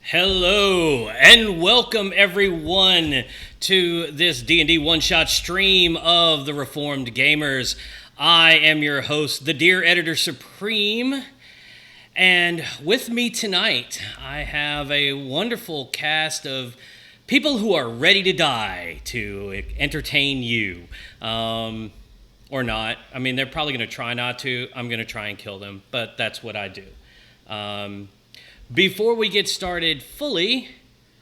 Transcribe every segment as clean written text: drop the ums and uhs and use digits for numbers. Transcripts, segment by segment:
Hello and welcome everyone to this D&D one-shot stream of the Reformed Gamers. I am your host, the Dear Editor Supreme, and with me tonight I have a wonderful cast of people who are ready to die to entertain you. Or not. I mean, they're probably going to try not to. I'm going to try and kill them, but that's what I do. Before we get started fully,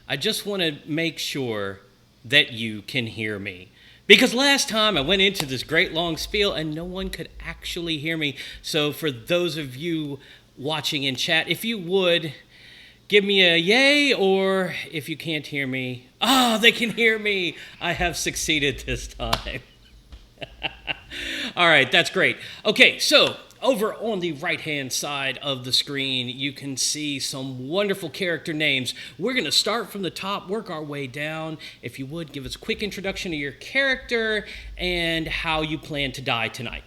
I just want to make sure that you can hear me. Because last time I went into this great long spiel and no one could actually hear me. So for those of you watching in chat, if you would, give me a yay, or if you can't hear me, they can hear me. I have succeeded this time. All right, that's great. Okay, so over on the right-hand side of the screen, you can see some wonderful character names. We're going to start from the top, work our way down. If you would, give us a quick introduction to your character and how you plan to die tonight.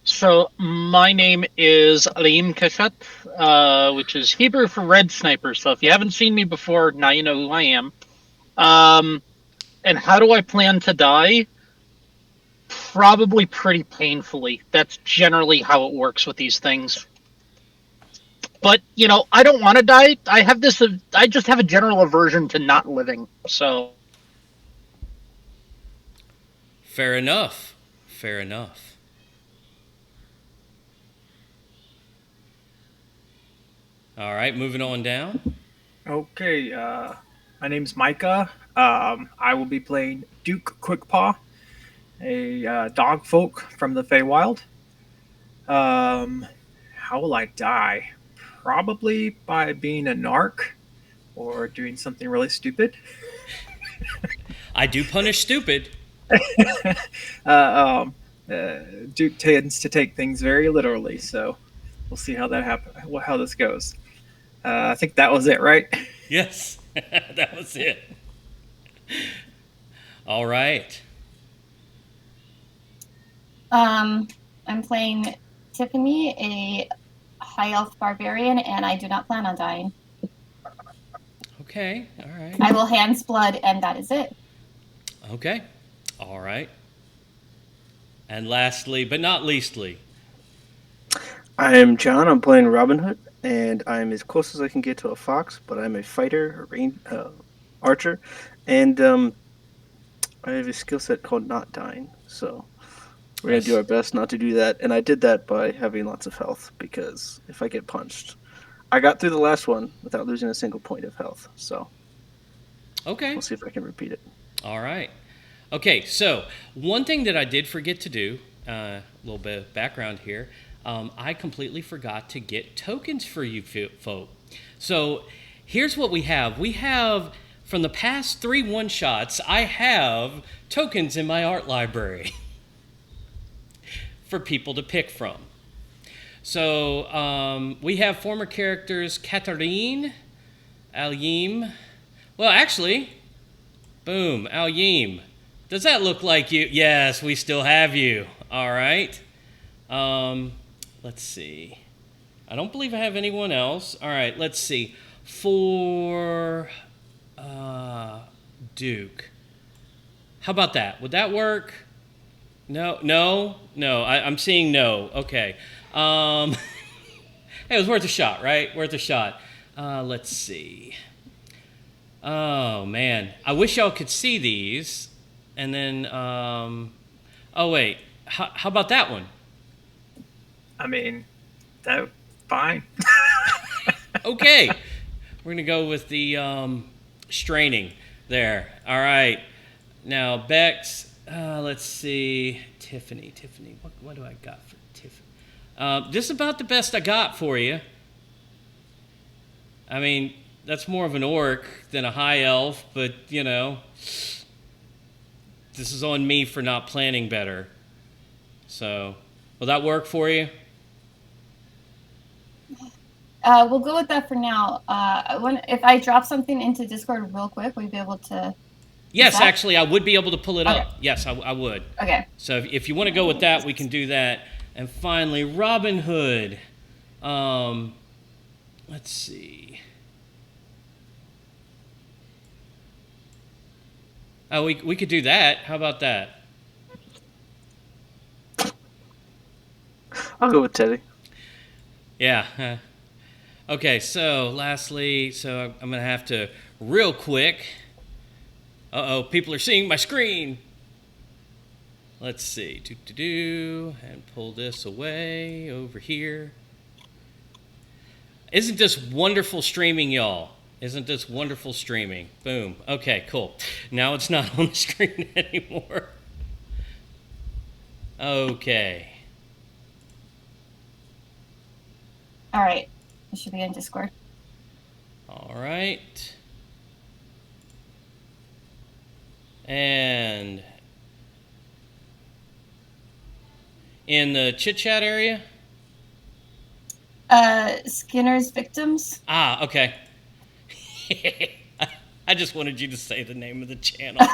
So, my name is Alim Kashat, which is Hebrew for Red Sniper. So, if you haven't seen me before, now you know who I am. And how do I plan to die? Probably pretty painfully. That's generally how it works with these things. But, I don't want to die. I just have a general aversion to not living. So. Fair enough. Fair enough. All right, moving on down. Okay, my name's Micah. I will be playing Duke Quickpaw, a dog folk from the Feywild. How will I die? Probably by being a narc or doing something really stupid. I do punish stupid. Duke tends to take things very literally, so we'll see how how this goes. I think that was it, right? Yes, that was it. All right. I'm playing Tiffany, a high elf barbarian, and I do not plan on dying. Okay, all right. I will hands blood, and that is it. Okay, all right. And lastly, but not leastly. I am John. I'm playing Robin Hood, and I'm as close as I can get to a fox, but I'm a fighter, archer, and I have a skill set called not dying. So we're going to do our best not to do that. And I did that by having lots of health, because if I get punched, I got through the last one without losing a single point of health. So okay, we'll see if I can repeat it. All right. Okay, so one thing that I did forget to do, a little bit of background here, I completely forgot to get tokens for you folk. So here's what we have. We have, from the past 3 one-shots, I have tokens in my art library for people to pick from. So we have former characters Katarine, Alyim. Well, actually, boom, Alyim. Does that look like you? Yes, we still have you. All right. Let's see. I don't believe I have anyone else. All right, let's see. For Duke. How about that? Would that work? No. I'm seeing no. Okay. Hey, it was worth a shot, right? Worth a shot. Let's see. Oh, man. I wish y'all could see these. And then, oh, wait. How about that one? I mean, that's fine. Okay. We're going to go with the straining there. All right. Now, Bex, let's see. Tiffany. What do I got for Tiffany? Just about the best I got for you. I mean, that's more of an orc than a high elf, but, this is on me for not planning better. So, will that work for you? We'll go with that for now. If I drop something into Discord real quick, we'll be able to... Yes, actually, I would be able to pull it Okay. up. Yes, I would. Okay. So if you want to go with that, we can do that. And finally, Robin Hood. Let's see. Oh, we could do that. How about that? I'll go with Teddy. Yeah. Okay, so lastly, I'm going to have to real quick. Uh-oh, people are seeing my screen. Let's see. And pull this away over here. Isn't this wonderful streaming, y'all? Isn't this wonderful streaming? Boom. Okay, cool. Now it's not on the screen anymore. Okay. All right. It should be in Discord. All right. And in the chit chat area? Skinner's Victims. Ah, okay. I just wanted you to say the name of the channel.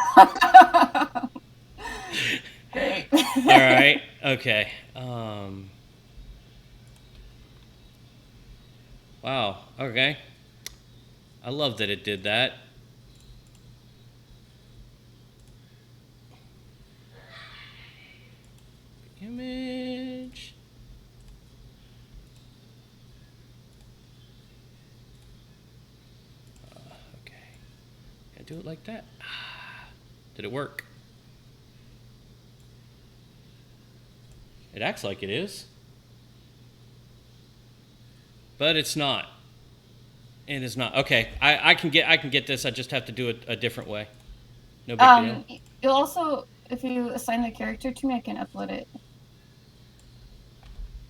Great. All right. Okay. Wow. Okay. I love that it did that. Image. Okay. Can I do it like that? Did it work? It acts like it is. But it's not. It is not. Okay. I can get this. I just have to do it a different way. No big deal. You'll also, if you assign the character to me, I can upload it.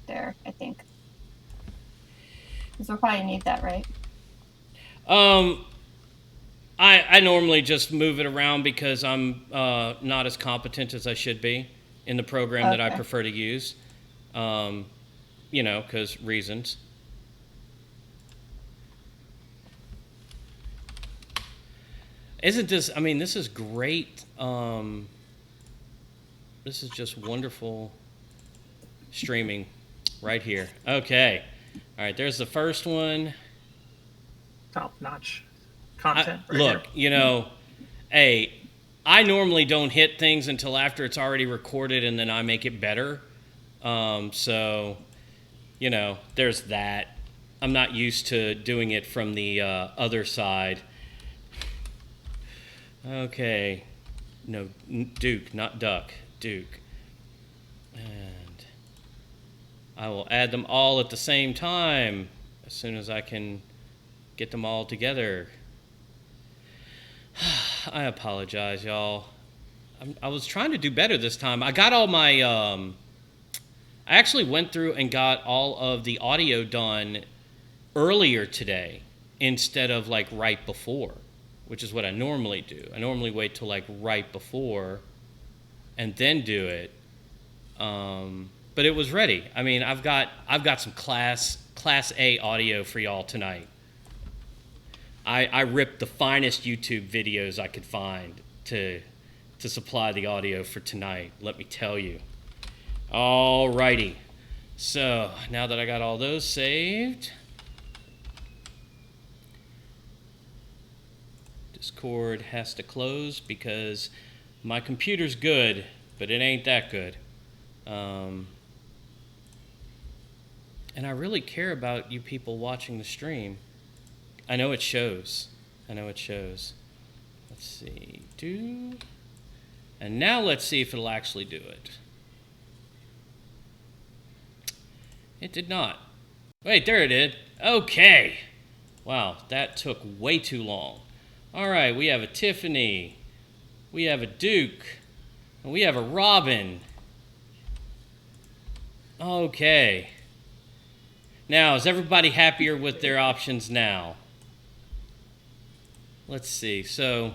There, I think. Because we'll probably need that, right? I normally just move it around because I'm not as competent as I should be in the program that I prefer to use. Because reasons. Isn't this, this is great. This is just wonderful streaming right here. Okay. All right, there's the first one. Top-notch content. Look, hey, I normally don't hit things until after it's already recorded and then I make it better. So, there's that. I'm not used to doing it from the other side. Okay. No, Duke, not Duck. Duke. And I will add them all at the same time as soon as I can get them all together. I apologize, y'all. I was trying to do better this time. I got all my... I actually went through and got all of the audio done earlier today instead of right before, which is what I normally do. I normally wait till right before and then do it. But it was ready. I've got some class A audio for y'all tonight. I ripped the finest YouTube videos I could find to supply the audio for tonight, let me tell you. Alrighty. So, now that I got all those saved, Discord has to close because my computer's good, but it ain't that good. And I really care about you people watching the stream. I know it shows. Let's see. And now let's see if it'll actually do it. It did not. Wait, there it is. Okay. Wow, that took way too long. All right, we have a Tiffany. We have a Duke. And we have a Robin. Okay. Now, is everybody happier with their options now? Let's see. So,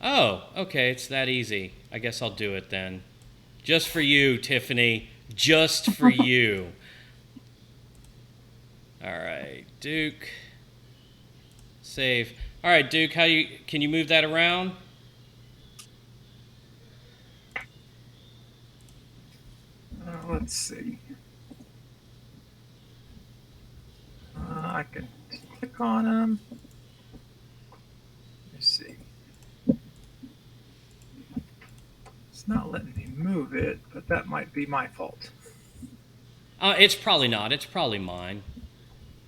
oh, okay, it's that easy. I guess I'll do it then. Just for you, Tiffany. Just for you. All right, Duke. Save. All right, Duke, can you move that around? Let's see. I can click on them. Let's see. It's not letting me move it, but that might be my fault. It's probably not. It's probably mine.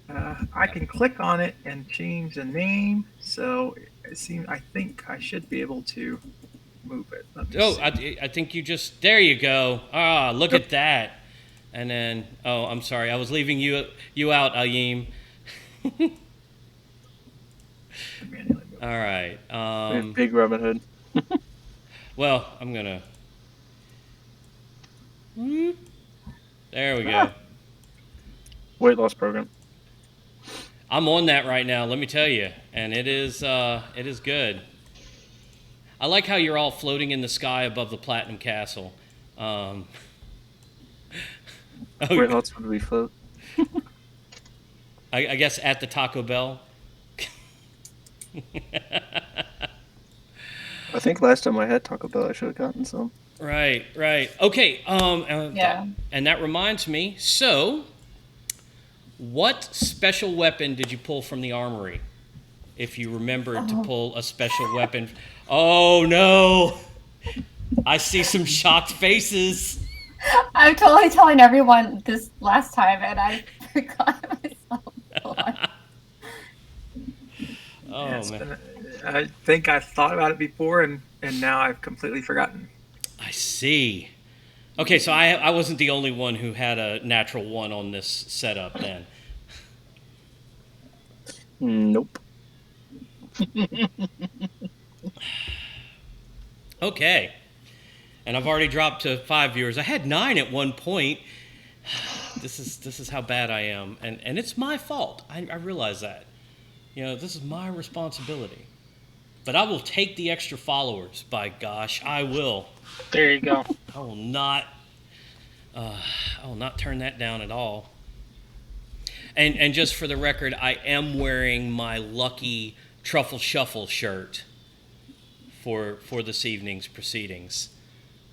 I can click on it and change the name, so I think I should be able to move it. I think you just, there you go. Ah, look at that. And then, I'm sorry, I was leaving you out, Ayim. All right. Big Robin Hood. Well, I'm gonna. There we go. Weight loss program. I'm on that right now. Let me tell you, and it is good. I like how you're all floating in the sky above the Platinum Castle. Where else would we float? I guess at the Taco Bell. I think last time I had Taco Bell, I should have gotten some. Right. Okay. Yeah. And that reminds me. So, what special weapon did you pull from the armory? If you remembered to pull a special weapon. Oh no! I see some shocked faces. I'm totally telling everyone this last time, and I forgot myself. Oh man! I think I've thought about it before, and now I've completely forgotten. I see. Okay, so I wasn't the only one who had a natural 1 on this setup then. Nope. Okay. And I've already dropped to 5 viewers. I had 9 at one point. This is how bad I am. And it's my fault. I realize that. This is my responsibility. But I will take the extra followers, by gosh. I will. There you go. I will not turn that down at all. And just for the record, I am wearing my lucky Truffle Shuffle shirt for this evening's proceedings.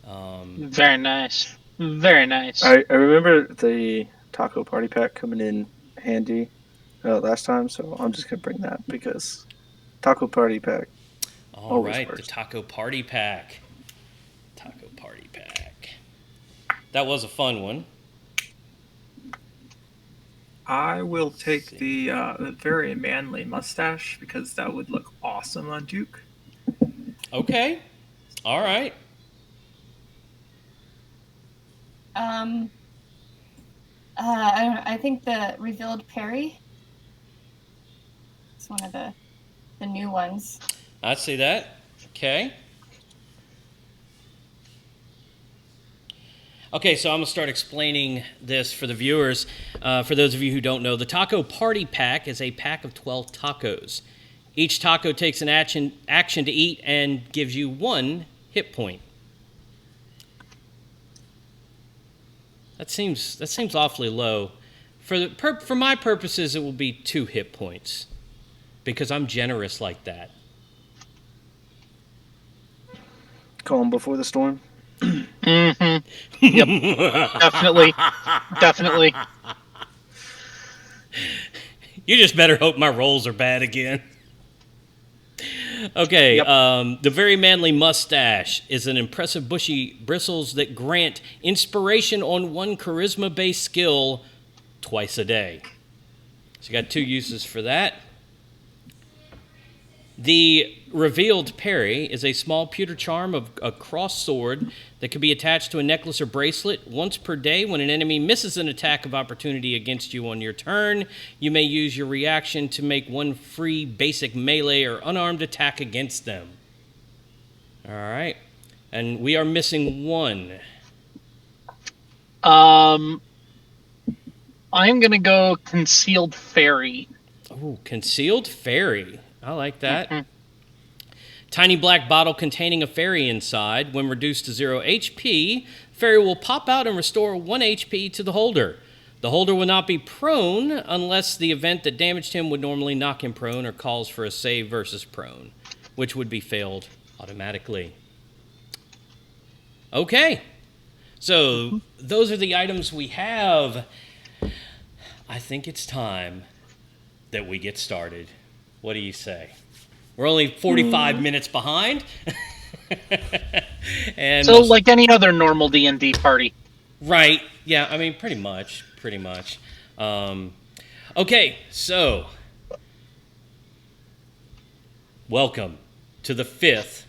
Very nice. Very nice. I remember the Taco Party Pack coming in handy last time, so I'm just going to bring that because Taco Party Pack. All right, the Taco Party Pack. Taco Party Pack. That was a fun one. I will take the very manly mustache because that would look awesome on Duke. Okay. All right. I think the revealed Parry. It's one of the new ones. I see that. Okay. Okay, so I'm going to start explaining this for the viewers. For those of you who don't know, the Taco Party Pack is a pack of 12 tacos. Each taco takes an action to eat and gives you 1 hit point. That seems awfully low. For my purposes, it will be 2 hit points because I'm generous like that. Calm before the storm. Mm-hmm. Yep. Definitely. You just better hope my rolls are bad again. Okay, Yep. The very manly mustache is an impressive bushy bristles that grant inspiration on 1 charisma-based skill twice a day. So you got 2 uses for that. The revealed Parry is a small pewter charm of a crossed sword that can be attached to a necklace or bracelet. Once per day, when an enemy misses an attack of opportunity against you on your turn, you may use your reaction to make 1 free basic melee or unarmed attack against them. All right. And we are missing 1. I'm going to go Concealed Fairy. Oh, Concealed Fairy. I like that. Mm-hmm. Tiny black bottle containing a fairy inside. When reduced to 0 HP, fairy will pop out and restore 1 HP to the holder. The holder will not be prone unless the event that damaged him would normally knock him prone or calls for a save versus prone, which would be failed automatically. Okay. So those are the items we have. I think it's time that we get started. What do you say? We're only 45 minutes behind. And So, like any other normal D&D party. right, yeah, I mean, pretty much. Okay, so welcome to the 5th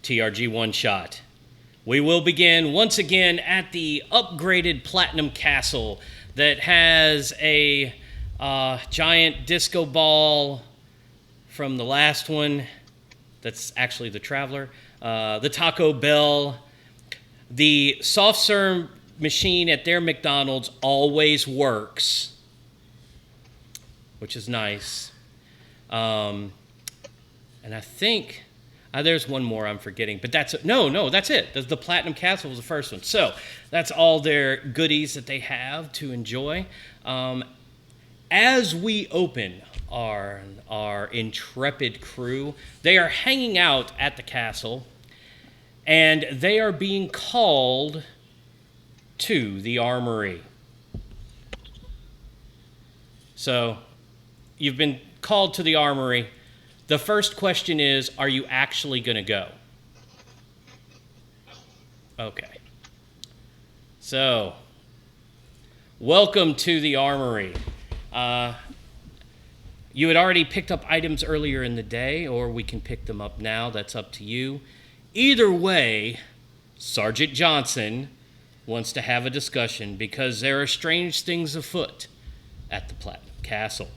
TRG One Shot. We will begin once again at the upgraded Platinum Castle that has a giant disco ball from the last one. That's actually the Traveler. The Taco Bell. The soft serve machine at their McDonald's always works, which is nice. And I think there's one more I'm forgetting, but that's it. The Platinum Castle was the first one. So that's all their goodies that they have to enjoy. As we open our intrepid crew, they are hanging out at the castle, and they are being called to the armory. So you've been called to the armory. The first question is, are you actually going to go? Okay. So, welcome to the armory. You had already picked up items earlier in the day, or we can pick them up now. That's up to you. Either way, Sergeant Johnson wants to have a discussion because there are strange things afoot at the Platinum Castle.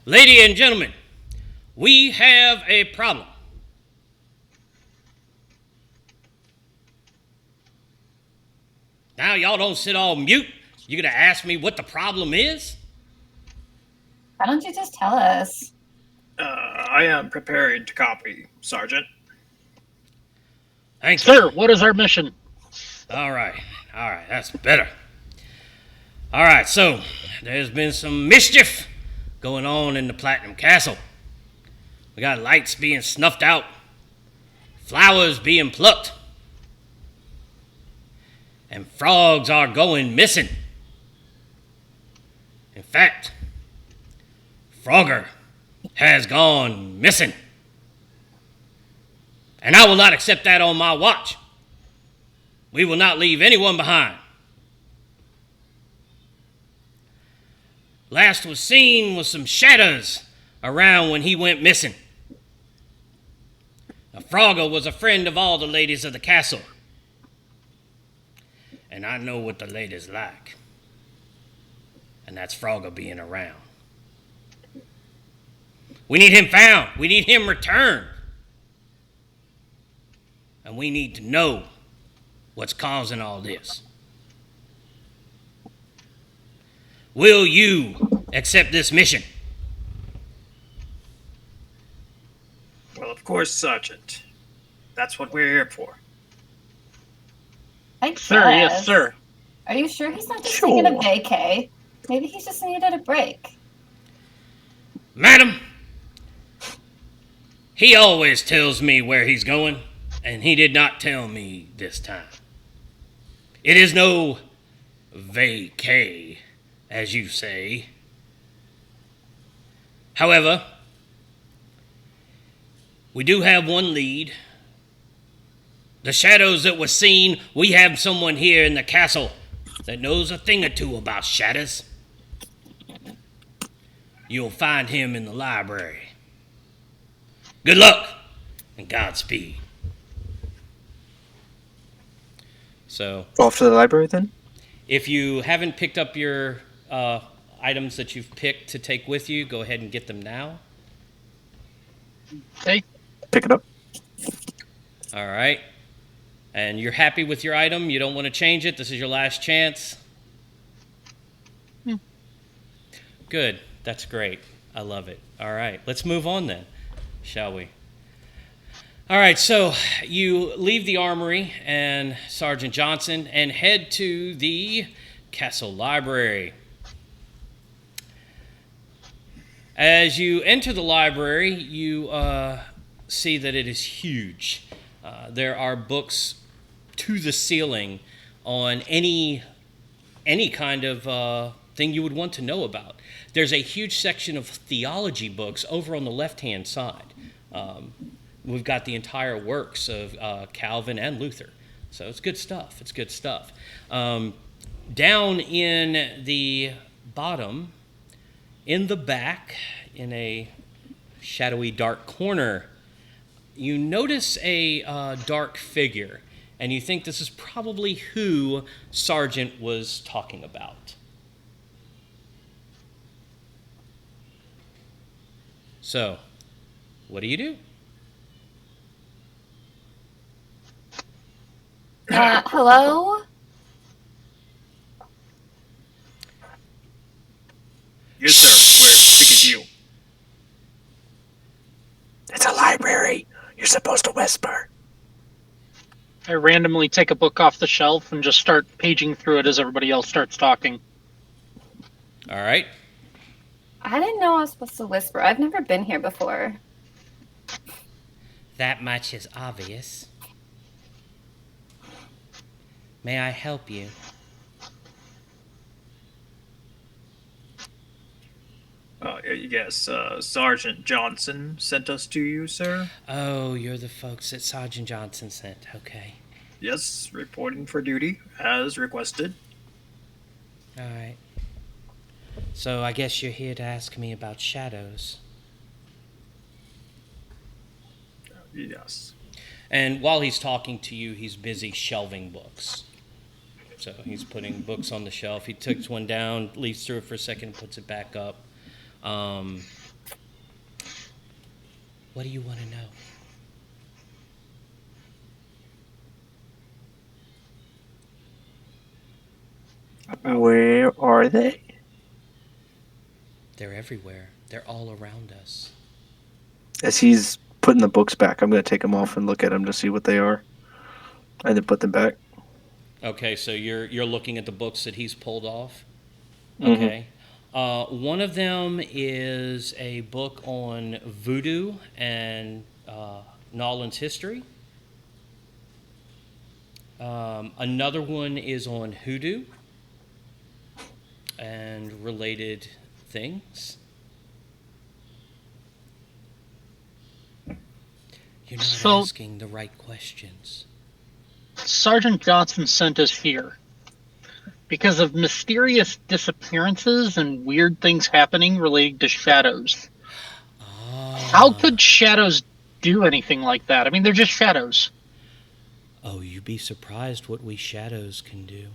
Ladies and gentlemen, we have a problem. Now y'all don't sit all mute. You gonna ask me what the problem is? Why don't you just tell us? I am prepared to copy, Sergeant. Thank you. Sir, what is our mission? All right, that's better. All right, so there's been some mischief going on in the Platinum Castle. We got lights being snuffed out, flowers being plucked, and frogs are going missing. In fact, Frogger has gone missing. And I will not accept that on my watch. We will not leave anyone behind. Last was seen was some shadows around when he went missing. Now, Frogger was a friend of all the ladies of the castle. And I know what the ladies like. And that's Frogger being around. We need him found. We need him returned. And we need to know what's causing all this. Will you accept this mission? Well, of course, Sergeant. That's what we're here for. I Sir, guess. yes, sir. Are you sure he's not just Sure. taking a vacay? Maybe he's just needed a break. Madam, he always tells me where he's going, and he did not tell me this time. It is no vacay, as you say. However, we do have one lead. The shadows that were seen, we have someone here in the castle that knows a thing or two about shadows. You'll find him in the library. Good luck and Godspeed. So, Off to the library then? if you haven't picked up your items that you've picked to take with you, go ahead and get them now. Okay. Pick it up. All right. And you're happy with your item? You don't want to change it? This is your last chance? Good. That's great. I love it. All right. Let's move on then, shall we? All right. So you leave the armory and Sergeant Johnson and head to the castle library. As you enter the library, you see that it is huge. There are books to the ceiling on any any kind of thing you would want to know about. There's a huge section of theology books over on the left-hand side. We've got the entire works of Calvin and Luther. So it's good stuff. It's good stuff. Down in the bottom, in the back, in a shadowy, dark corner, you notice a dark figure, and you think this is probably who Sargent was talking about. So, what do you do? Hello? Yes, sir. We're speaking to you. It's a library. You're supposed to whisper. I randomly take a book off the shelf and just start paging through it as everybody else starts talking. All right. I didn't know I was supposed to whisper. I've never been here before. That much is obvious. May I help you? Yes, Sergeant Johnson sent us to you, sir. Oh, you're the folks that Sergeant Johnson sent. Okay. Yes, reporting for duty, as requested. All right. So I guess you're here to ask me about shadows. Yes. And while he's talking to you, he's busy shelving books. So he's putting books on the shelf. He takes one down, leaves through it for a second, puts it back up. What do you want to know? Where are they? They're everywhere. They're all around us. As he's putting the books back, I'm going to take them off and look at them to see what they are, and then put them back. Okay, so you're looking at the books that he's pulled off? Mhm. Okay. One of them is a book on voodoo and Nolan's history. Another one is on hoodoo and related things. You're not So- asking the right questions. Sergeant Johnson sent us here because of mysterious disappearances and weird things happening relating to shadows. How could shadows do anything like that? I mean, they're just shadows. Oh, you'd be surprised what we shadows can do.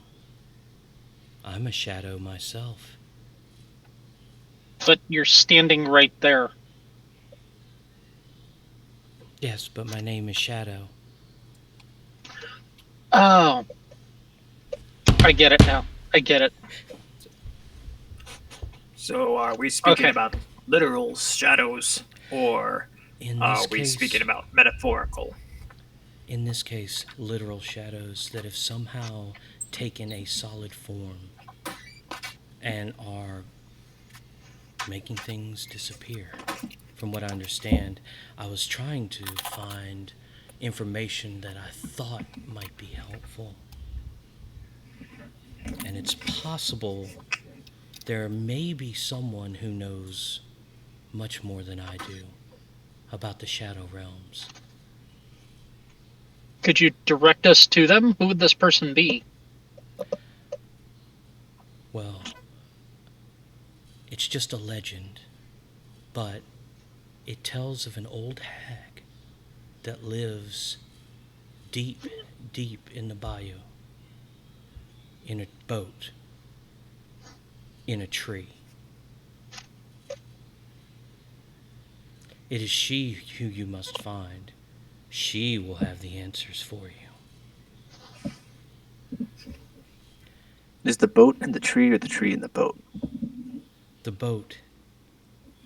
I'm a shadow myself. But you're standing right there. Yes, but my name is Shadow. Oh. I get it now. I get it. So are we speaking Okay. about literal shadows, or In are this we case, speaking about metaphorical? in this case, literal shadows that have somehow taken a solid form and are making things disappear. From what I understand, I was trying to find information that I thought might be helpful. And it's possible there may be someone who knows much more than I do about the Shadow Realms. Could you direct us to them? Who would this person be? Well, it's just a legend, but it tells of an old hag that lives deep, deep in the bayou, in a boat, in a tree. It is she who you must find. She will have the answers for you. Is the boat in the tree, or the tree in the boat? The boat,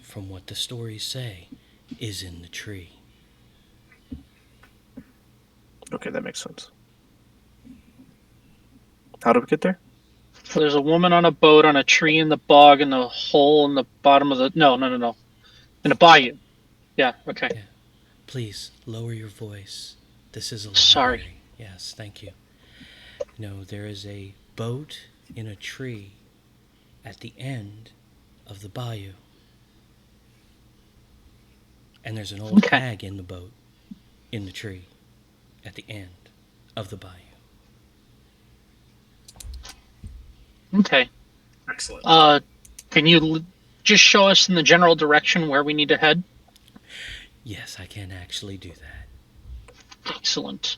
from what the stories say, is in the tree. Okay, that makes sense. How do we get there? So there's a woman on a boat, on a tree in the bog, and a hole in the bottom of the... No. In a bayou. Yeah, okay. Yeah. Please, lower your voice. This is a library. Sorry. Yes, thank you. No, there is a boat in a tree at the end of the bayou. And there's an old hag in the boat, in the tree, at the end of the bayou. Okay. Excellent. Can you just show us in the general direction where we need to head? Yes, I can actually do that. Excellent.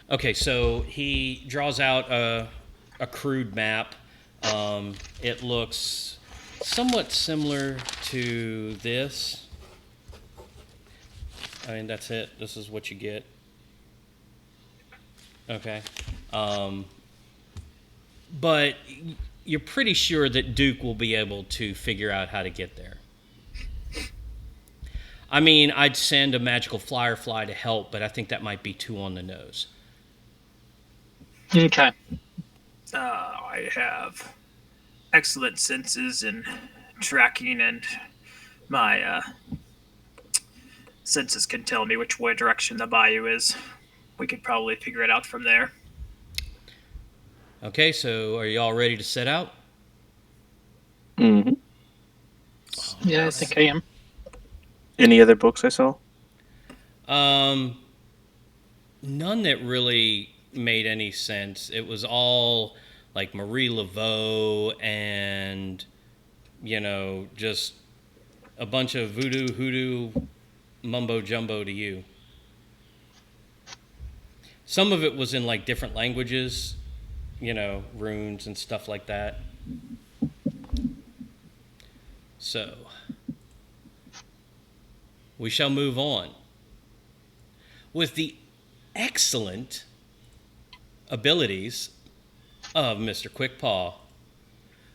Okay, so he draws out a crude map. It looks somewhat similar to this. I mean, that's it. This is what you get. Okay. But you're pretty sure that Duke will be able to figure out how to get there. I mean, I'd send a magical flyer fly to help, but I think that might be too on the nose. Okay. I have excellent senses in tracking, and my senses can tell me which way direction the bayou is. We could probably figure it out from there. Okay, so are you all ready to set out? Mm-hmm. Yeah, I think I am. Any other books I saw? None that really made any sense. It was all like Marie Laveau and, just a bunch of voodoo, hoodoo, mumbo jumbo to you. Some of it was in like different languages, runes and stuff like that. So, we shall move on with the excellent abilities of Mr. Quickpaw.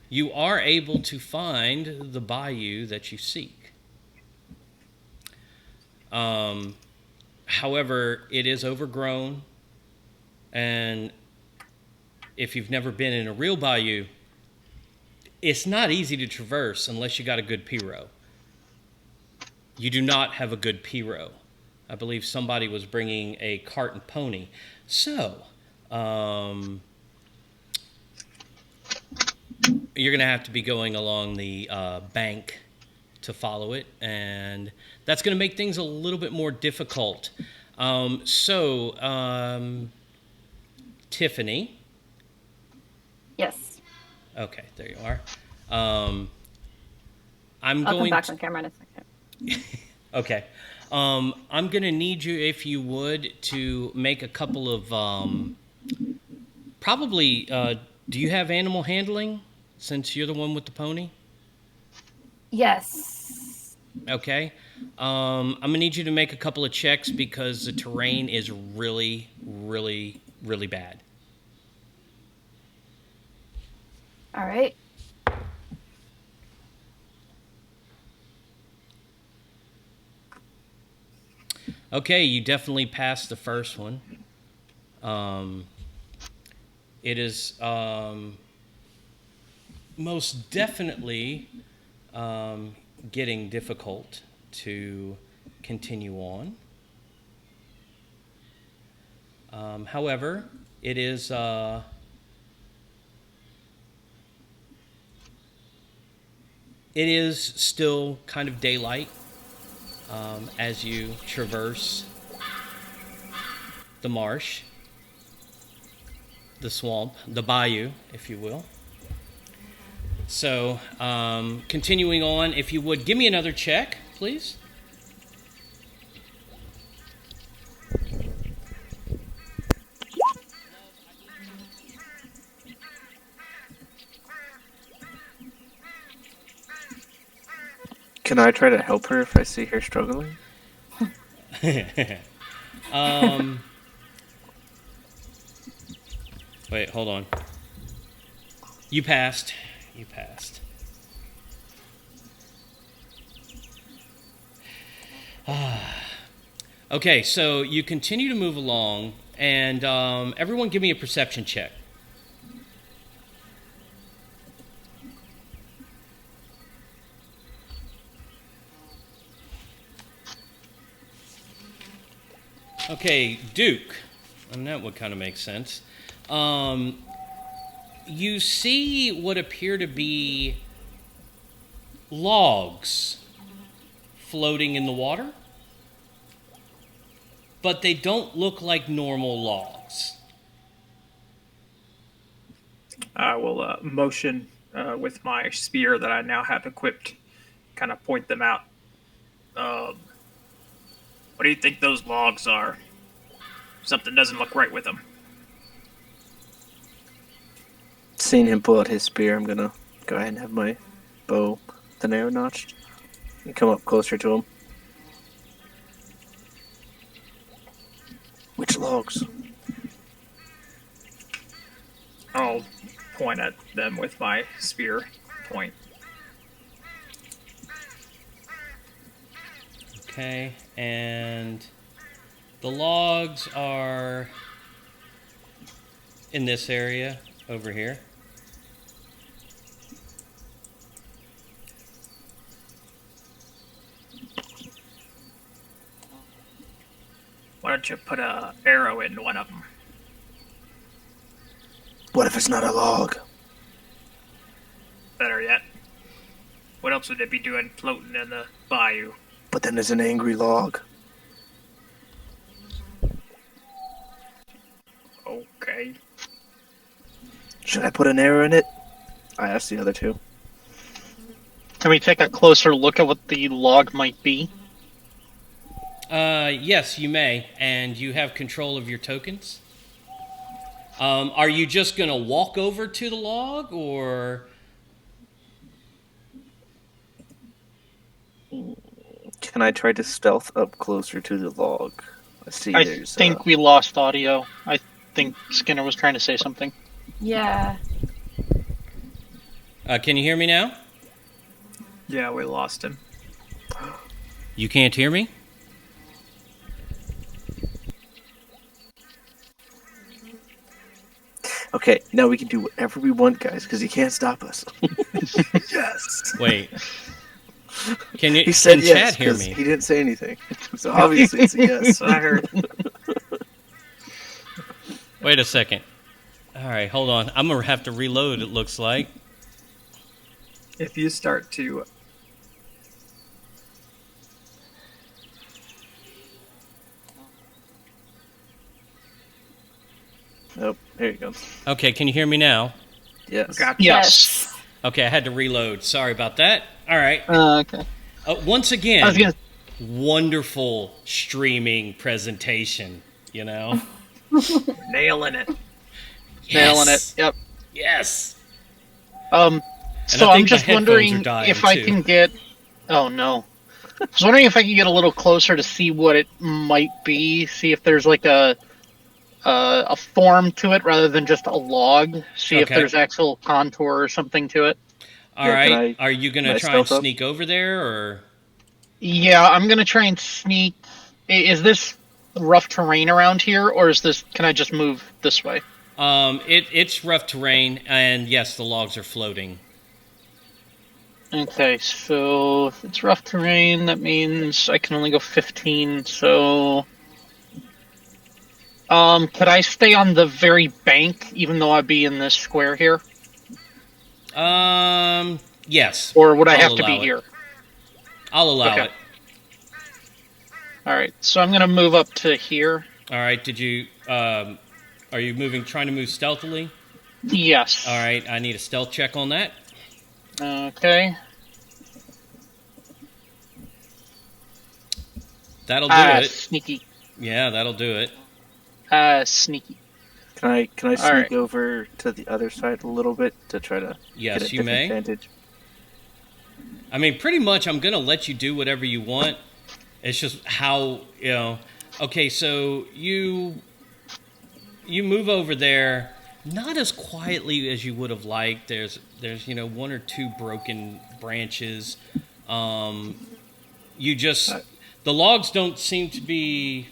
You are able to find the bayou that you seek. However, it is overgrown, and if you've never been in a real bayou, it's not easy to traverse unless you got a good Piro. You do not have a good Piro. I believe somebody was bringing a cart and pony. So, you're going to have to be going along the bank to follow it, and that's going to make things a little bit more difficult. Tiffany. Yes. Okay, there you are. I'm I'll going come back on camera in a second. Okay. I'm going to need you, if you would, to make a couple of... probably... do you have animal handling, since you're the one with the pony? Yes. Okay. I'm going to need you to make a couple of checks because the terrain is really, really, really bad. All right. Okay, you definitely passed the first one. It is most definitely getting difficult to continue on. However, it is still kind of daylight as you traverse the marsh, the swamp, the bayou, if you will. So, continuing on, if you would, give me another check, please. Can I try to help her if I see her struggling? Wait, hold on. You passed. You passed. Okay, so you continue to move along, and everyone give me a perception check. Okay, Duke, and that would kind of make sense. you see what appear to be logs floating in the water, but they don't look like normal logs. I will motion with my spear that I now have equipped, kind of point them out. What do you think those logs are? Something doesn't look right with them. Seeing him pull out his spear, I'm gonna go ahead and have my bow, the arrow notched, and come up closer to him. Which logs? I'll point at them with my spear point. Okay, and the logs are in this area over here. Why don't you put a arrow in one of them? What if it's not a log? Better yet. What else would it be doing floating in the bayou? But then there's an angry log. Okay. Should I put an arrow in it? I asked the other two. Can we take a closer look at what the log might be? Yes, you may, and you have control of your tokens. Are you just going to walk over to the log, or... Can I try to stealth up closer to the log? I think we lost audio. I think Skinner was trying to say something. Yeah. Can you hear me now? Yeah, we lost him. You can't hear me? Okay, now we can do whatever we want, guys, because he can't stop us. Yes. Wait. Can He said can yes, chat hear 'cause me? he didn't say anything. So obviously it's a yes. I heard. Wait a second. All right, hold on. I'm going to have to reload, it looks like. If you start to... Oh, there you go. Okay, can you hear me now? Yes. Gotcha. Yes. Okay, I had to reload. Sorry about that. All right. Okay. Once I again, was gonna. wonderful streaming presentation, you know? Nailing it. Nailing it. Yep. Yes. So I I'm think just my headphones are wondering dying, if I too. can get. Oh no. I was wondering if I could get a little closer to see what it might be. See if there's like a form to it rather than just a log. See if Okay. there's actual contour or something to it. All Yeah, right. can Are you going can to I try and stealth up? sneak over there, or? Yeah, I'm gonna try and sneak. Is this rough terrain around here, or is this? Can I just move this way? It's rough terrain, and yes, the logs are floating. Okay, so if it's rough terrain, that means I can only go 15. So, could I stay on the very bank, even though I'd be in this square here, Yes. or would I I'll have to be allow it. here? I'll allow Okay. it. All right, so I'm gonna move up to here. All right. Did you? Are you trying to move stealthily? Yes. All right. I need a stealth check on that. Okay. That'll do it. Sneaky. Yeah, that'll do it. Sneaky. Can I sneak Alright. over to the other side a little bit to try to Yes, get a you different may. vantage? I mean, pretty much, I'm gonna let you do whatever you want. It's just how, you know. Okay, so you move over there, not as quietly as you would have liked. There's one or two broken branches. You just the logs don't seem to be,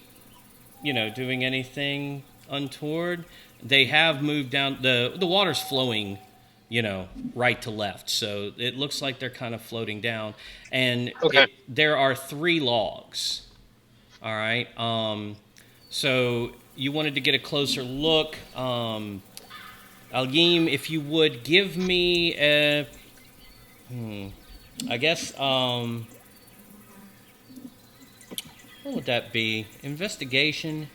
doing anything untoward. They have moved down. The water's flowing, right to left. So it looks like they're kind of floating down. And Okay. there are 3 logs. All right. So you wanted to get a closer look. Algim, if you would give me a... I guess, what would that be? Investigation?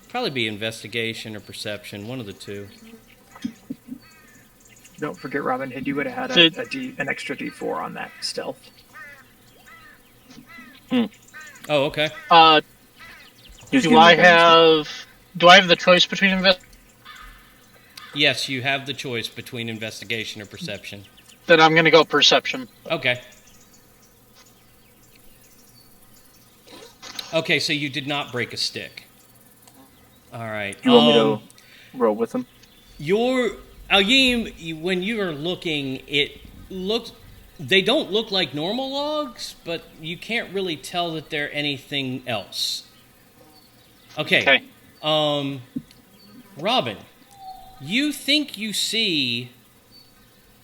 Probably be investigation or perception, one of the two. Don't forget, Robin Hood, you would have had an extra D4 on that stealth. Oh, okay. Do I have the choice between Yes, you have the choice between investigation or perception. Then I'm going to go perception. Okay. Okay, so you did not break a stick. All right. You want me to roll with him? Algim, when you are looking, they don't look like normal logs, but you can't really tell that they're anything else. Okay. Robin, you think you see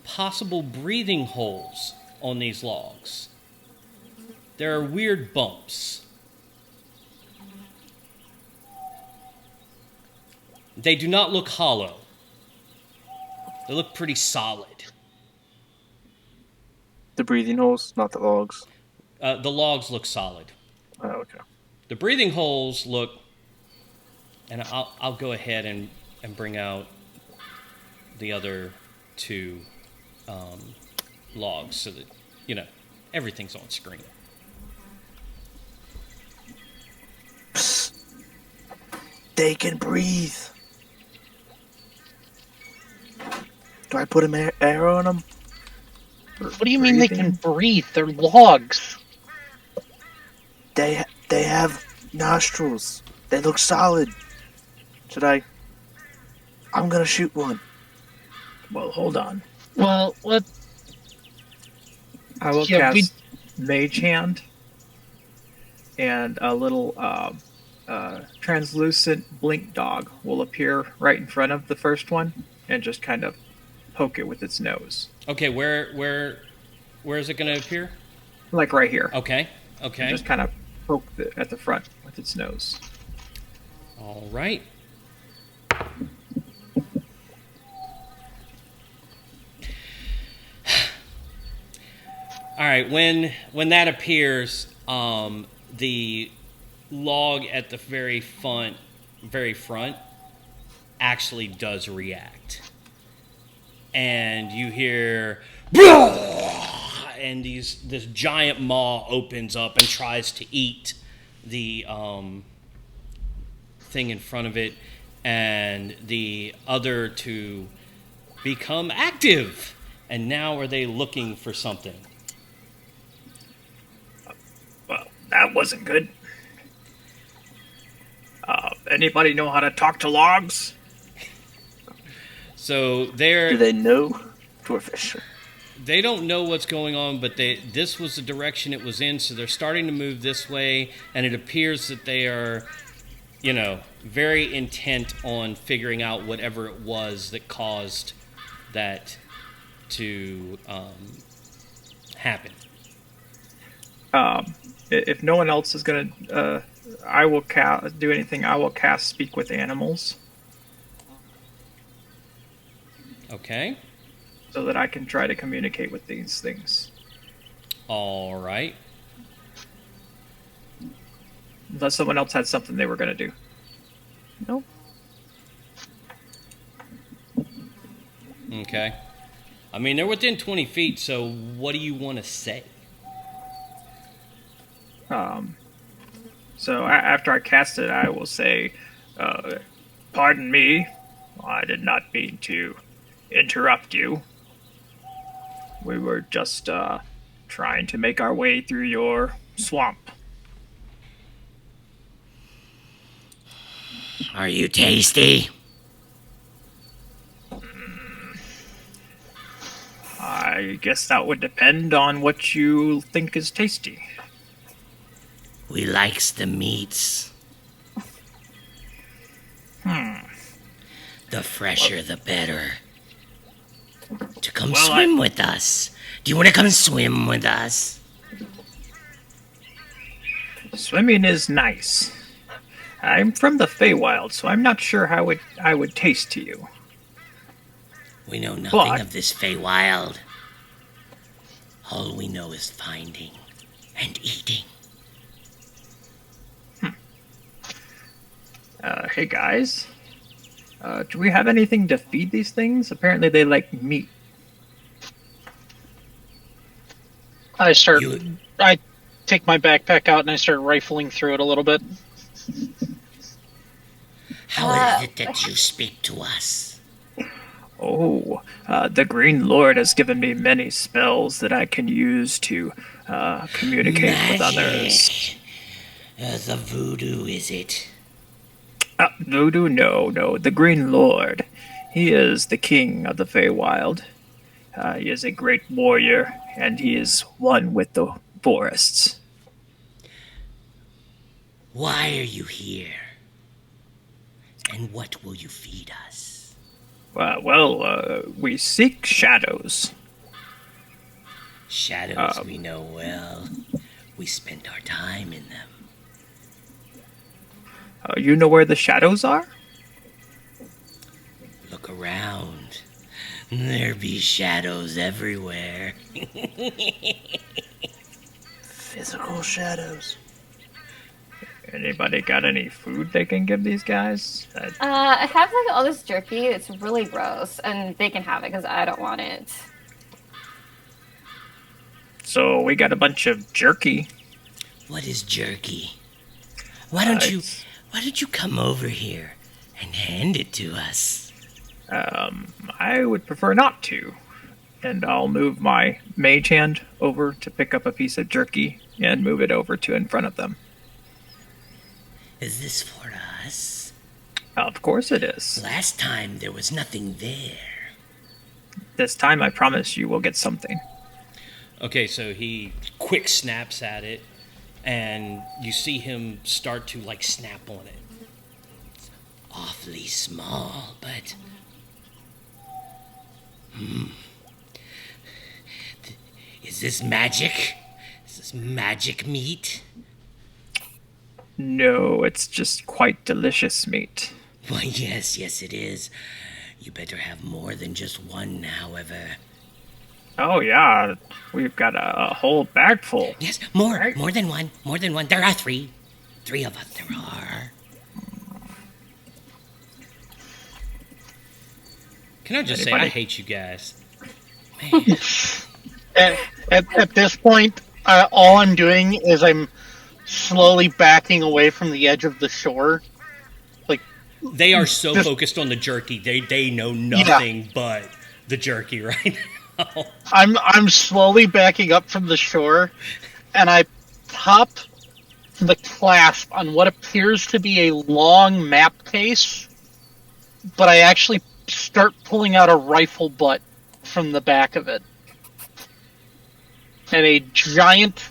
possible breathing holes on these logs. There are weird bumps. They do not look hollow. They look pretty solid. The breathing holes, not the logs. The logs look solid. Oh, okay. The breathing holes look... And I'll go ahead and bring out the other two logs so that, everything's on screen. Psst. They can breathe. Do I put an arrow on them? What do you mean they can breathe? They're logs. They have nostrils. They look solid. Should I? I'm gonna shoot one. Well, hold on. Well, what? I will cast Mage Hand, and a little translucent blink dog will appear right in front of the first one, and just kind of poke it with its nose. Okay, where is it going to appear? Like right here. Okay. And just kind of poke at the front with its nose. All right. All right, when that appears, the log at the very front actually does react. And you hear, and this giant maw opens up and tries to eat the thing in front of it, and the other two become active. And now are they looking for something? Well, that wasn't good. Anybody know how to talk to logs? So do they know Dwarfish? They don't know what's going on, but this was the direction it was in, so they're starting to move this way, and it appears that they are, very intent on figuring out whatever it was that caused that to happen. If no one else is going to do anything, I will cast Speak with Animals. Okay. So that I can try to communicate with these things. All right. Unless someone else had something they were going to do. Nope. Okay. I mean, they're within 20 feet, so what do you want to say? So after I cast it, I will say, pardon me, I did not mean to interrupt you. We were just trying to make our way through your swamp. Are you tasty? I guess that would depend on what you think is tasty. We likes the meats. The fresher, the better. To come swim with us. Do you want to come swim with us? Swimming is nice. I'm from the Feywild, so I'm not sure how I would taste to you. We know nothing But- of this Feywild. All we know is finding and eating. Hey guys, do we have anything to feed these things? Apparently they like meat. I You- take my backpack out and I start rifling through it a little bit. How is it that you speak to us? Oh, the Green Lord has given me many spells that I can use to communicate with others. Magic. The voodoo, is it? Voodoo? No. The Green Lord. He is the king of the Feywild. He is a great warrior, and he is one with the forests. Why are you here? And what will you feed us? We seek shadows. Shadows we know well. We spend our time in them. You know where the shadows are? Look around. There be shadows everywhere. Physical shadows. Anybody got any food they can give these guys? I have like all this jerky. It's really gross, and they can have it because I don't want it. So we got a bunch of jerky. What is jerky? Why don't you come over here and hand it to us? I would prefer not to. And I'll move my mage hand over to pick up a piece of jerky and move it over to in front of them. Is this for us? Of course it is. Last time there was nothing there. This time I promise you will get something. Okay, so he quick snaps at it, and you see him start to like snap on it. Awfully small, but... Is this magic? Is this magic meat? No, it's just quite delicious meat. Why, yes, it is. You better have more than just one, however. Oh yeah, we've got a whole bag full. Yes, more. Right. More than one. There are three. Three of us there are. Can I just say, Anybody? I hate you guys. Man. At this point, all I'm doing is I'm slowly backing away from the edge of the shore. Like They are so Just- focused on the jerky. They know nothing but the jerky right now. I'm slowly backing up from the shore, and I pop the clasp on what appears to be a long map case, but I actually start pulling out a rifle butt from the back of it. And a giant,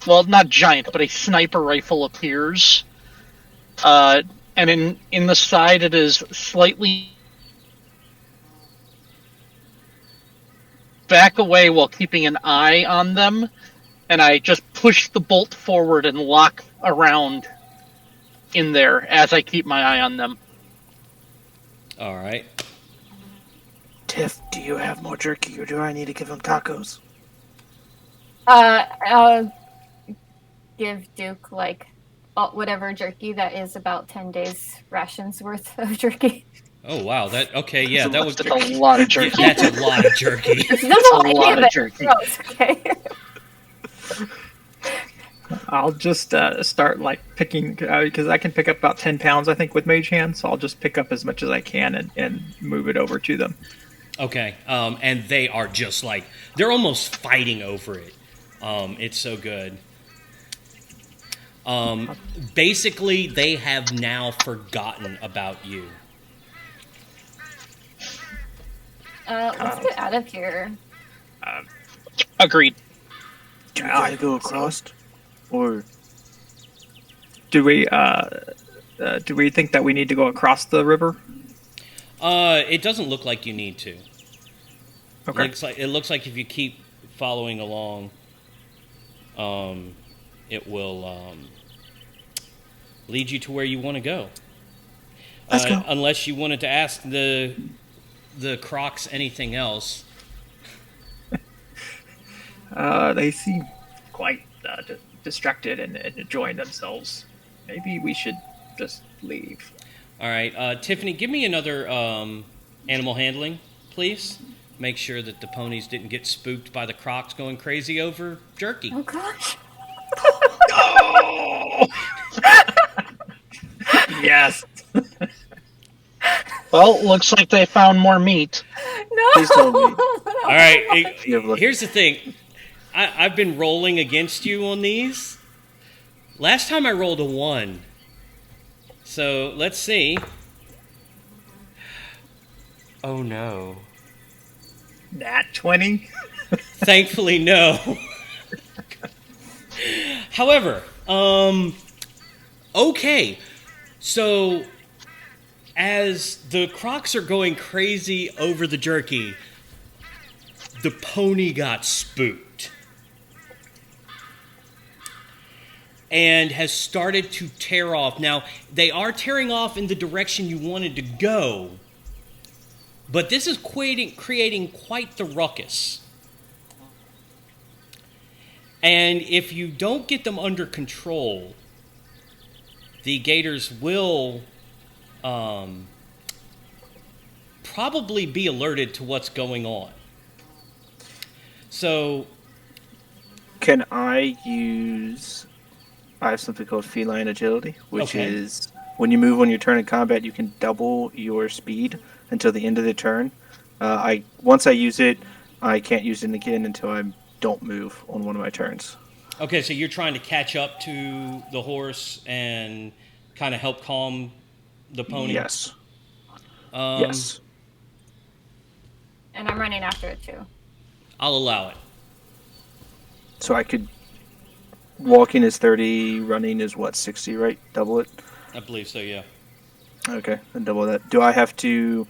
well, not giant, but a sniper rifle appears. And in the side, it is slightly back away while keeping an eye on them, and I just push the bolt forward and lock around in there as I keep my eye on them. All right. Tiff, do you have more jerky, or do I need to give him tacos? I'll give Duke like whatever jerky that is about 10 days rations worth of jerky. Oh wow. Okay. Yeah. That was. That's a lot of jerky. That's a lot of jerky. There's a lot of jerky. Gross, okay. I'll just start like picking because I can pick up about 10 pounds I think with mage hand, so I'll just pick up as much as I can and move it over to them. Okay. And they are just like they're almost fighting over it. It's so good. Basically, they have now forgotten about you. Let's get out of here. Agreed. Do we gotta go across? Or Do we think that we need to go across the river? It doesn't look like you need to. Okay. It looks like if you keep following along, it will lead you to where you want to go. Let's go. Unless you wanted to ask the the Crocs anything else. They seem quite distracted and enjoying themselves. Maybe we should just leave. All right, Tiffany, give me another animal handling, please. Make sure that the ponies didn't get spooked by the Crocs going crazy over jerky. Oh gosh. Oh! Yes. Well, looks like they found more meat. No. Please tell me. All right, You have luck. here's the thing. I've been rolling against you on these. Last time I rolled a 1. So let's see. Oh no. Nat 20? Thankfully, no. However, okay. So, as the Crocs are going crazy over the jerky, the pony got spooked and has started to tear off. Now, they are tearing off in the direction you wanted to go, but this is creating quite the ruckus. And if you don't get them under control, the gators will probably be alerted to what's going on. So, Can I use... I have something called Feline Agility, which Okay. is when you move on your turn in combat, you can double your speed until the end of the turn. Once I use it, I can't use it again until I don't move on one of my turns. okay, so you're trying to catch up to the horse and kind of help calm the pony? Yes. Um, Yes. And I'm running after it too. I'll allow it. So I could... Walking is 30, running is what, 60, right? Double it? I believe so, yeah. Okay, then double that. Do I have to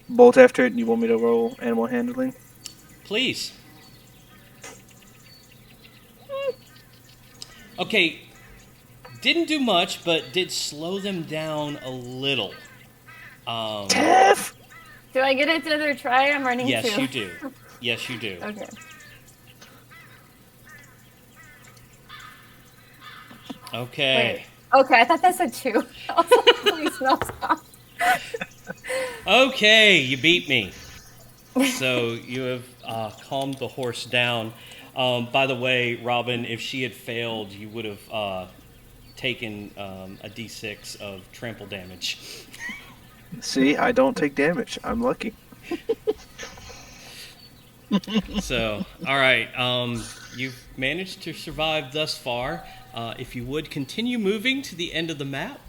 bolt after it and you want me to roll animal handling? Please. Okay, didn't do much, but did slow them down a little. Tiff! Do I get another try? I'm running Yes, too. you do. Yes, you do. Okay. Okay. Wait. Okay, I thought that said 2. I was like, please, no, stop. Okay, you beat me. So you have calmed the horse down. By the way, Robin, if she had failed, you would have taken a d6 of trample damage. See, I don't take damage. I'm lucky. So, all right, you've managed to survive thus far. If you would continue moving to the end of the map.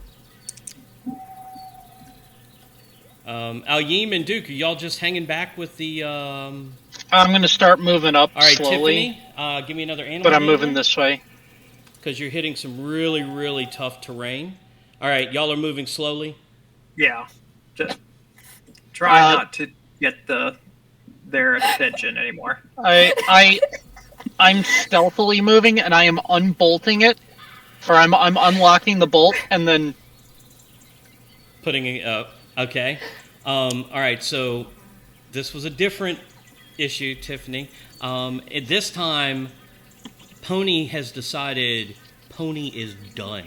Al-Yim and Duke, are y'all just hanging back with the... I'm going to start moving up All right, slowly, Tiffany, give me another animal. but I'm moving this way. Because you're hitting some really, really tough terrain. All right, y'all are moving slowly. Yeah. Just try Uh, not to get their attention anymore. I'm stealthily moving, and I am unbolting it, or I'm unlocking the bolt, and then Putting it up. Okay. All right, so this was a different issue, Tiffany. At this time, Pony has decided Pony is done.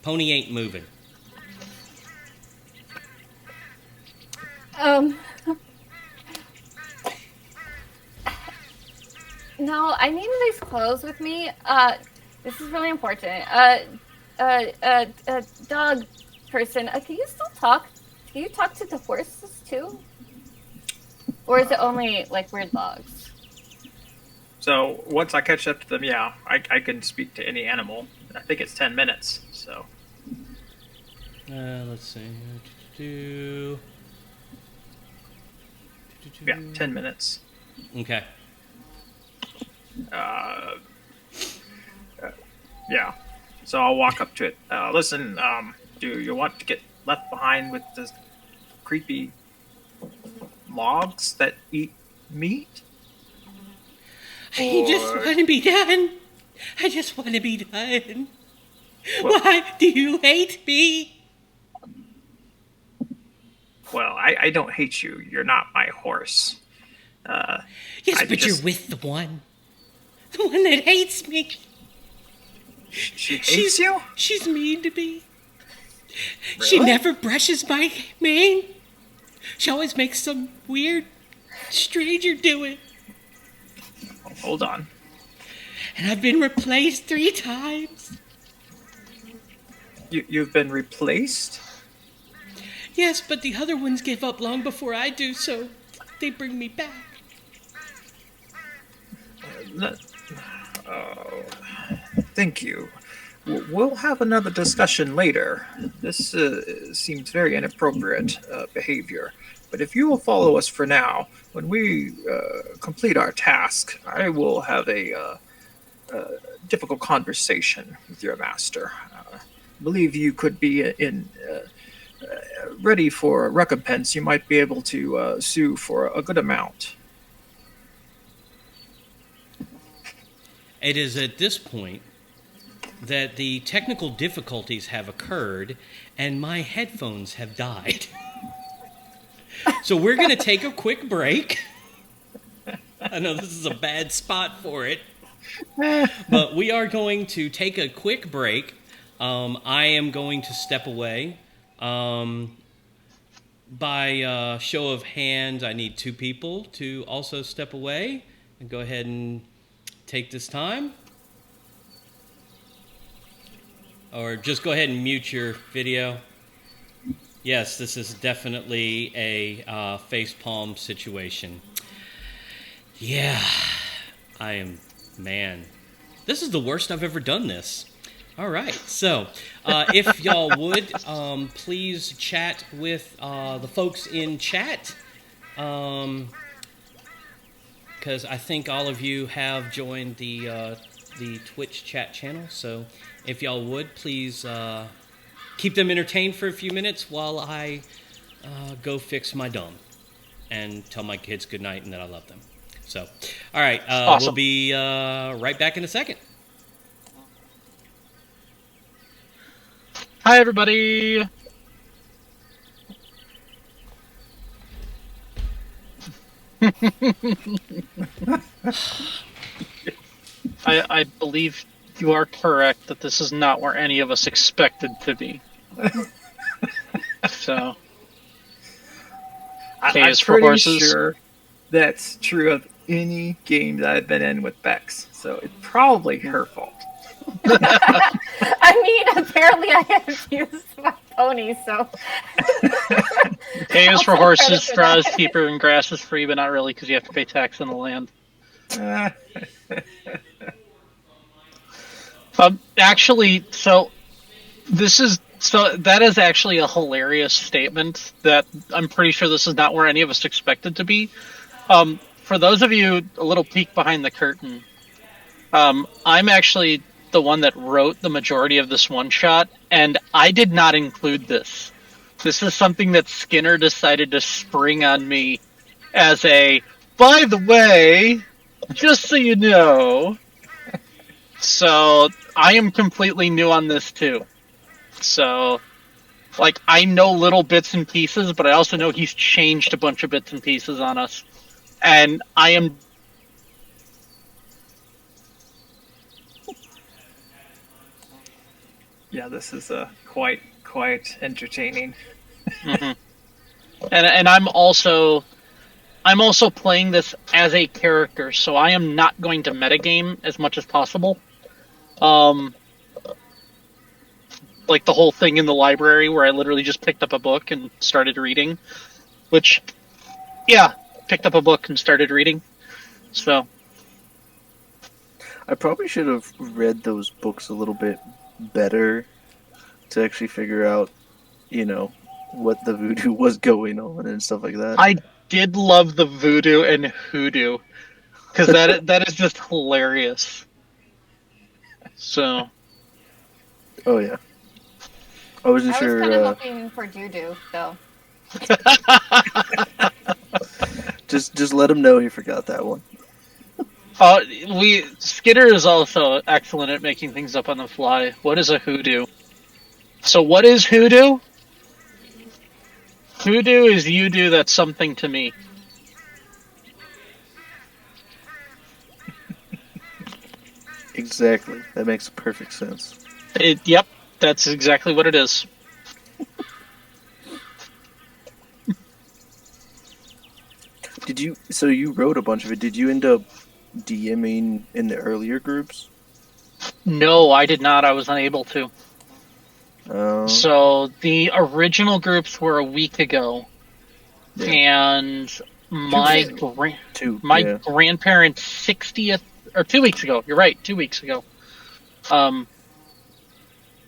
Pony ain't moving. No, I need these clothes with me. This is really important. Dog person, can you still talk? Can you talk to the horses too? Or is it only like weird dogs? So once I catch up to them, yeah, I can speak to any animal. I think it's 10 minutes, so... Let's see. Yeah, 10 minutes. Okay. Yeah. So I'll walk up to it. Listen, do you want to get left behind with the creepy logs that eat meat? I just want to be done. I just want to be done. Why do you hate me? Well, I don't hate you. You're not my horse. Yes, I but just- you're with the one that hates me. She hates you? She's mean to me. She Really? never brushes my mane. She always makes some weird stranger do it. Hold on. And I've been replaced 3 times. You've been replaced? Yes, but the other ones give up long before I do, so they bring me back. Oh, thank you. We'll have another discussion later. This seems very inappropriate behavior. But if you will follow us for now, when we complete our task, I will have a difficult conversation with your master. I believe you could be ready for a recompense. You might be able to sue for a good amount. It is at this point that the technical difficulties have occurred and my headphones have died. So we're going to take a quick break. I know this is a bad spot for it, but we are going to take a quick break. I am going to step away. By show of hands, I need 2 people to also step away and go ahead and take this time. Or just go ahead and mute your video. Yes, this is definitely a facepalm situation. Yeah, man, this is the worst I've ever done this. All right, so if y'all would, please chat with the folks in chat, because I think all of you have joined the Twitch chat channel. So if y'all would, please keep them entertained for a few minutes while I go fix my dumb and tell my kids good night and that I love them. So, all right, Awesome. We'll be right back in a second. Hi, everybody. I believe you are correct that this is not where any of us expected to be. So, K I'm is for pretty horses. sure that's true of any game that I've been in with Bex. So it's probably her fault. I mean, apparently I have used my pony, so. K is for I'll take horses, credit for straw is that. cheaper, and grass is free, but not really because you have to pay tax on the land. Actually, so that is actually a hilarious statement that I'm pretty sure this is not where any of us expected to be. For those of you, a little peek behind the curtain, I'm actually the one that wrote the majority of this one shot, and I did not include this. This is something that Skinner decided to spring on me as a, by the way, just so you know. So I am completely new on this too. So, like, I know little bits and pieces, but I also know he's changed a bunch of bits and pieces on us. And I am... Yeah, this is quite entertaining. Mhm. And I'm also playing this as a character, so I am not going to metagame as much as possible. Like the whole thing in the library where I literally just picked up a book and started reading. Which, yeah, picked up a book and started reading. So, I probably should have read those books a little bit better to actually figure out, what the voodoo was going on and stuff like that. I did love the voodoo and hoodoo. Because that is just hilarious. So... Oh yeah. I wasn't I was sure. kind of hoping for doo-doo, though. Just let him know he forgot that one. Skinner is also excellent at making things up on the fly. What is a hoodoo? So what is hoodoo? Voodoo is you do that's something to me. Exactly. That makes perfect sense. Yep, that's exactly what it is. So you wrote a bunch of it. Did you end up DMing in the earlier groups? No, I did not. I was unable to. Oh. So the original groups were a week ago, Yeah. and my yeah. grandparents' 60th, or 2 weeks ago. You're right, 2 weeks ago.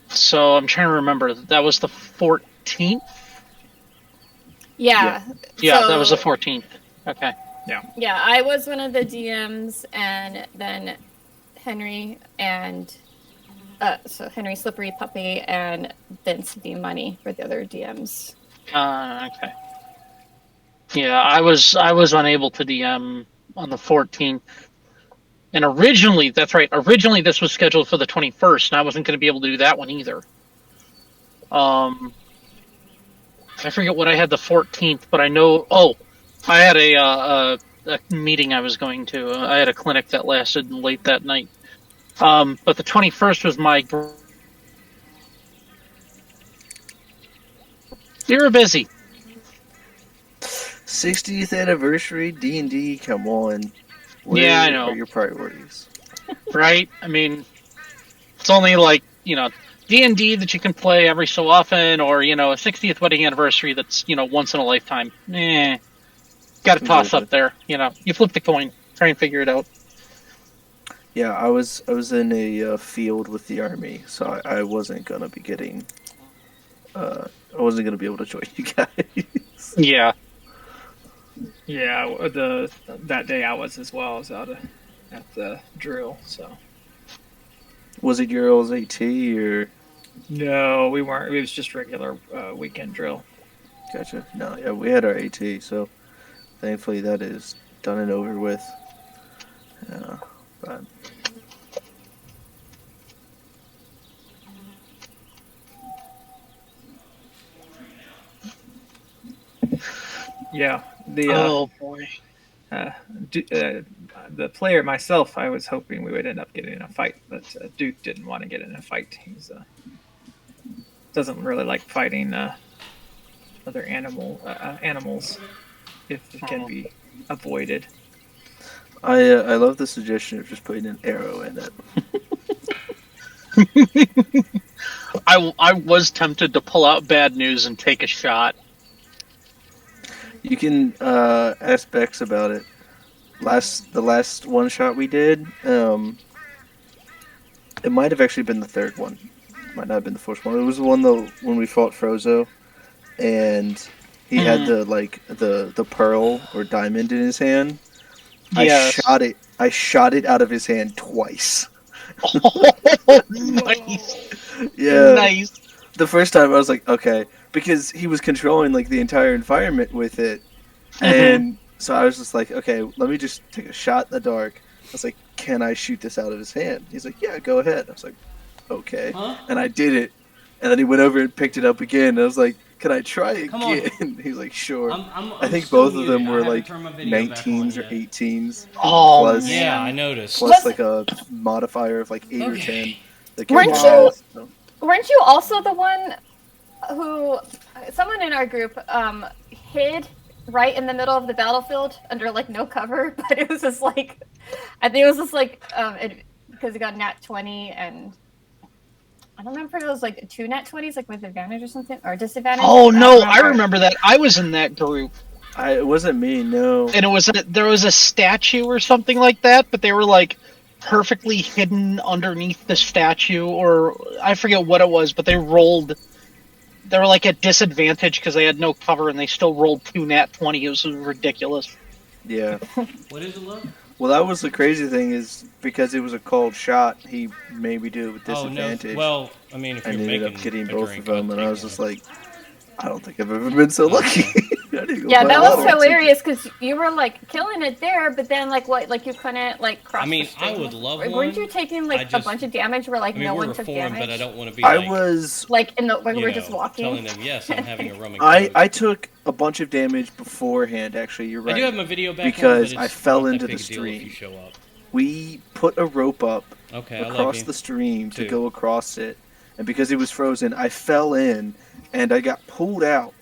So I'm trying to remember. That was the 14th. Yeah. Yeah, So, that was the 14th. Okay. yeah, I was one of the DMs, and then Henry and so Henry Slippery Puppy and Vince D Money were the other DMs. Okay. Yeah, I was unable to DM on the 14th. And originally, that's right. Originally, this was scheduled for the 21st, and I wasn't going to be able to do that one either. I forget what I had the 14th, but I know. Oh, I had a meeting I was going to. I had a clinic that lasted late that night. But the 21st was my. You were busy. 60th anniversary D&D. Come on. Yeah, I know. Where are your priorities? Right? I mean, it's only like, D&D that you can play every so often, or, a 60th wedding anniversary that's, once in a lifetime. Got to toss up there. You flip the coin, try and figure it out. Yeah, I was in a field with the army, so I wasn't gonna be getting. I wasn't gonna be able to join you guys. Yeah. Yeah, that day I was as well. I was out at the drill, so. Was it your old AT or? No, we weren't. It was just regular weekend drill. Gotcha. No, yeah, we had our AT, so thankfully that is done and over with. Yeah, but. Yeah. Oh boy. The player myself, I was hoping we would end up getting in a fight, but Duke didn't want to get in a fight. He's doesn't really like fighting other animals if it can be avoided. I love the suggestion of just putting an arrow in it. I was tempted to pull out bad news and take a shot. You can ask Bex about it. The last one shot we did, it might have actually been the third one. Might not have been the first one. It was the one though when we fought Frozo, and he had the pearl or diamond in his hand. Yes. I shot it out of his hand twice. Oh, nice. Yeah. Nice. The first time I was like, okay, because he was controlling like the entire environment with it, and so I was just like, okay, let me just take a shot in the dark. I was like, can I shoot this out of his hand? He's like, yeah, go ahead. I was like, okay, and I did it, and then he went over and picked it up again. And I was like, can I try again? He was like, sure. I think both of them were like 19s or 18s. Oh, plus, yeah, I noticed. Plus like a modifier of like 8 or 10. Weren't you also the one who someone in our group hid right in the middle of the battlefield under like no cover, but it was just like I think it was just like because it got nat 20 and I don't remember if it was like 2 nat 20s like with advantage or something or disadvantage. Oh no, I remember that. I was in that group. It wasn't me, no. And there was a statue or something like that, but they were like perfectly hidden underneath the statue, or I forget what it was, but they were like at disadvantage because they had no cover and they still rolled 2 nat 20. It was ridiculous. Yeah. What is it, love? Well, that was the crazy thing is because it was a cold shot, he made me do it with disadvantage. Oh, no. Well, I mean, if you're ended making up getting both drink, of them, and I was just like, I don't think I've ever been so lucky. I didn't leading. Yeah, by that a lot was of hilarious because you were like killing it there, but then like what? Like you couldn't like cross. I mean, the stream. I would love Weren't one. you taking I like just- a bunch of damage where like I mean, no we're one took reformed, damage? but I don't want to be I like, was. Like in the when you we're know, just walking. telling them, yes, I'm having a rum and I coke. I took a bunch of damage beforehand. Actually, you're right. I do have my video back because on, but I it's fell not that into big the a deal if stream. you show up. We put a rope up Okay, I love across you. the stream to too. go across it, and because it was frozen, I fell in, and I got pulled out,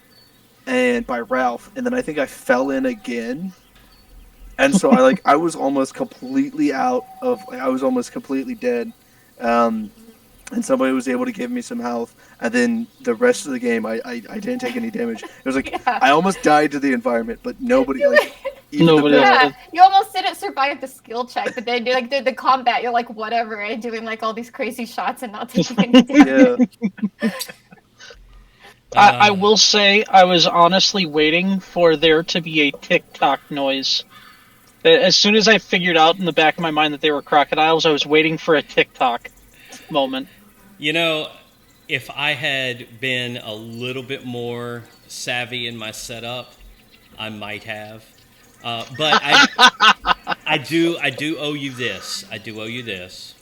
and by Ralph, and then I think I fell in again, and so I was almost completely I was almost completely dead, and somebody was able to give me some health, and then the rest of the game I didn't take any damage. It was like Yeah. I almost died to the environment, but nobody even Nobody the else. Yeah, you almost didn't survive the skill check, but then like the combat, you're like whatever, and doing like all these crazy shots and not taking any damage. yeah. I will say I was honestly waiting for there to be a tick-tock noise. As soon as I figured out in the back of my mind that they were crocodiles, I was waiting for a tick-tock moment. You know, if I had been a little bit more savvy in my setup, I might have. But I do owe you this. I do owe you this.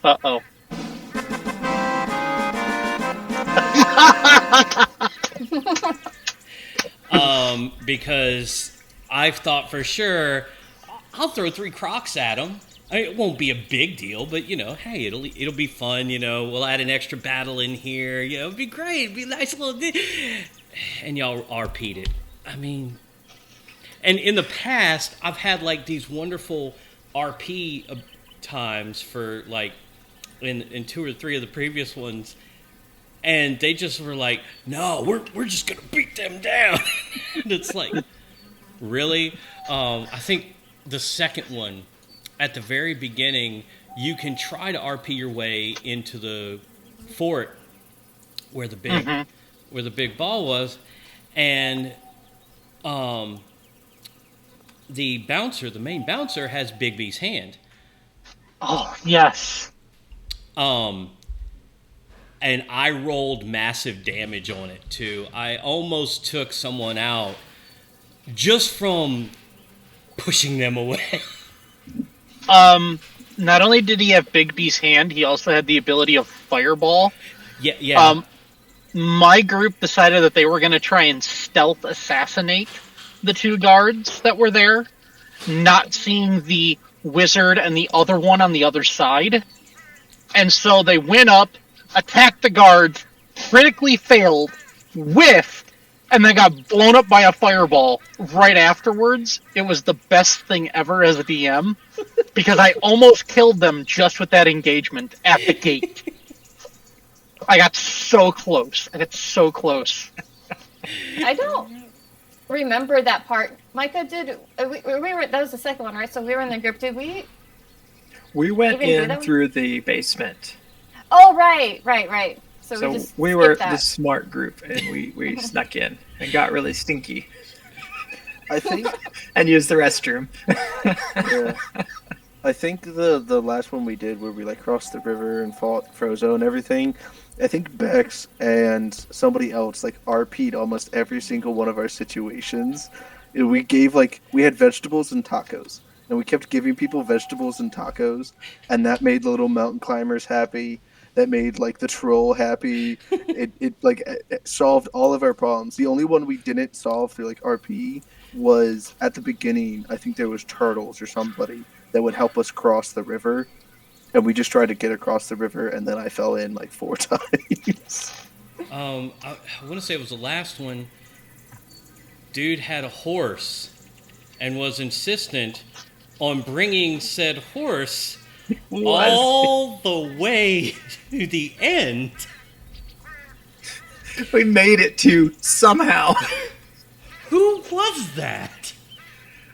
Uh-oh. Because I've thought for sure I'll throw 3 crocs at him. I mean, it won't be a big deal, but you know, hey, it'll be fun. You know, we'll add an extra battle in here. You know, it'd be great. It'd be a nice little. And y'all RP'd it. I mean, and in the past, I've had like these wonderful RP times for like in 2 or 3 of the previous ones. And they just were like, no, we're just going to beat them down. And it's like, really? I think the second one, at the very beginning, you can try to RP your way into the fort where the big ball was. And the main bouncer, has Big B's hand. Oh, yes. And I rolled massive damage on it, too. I almost took someone out just from pushing them away. Not only did he have Big B's hand, he also had the ability of Fireball. Yeah. My group decided that they were going to try and stealth assassinate the 2 guards that were there, not seeing the wizard and the other one on the other side. And so they went up, attacked the guards, critically failed, whiffed, and then got blown up by a fireball right afterwards. It was the best thing ever as a DM, because I almost killed them just with that engagement at the gate. I got so close. I don't remember that part. Micah, did we were that was the second one, right? So we were in the group. Did we? We went Even do in that one? through the basement. Oh, right. So So we just we were skipped that. the smart group, and we snuck in and got really stinky I think and used the restroom. yeah. I think the last one we did where we like crossed the river and fought Frozo and everything, I think Bex and somebody else like RP'd almost every single one of our situations. We had vegetables and tacos, and we kept giving people vegetables and tacos, and that made the little mountain climbers happy. That made like the troll happy. It solved all of our problems. The only one we didn't solve through like RP was at the beginning. I think there was turtles or somebody that would help us cross the river, and we just tried to get across the river, and then I fell in like 4 times. I want to say it was the last one. Dude had a horse and was insistent on bringing said horse all the way to the end. We made it to somehow. Who was that?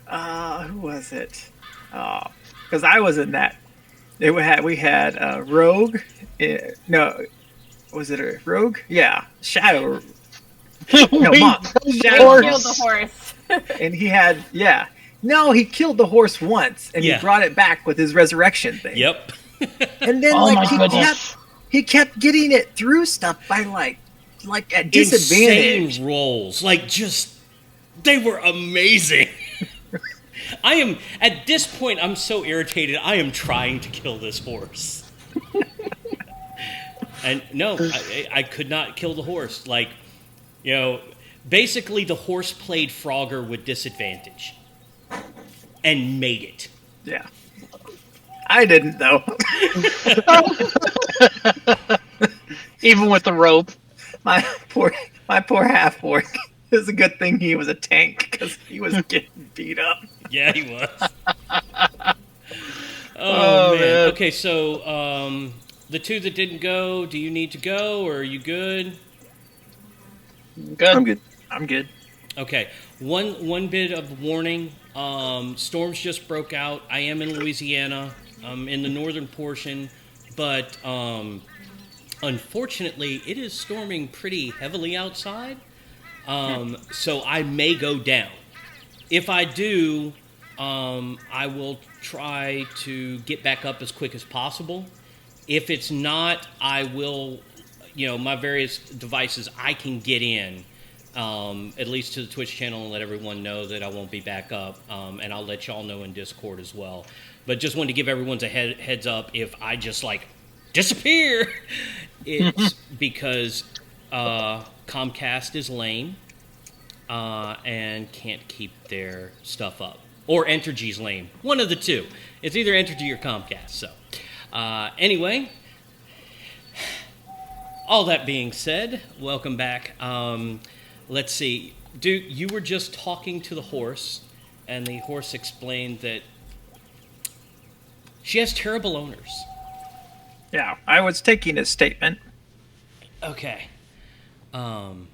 Who was it? Because I was in that. We had Rogue. No, was it a Rogue? Yeah, Shadow. No, Monk. Shadow Killed Monk. the horse. And he had No, he killed the horse once, and Yeah. he brought it back with his resurrection thing. Yep. And then Oh my he goodness. kept getting it through stuff by like at disadvantage. Insane rolls. Like just They were amazing. I am, at this point, I'm so irritated. I am trying to kill this horse. And no, I could not kill the horse. Like, you know, basically the horse played Frogger with disadvantage. And made it. Yeah. I didn't, though. Even with the rope. My poor half-orc. It was a good thing he was a tank, because he was getting beat up. Yeah, he was. Oh, man. Okay, so the two that didn't go, do you need to go, or are you good? Good. I'm good. I'm good. Okay, one bit of warning. Storms just broke out. I am in Louisiana. I'm in the northern portion, but unfortunately, it is storming pretty heavily outside. So I may go down. If I do, I will try to get back up as quick as possible. If it's not, I will, my various devices, I can get in, at least to the Twitch channel, and let everyone know that I won't be back up. And I'll let y'all know in Discord as well. But just wanted to give everyone a heads up. If I just, disappear, it's because Comcast is lame and can't keep their stuff up. Or Entergy's lame. One of the two. It's either Entergy or Comcast. So, anyway, all that being said, welcome back. Let's see. Duke, you were just talking to the horse, and the horse explained that she has terrible owners. Yeah, I was taking his statement. Okay. That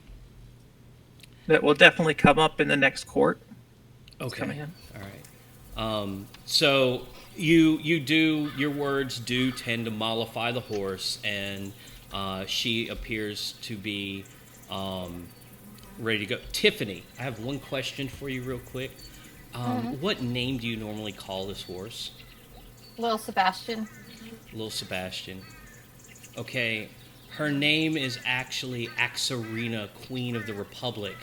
will definitely come up in the next court. Okay. Coming in. All right. So your words do tend to mollify the horse, and she appears to be ready to go. Tiffany, I have one question for you real quick. What name do you normally call this horse? Little Sebastian. Little Sebastian. Okay, her name is actually Axarina, Queen of the Republic.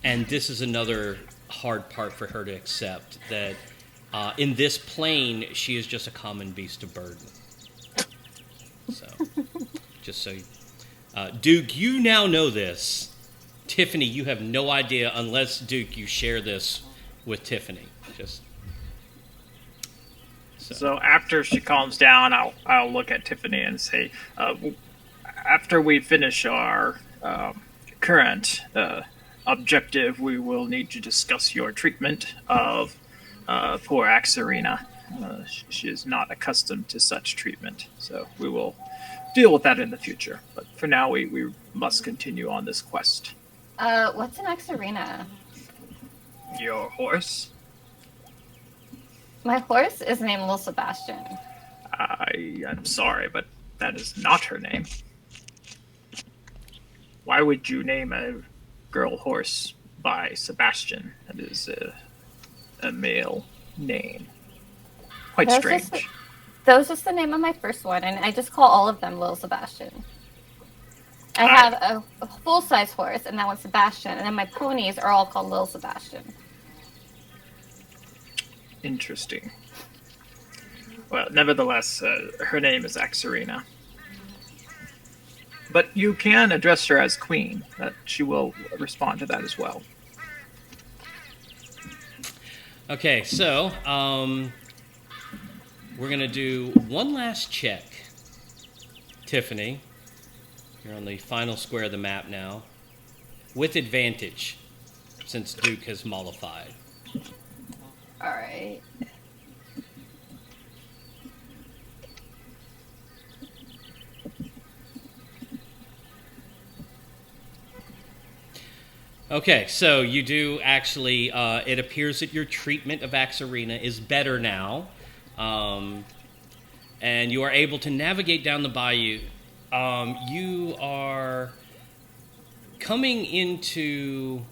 And this is another hard part for her to accept, that in this plane, she is just a common beast of burden. So, just so you... Duke, you now know this. Tiffany, you have no idea unless, Duke, you share this with Tiffany. So after she calms down, I'll look at Tiffany and say, after we finish our current objective, we will need to discuss your treatment of poor Axarina. She is not accustomed to such treatment, so we will deal with that in the future. But for now, we must continue on this quest. What's an Axarina? Your horse? My horse is named Little Sebastian. I'm sorry, but that is not her name. Why would you name a girl horse by Sebastian? That is a male name. Quite strange. That was just the name of my first one, and I just call all of them Little Sebastian. I have a full-size horse, and that one's Sebastian, and then my ponies are all called Little Sebastian. Interesting. Well, nevertheless, her name is Axarina. But you can address her as Queen. She will respond to that as well. Okay, so we're going to do one last check. Tiffany, you're on the final square of the map now, with advantage, since Duke has mollified. All right. Okay, so you do actually, it appears that your treatment of Axarina is better now, and you are able to navigate down the bayou. You are coming into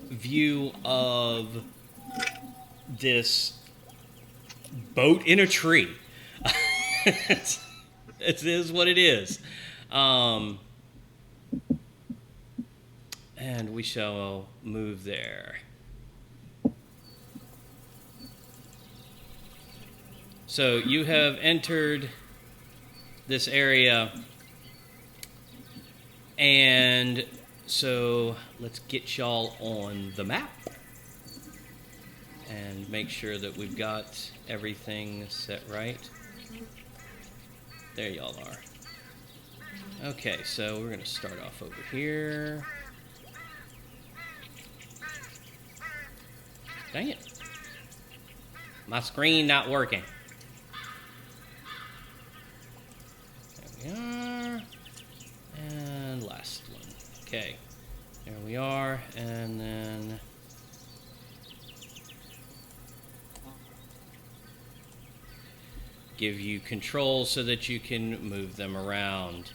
view of this boat in a tree. It is what it is. And we shall move there. So you have entered this area, and so let's get y'all on the map and make sure that we've got everything set right. There y'all are. Okay, so we're going to start off over here. Dang it. My screen not working. There we are. And last one. Okay. There we are. And then... give you control so that you can move them around.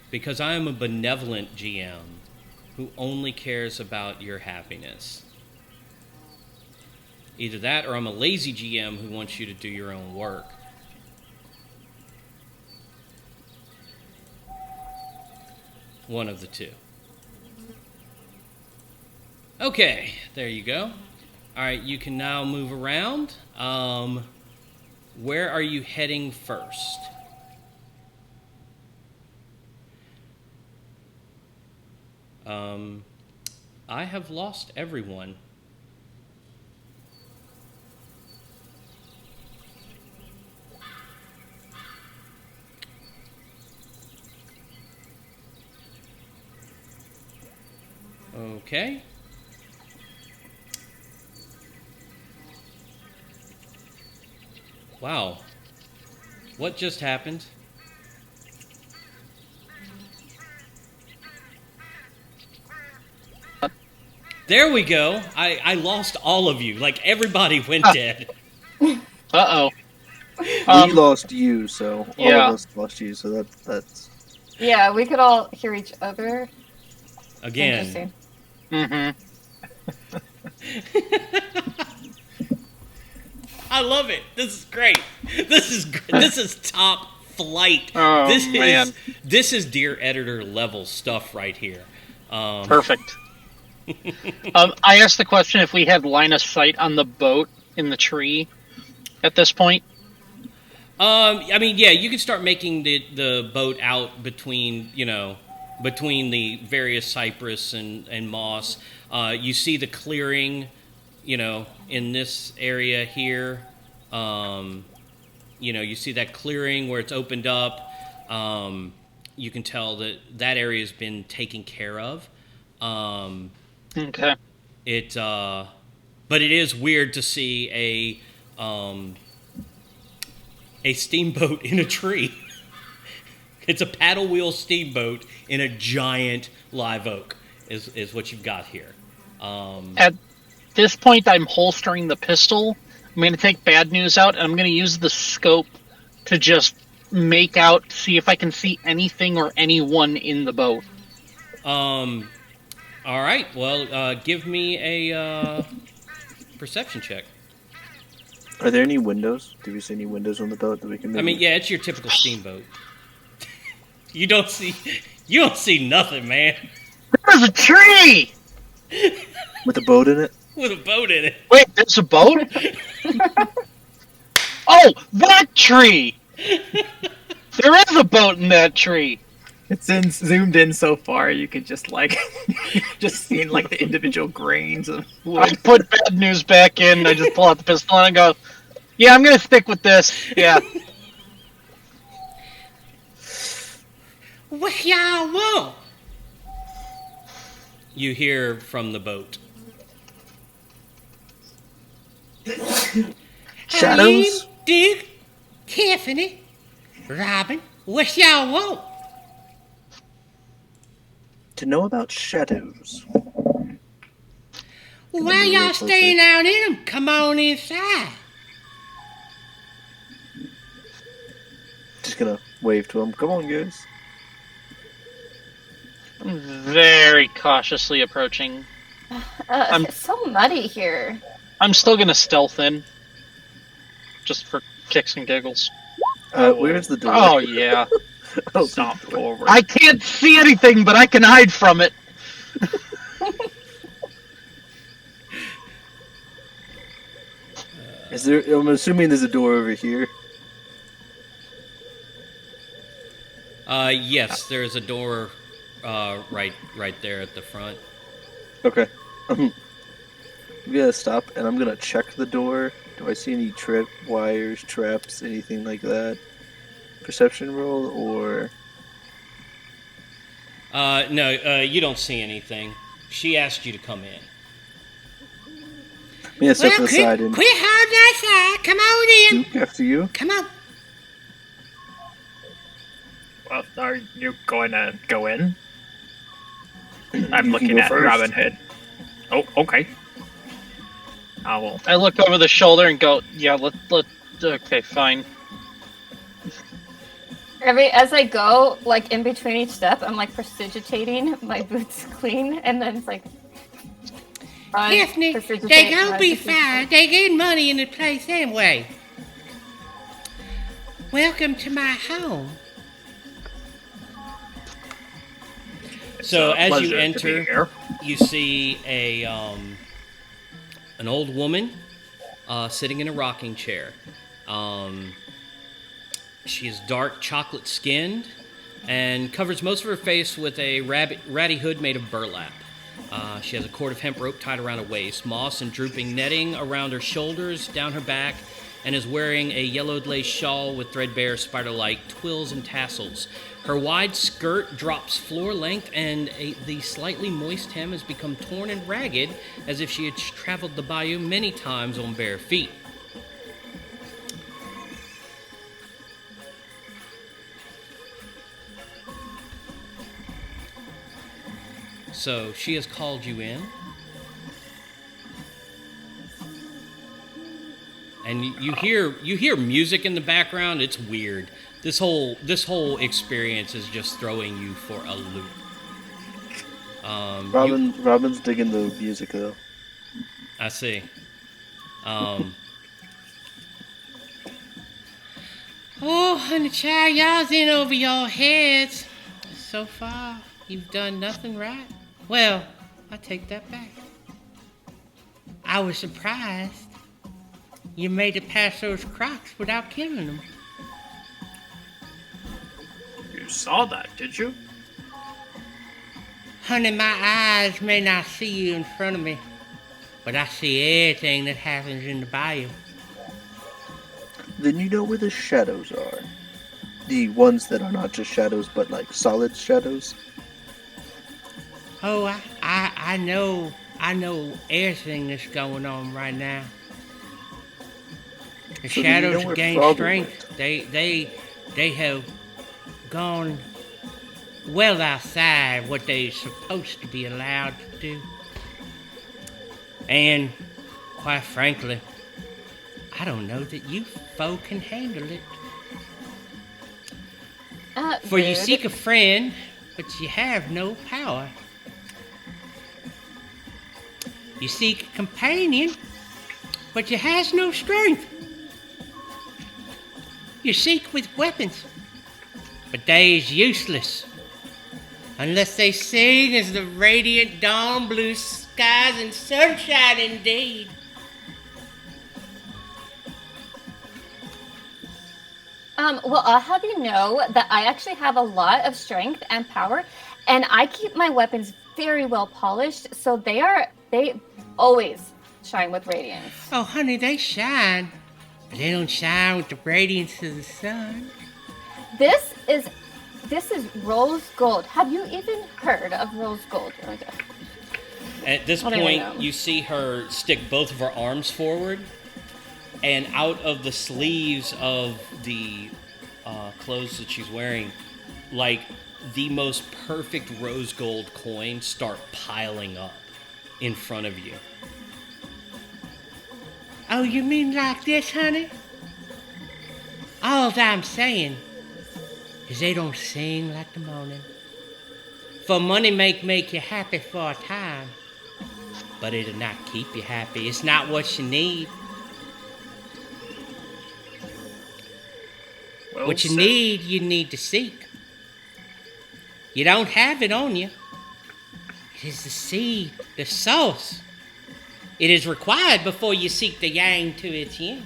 Because I am a benevolent GM who only cares about your happiness. Either that or I'm a lazy GM who wants you to do your own work. One of the two. Okay, there you go. Alright, you can now move around. Where are you heading first? I have lost everyone. Okay. Wow. What just happened? There we go. I lost all of you. Like, everybody went dead. Uh-oh. We lost you, so all yeah. of us lost you, so that's... Yeah, we could all hear each other. Again. Interesting. Mm-hmm. I love it. This is great. This is top flight. Oh, man. This is Dear Editor level stuff right here. Perfect. I asked the question if we had line of sight on the boat in the tree at this point. I mean, yeah, you can start making the boat out between the various cypress and moss. You see the clearing, in this area here. You see that clearing where it's opened up. You can tell that area has been taken care of. Okay. But it is weird to see a steamboat in a tree. It's a paddle wheel steamboat in a giant live oak is what you've got here. At this point, I'm holstering the pistol. I'm going to take bad news out, and I'm going to use the scope to just see if I can see anything or anyone in the boat. All right. Well, give me a perception check. Are there any windows? Do we see any windows on the boat that we can maybe... I mean, yeah, it's your typical steamboat. You don't see nothing, man. There's a tree! With a boat in it? With a boat in it. Wait, there's a boat? Oh, that tree! There is a boat in that tree. It's zoomed in so far you could just just seeing the individual grains of wood. I put bad news back in, I just pull out the pistol and I go, yeah, I'm gonna stick with this. Yeah. What y'all want? You hear from the boat. Shadows? Dick, Tiffany, Robin, what y'all want? To know about shadows. Why y'all staying out in them? Come on inside. Just gonna wave to them. Come on, guys. I'm very cautiously approaching. It's so muddy here. I'm still gonna stealth in. Just for kicks and giggles. Where's the door? Oh, yeah. Oh, Stomp forward. I can't see anything, but I can hide from it. Is there? I'm assuming there's a door over here. Yes, there's a door right there at the front. Okay. I'm gonna stop and I'm gonna check the door. Do I see any trip wires, traps, anything like that? Perception roll or? No, you don't see anything. She asked you to come in. I'm gonna step to the side and Quit holding that side. Come on in. Duke after you. Come on. Well, are you going to go in? I'm You can looking go at first. Robin Hood. Oh, okay. I will. I look over the shoulder and go, yeah, okay, fine. As I go, like in between each step, I'm like prestidigitating my boots clean, and then it's like. Daphne, prestidigitate they gonna my be boots. fine. They getting money in the place anyway. Welcome to my home. So It's a as you pleasure to be enter, here. you see an old woman sitting in a rocking chair. She is dark chocolate skinned and covers most of her face with a ratty hood made of burlap. She has a cord of hemp rope tied around her waist, moss and drooping netting around her shoulders, down her back, and is wearing a yellowed lace shawl with threadbare spider-like twills and tassels. Her wide skirt drops floor-length, and the slightly moist hem has become torn and ragged, as if she had traveled the bayou many times on bare feet. So she has called you in, and you hear music in the background. It's weird. This whole experience is just throwing you for a loop. Robin's digging the music though. I see. Oh, honey child, y'all's in over your heads. So far, you've done nothing right. Well, I take that back. I was surprised you made it past those crocs without killing them. You saw that, did you? Honey, my eyes may not see you in front of me, but I see everything that happens in the bayou. Then you know where the shadows are. The ones that are not just shadows, but like solid shadows. Oh, I know everything that's going on right now. The So then you know shadows where gain Froggle strength. They have gone well outside what they're supposed to be allowed to do. And quite frankly, I don't know that you folk can handle it. For you Rude. seek a friend, but you have no power. You seek a companion, but you has no strength. You seek with weapons, but they is useless. Unless they sing as the radiant dawn, blue skies, and sunshine indeed. Well, I'll have you know that I actually have a lot of strength and power, and I keep my weapons very well polished, so they always shine with radiance. Oh, honey, they shine, but they don't shine with the radiance of the sun. This is rose gold. Have you even heard of rose gold? Okay. At this I don't even know. point, you see her stick both of her arms forward, and out of the sleeves of the clothes that she's wearing, like the most perfect rose gold coins start piling up in front of you. Oh, you mean like this, honey? All I'm saying is they don't sing like the morning. For money make you happy for a time, but it'll not keep you happy. It's not what you need. Well What you said. need, you need to seek. You don't have it on you. It is the seed, the sauce. It is required before you seek the yang to its yin.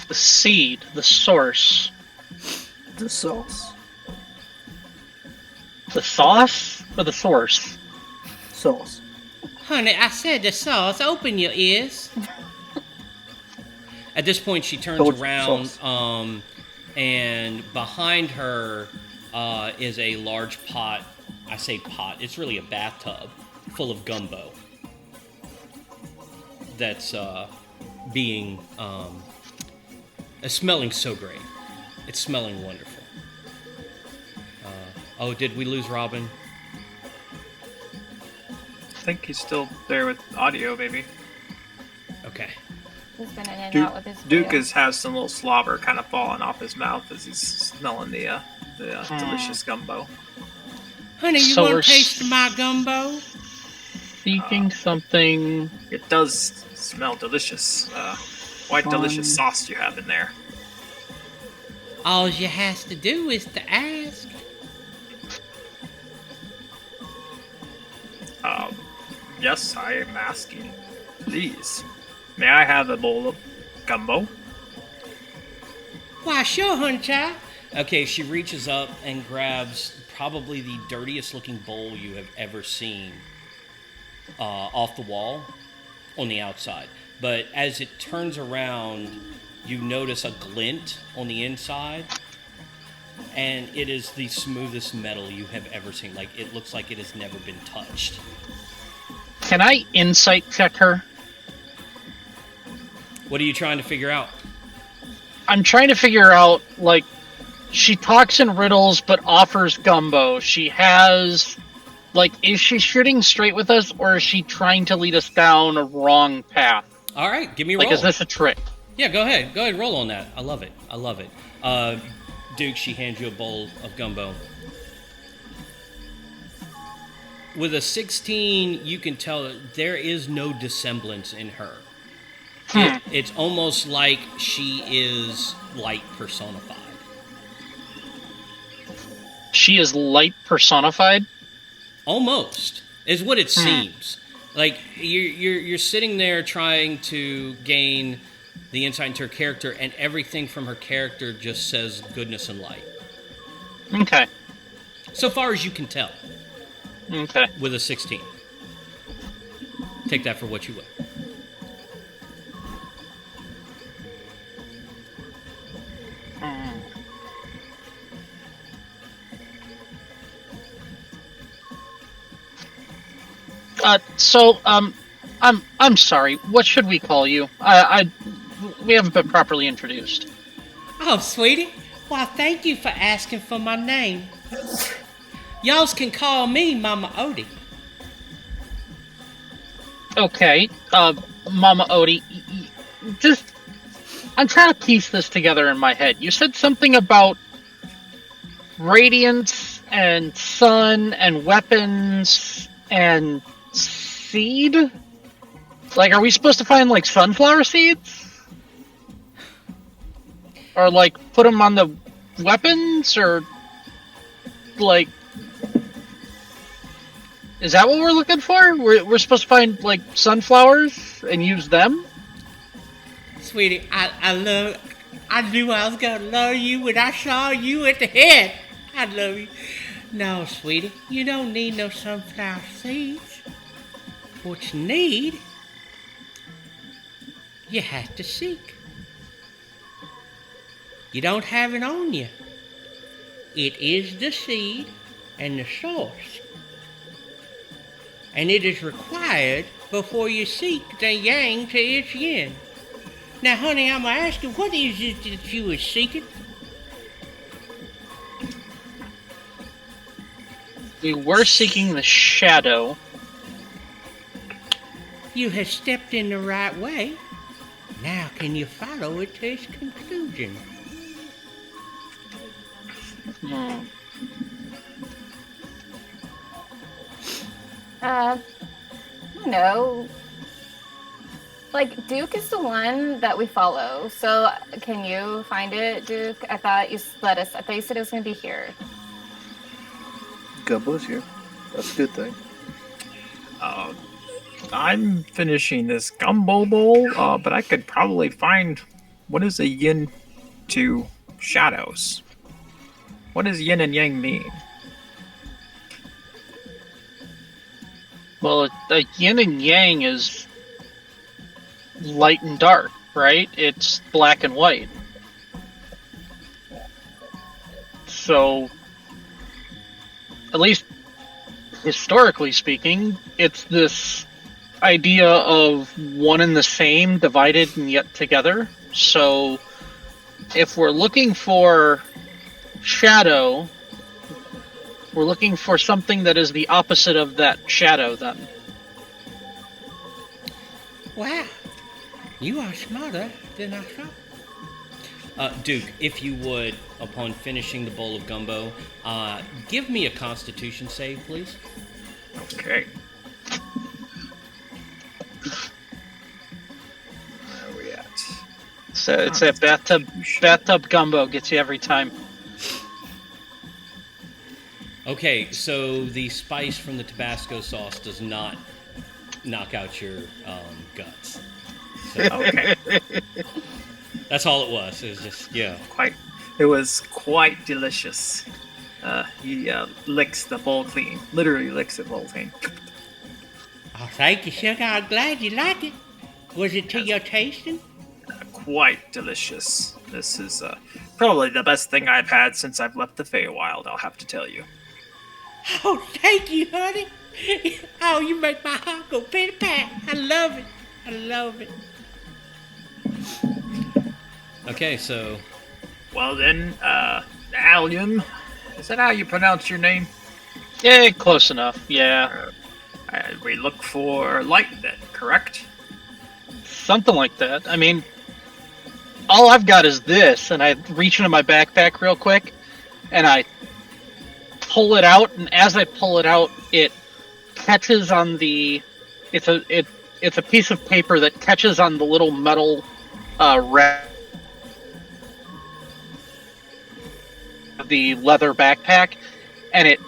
The seed, the source. The sauce. The sauce or the source? Sauce. Honey, I said the sauce. Open your ears. At this point, she turns around, and behind her is a large pot. I say pot. It's really a bathtub full of gumbo that's being smelling so great. It's smelling wonderful. Oh, did we lose Robin? I think he's still there with audio, maybe. Okay. He's been in and out with his Duke video. has some little slobber kind of falling off his mouth as he's smelling the delicious gumbo. Honey, you So want we're to taste my gumbo? Seeking something. It does smell delicious. What delicious sauce you have in there? All you has to do is to ask. Yes, I am asking. Please, may I have a bowl of gumbo? Why, sure, honey child. Okay, she reaches up and grabs probably the dirtiest looking bowl you have ever seen off the wall on the outside. But as it turns around, you notice a glint on the inside, and it is the smoothest metal you have ever seen. Like, it looks like it has never been touched. Can I insight check her? What are you trying to figure out? I'm trying to figure out, like, she talks in riddles but offers gumbo. She has, like, is she shooting straight with us, or is she trying to lead us down a wrong path? All right, give me a Like, roll. is this a trick? Yeah, go ahead. Go ahead, roll on that. I love it. I love it. Duke, she hands you a bowl of gumbo. With a 16, you can tell that there is no dissemblance in her. It's almost like she is light personified. She is light personified? Almost is what it seems. Like you're sitting there trying to gain the insight into her character, and everything from her character just says goodness and light. Okay. So far as you can tell, Okay. with a 16. Take that for what you will. I'm sorry. What should we call you? We haven't been properly introduced. Oh, sweetie. Why, thank you for asking for my name. Y'all can call me Mama Odie. Okay, Mama Odie, just, I'm trying to piece this together in my head. You said something about radiance and sun and weapons and seed? Like, are we supposed to find, like, sunflower seeds? Or, like, put them on the weapons? Or, like, is that what we're looking for? We're supposed to find, like, sunflowers and use them? Sweetie, I knew I was gonna love you when I saw you at the head. I love you. No, sweetie, you don't need no sunflower seeds. What you need, you have to seek. You don't have it on you. It is the seed and the source. And it is required before you seek the yang to its yin. Now, honey, I'm gonna ask you, what is it that you are seeking? We were seeking the shadow. You have stepped in the right way. Now, can you follow it to its conclusion? No. Like, Duke is the one that we follow. So, can you find it, Duke? I thought you said it was going to be here. Gumbo's here. That's a good thing. I'm finishing this gumbo bowl, but I could probably find what is a yin to shadows. What does yin and yang mean? Well, the yin and yang is light and dark, right? It's black and white. So, at least historically speaking, it's this idea of one and the same divided and yet together. So, if we're looking for shadow, we're looking for something that is the opposite of that shadow, then. Wow, you are smarter than I thought. Duke, if you would, upon finishing the bowl of gumbo, give me a Constitution save, please. Okay. Where are we at? So it's that bathtub gumbo gets you every time. Okay, so the spice from the Tabasco sauce does not knock out your guts. So Okay. that's all it was. It was just, yeah. It was quite delicious. He licks the bowl clean. Literally licks the bowl clean. Oh, thank you, sugar. I'm glad you liked it. Was it to your tasting? Quite delicious. This is probably the best thing I've had since I've left the Feywild, I'll have to tell you. Oh, thank you, honey. Oh, you make my heart go pity-pat. I love it. I love it. Okay, so Well then, Allium, is that how you pronounce your name? Yeah, close enough. Yeah, We look for light then, correct? something like that. I mean, all I've got is this, and I reach into my backpack real quick, and I pull it out, and as I pull it out, it catches on the. It's a piece of paper that catches on the little metal wrap of the leather backpack, and it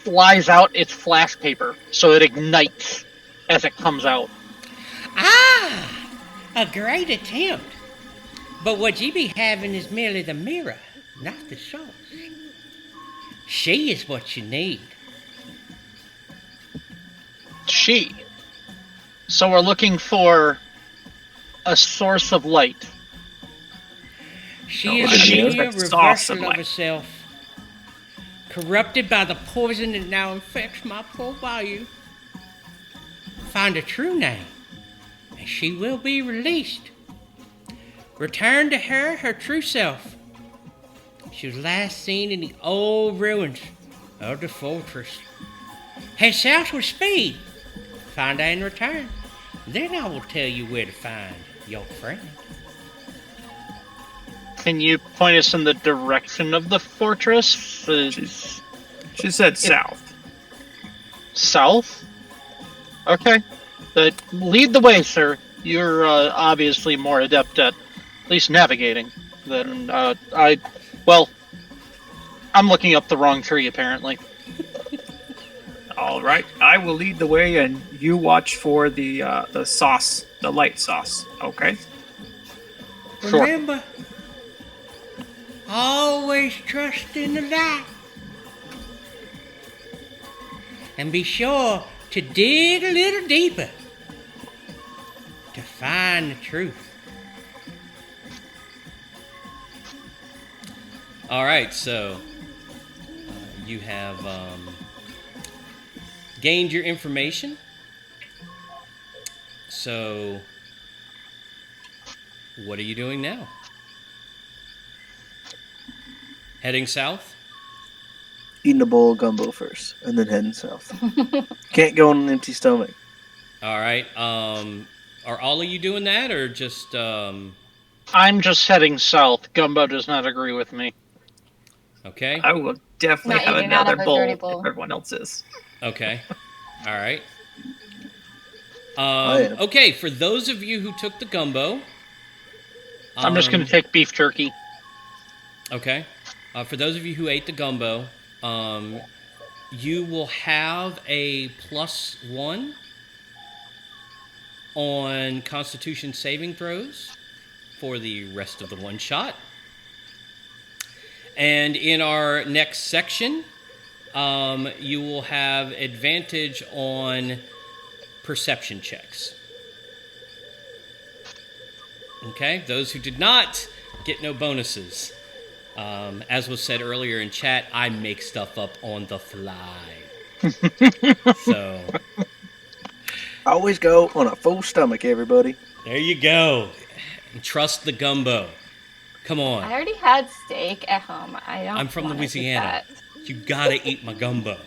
flies out. It's flash paper, so it ignites as it comes out. Ah, a great attempt. But what you be having is merely the mirror, not the sauce. She is what you need. She. So we're looking for a source of light. She Oh, is I a mean, mere the sauce of reversal of life. herself, corrupted by the poison that now infects my poor bayou. Find a true name, and she will be released. Return to her her true self. She was last seen in the old ruins of the fortress. Head south with speed. Find her in return. Then I will tell you where to find your friend. Can you point us in the direction of the fortress? She said south. South? Okay. Lead the way, sir. You're obviously more adept at least navigating than Well, I'm looking up the wrong tree, apparently. All right, I will lead the way, and you watch for the sauce, the light sauce. Okay. Sure. Remember, always trust in the light. And be sure to dig a little deeper to find the truth. all right, so you have gained your information. So what are you doing now? Heading south? Eating a bowl of gumbo first, and then heading south. Can't go on an empty stomach. All right. Are all of you doing that, or just I'm just heading south. Gumbo does not agree with me. okay? I will definitely Not have eating out another of a bowl dirty if bowl. everyone else is. Okay. All right. am. Okay, for those of you who took the gumbo, I'm just going to take beef jerky. Okay. For those of you who ate the gumbo, you will have a +1 on Constitution saving throws for the rest of the one shot. And in our next section, you will have advantage on perception checks. Okay, those who did not get no bonuses. As was said earlier in chat, I make stuff up on the fly. So Always go on a full stomach, everybody. there you go. And trust the gumbo. Come I on. already had steak at home. I don't. I'm from wanna do Louisiana. that. You gotta eat my gumbo.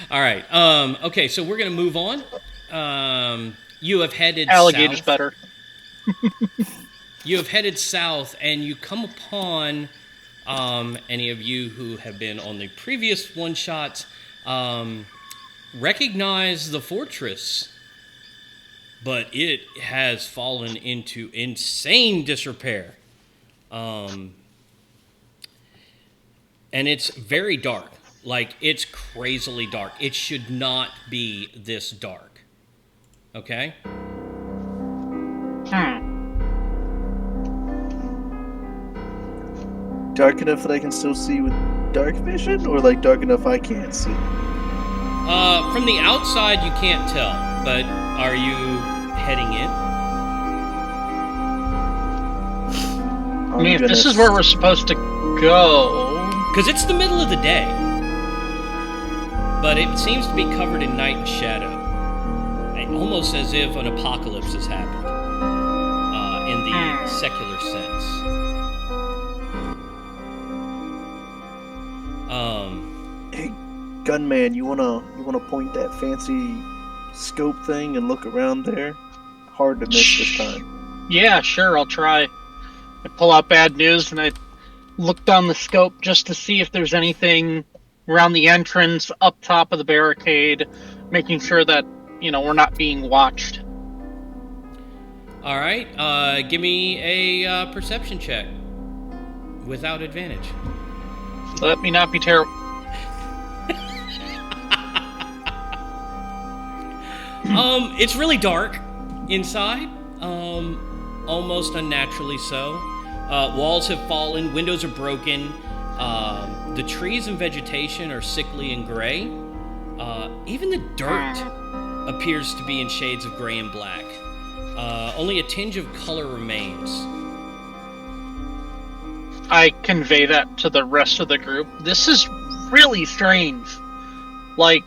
All right. Okay, so we're gonna move on. You have headed Alligator's south. better. You have headed south, and you come upon any of you who have been on the previous one shot recognize the fortress, but it has fallen into insane disrepair. And it's very dark. Like, it's crazily dark. It should not be this dark. Okay? Dark enough that I can still see with dark vision, or like dark enough I can't see? From the outside, you can't tell, but are you heading in? I mean, if this is where we're supposed to go... Because it's the middle of the day. But it seems to be covered in night and shadow. Almost as if an apocalypse has happened. In the secular sense. Hey, gunman, you wanna point that fancy scope thing and look around there? Hard to miss this time. Yeah, sure, I'll try. I pull out bad news and I look down the scope just to see if there's anything around the entrance, up top of the barricade, making sure that, we're not being watched. All right. Give me a perception check. Without advantage. Let me not be terrible. It's really dark inside. Almost unnaturally so. Walls have fallen, windows are broken. The trees and vegetation are sickly and gray. Even the dirt appears to be in shades of gray and black. Only a tinge of color remains. I convey that to the rest of the group. This is really strange. Like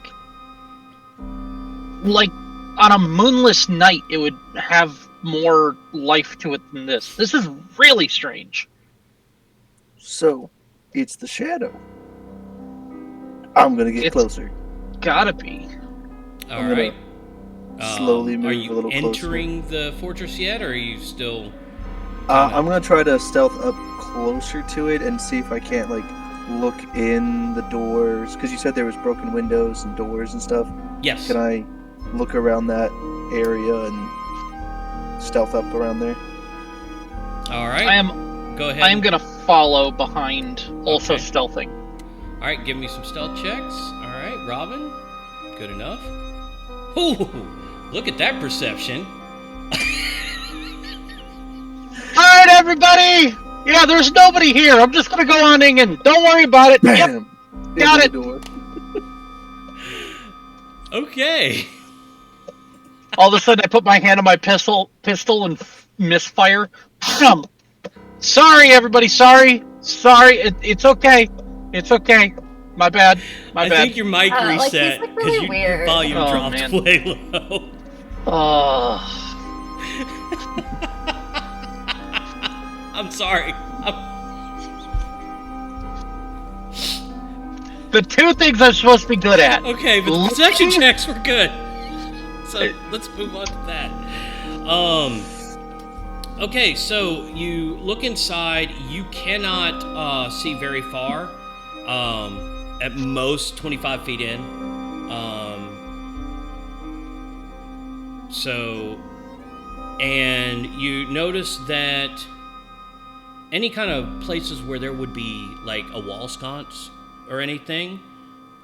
on a moonless night, it would have more life to it than this. This is really strange. So, it's the shadow. I'm gonna get closer. Gotta be. All right. Slowly move are a you little closer. entering the fortress yet, or are you still... I'm gonna try to stealth up closer to it and see if I can't, look in the doors. Because you said there was broken windows and doors and stuff. Yes. Can I look around that area and stealth up around there? All right. Go ahead. I am gonna follow behind, also Okay. stealthing. All right, give me some stealth checks. All right, Robin. Good enough. Ooh, look at that perception. Alright, everybody! Yeah, there's nobody here. I'm just gonna go on in and don't worry about it. Yep, Bam! got Into it. the door. Okay. All of a sudden, I put my hand on my pistol and misfire. Sorry, everybody. Sorry. It's okay. It's okay. My bad. My I bad. think your mic Like, he's, reset like, really your weird. volume Oh, dropped man. way low. I'm sorry. The two things I'm supposed to be good at. Okay, but the Looking- perception checks were good. So let's move on to that. Okay, so you look inside. You cannot see very far. At most 25 feet in. And you notice that any kind of places where there would be like a wall sconce or anything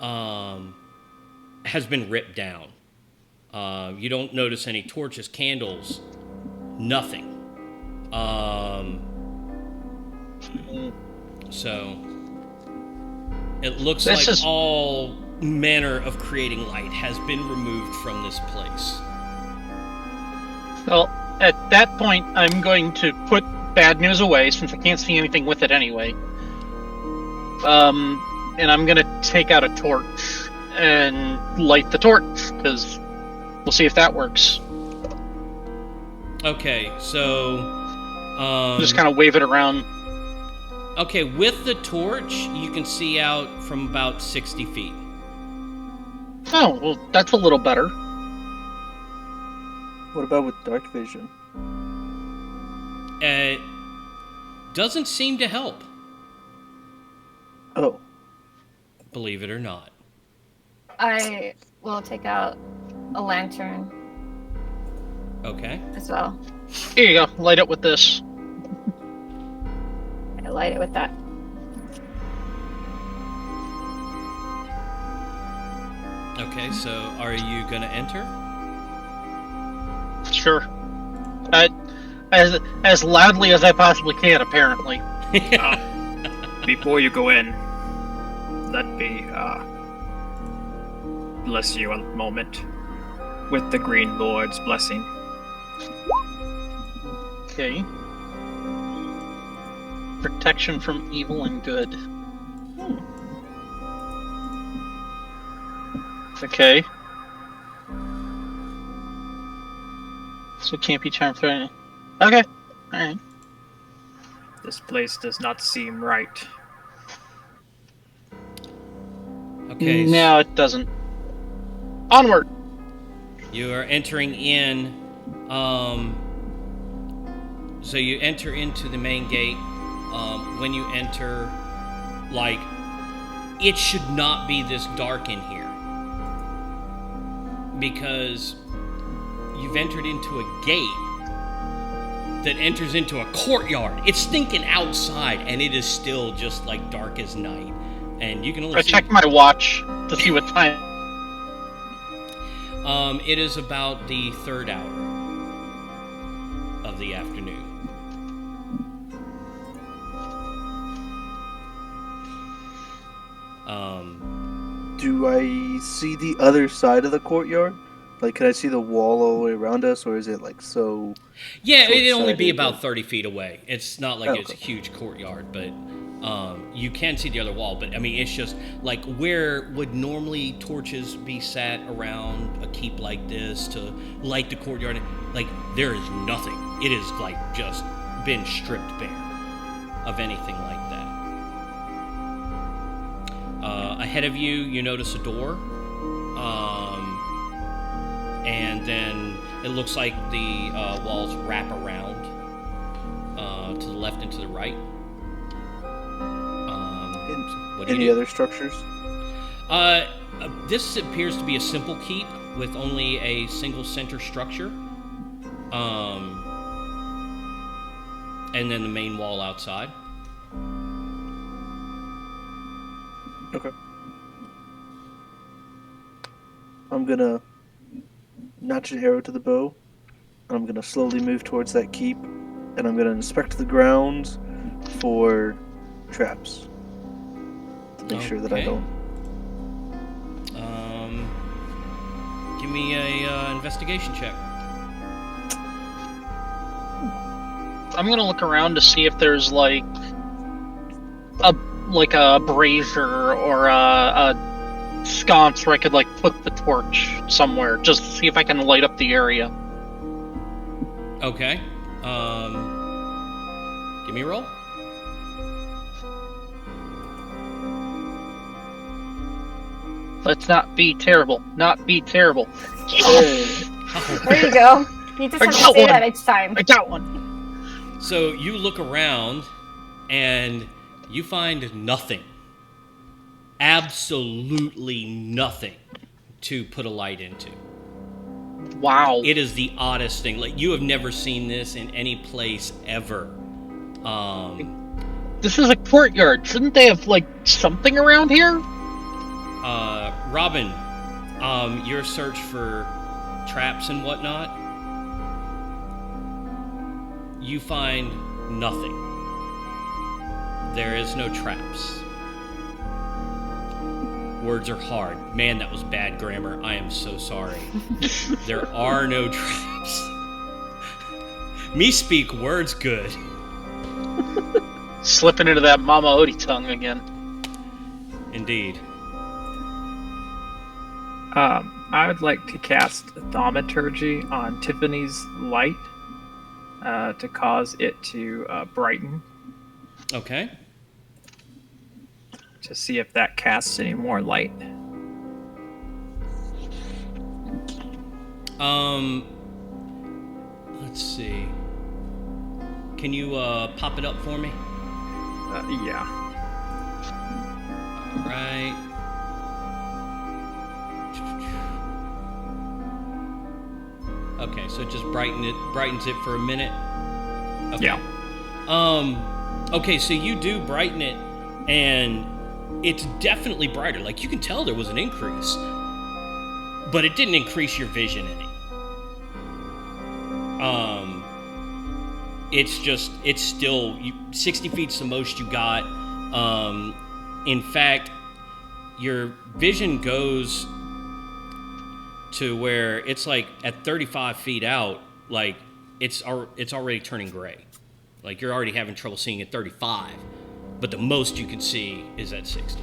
has been ripped down. You don't notice any torches, candles, nothing. So it looks like all manner of creating light has been removed from this place. Well, at that point, I'm going to put bad news away since I can't see anything with it anyway. And I'm gonna take out a torch and light the torch because we'll see if that works. Okay, so just kind of wave it around. Okay, with the torch, you can see out from about 60 feet. Oh, well, that's a little better. What about with dark vision? Doesn't seem to help. Oh. Believe it or not. I will take out a lantern Okay. as well. Here you go. Light it with this. I light it with that. Okay, so are you gonna enter? Sure. As loudly as I possibly can, apparently. Before you go in, let me bless you a moment with the Green Lord's blessing. Okay. Protection from evil and good. Okay. So it can't be charmed through. Okay. Alright. This place does not seem right. Okay. No, it doesn't. Onward! You are entering in. So you enter into the main gate. When you enter, like, it should not be this dark in here. Because you've entered into a gate that enters into a courtyard. It's thinking outside, and it is still just like dark as night. And you can only I checked my watch to see what time. It is about the 3rd hour of the afternoon. Do I see the other side of the courtyard? Like, can I see the wall all the way around us, or is it like so? Yeah, it'd only be short-sighted, about 30 feet away. It's not like it's a okay. huge courtyard, but you can see the other wall. But I mean, it's just like where would normally torches be sat around a keep like this to light the courtyard? Like, there is nothing. It is like just been stripped bare of anything like that. Ahead of you, you notice a door. And then it looks like the walls wrap around to the left and to the right. What do you Any do? other structures? This appears to be a simple keep with only a single center structure. And then the main wall outside. Okay. I'm gonna notch an arrow to the bow, and I'm gonna slowly move towards that keep, and I'm gonna inspect the grounds for traps to make sure that I Okay. don't. Give me a investigation check. I'm gonna look around to see if there's like a brazier or a sconce where I could like put the torch somewhere, just to see if I can light up the area. Okay. Give me a roll. Let's not be terrible. Not be terrible. There you go. You just I have to got say one. that each time. I got one. So you look around and you find nothing. Absolutely nothing to put a light into. Wow. It is the oddest thing. Like, you have never seen this in any place ever. This is a courtyard. Shouldn't they have, like, something around here? Robin, your search for traps and whatnot, you find nothing. There is no traps. Words are hard. Man, that was bad grammar. I am so sorry. There are no traps. Me speak words good. Slipping into that Mama Odie tongue again. Indeed. I would like to cast Thaumaturgy on Tiffany's light to cause it to brighten, Okay. to see if that casts any more light. Let's see. Can you pop it up for me? Yeah. All right. Okay, so it just brightens it for a minute. Okay. Yeah. Okay, so you do brighten it, and it's definitely brighter. Like, you can tell there was an increase, but it didn't increase your vision any. It's still 60 feet's the most you got. In fact, your vision goes to where it's like at 35 feet out, like it's already turning gray. Like, you're already having trouble seeing at 35, but the most you can see is at 60.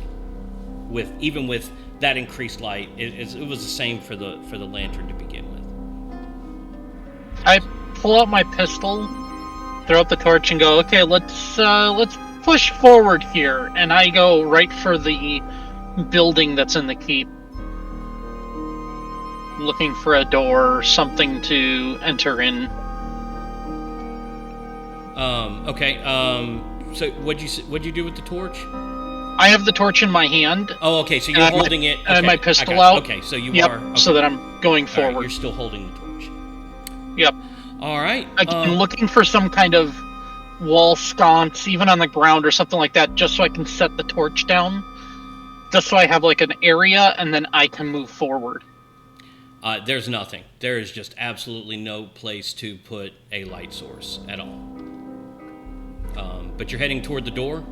Even with that increased light, it was the same for the lantern to begin with. I pull out my pistol, throw out the torch, and go, okay, let's push forward here. And I go right for the building that's in the keep, looking for a door or something to enter in. Okay. So what'd you do with the torch? I have the torch in my hand. Oh, okay. So you're holding it. I have okay, my pistol I got it. out. Okay, so you Yep, are. Okay. so that I'm going All right, forward. you're still holding the torch. Yep. All right. I'm looking for some kind of wall sconce, even on the ground or something like that, just so I can set the torch down. Just so I have like an area, and then I can move forward. There's nothing. There is just absolutely no place to put a light source at all. But you're heading toward the door?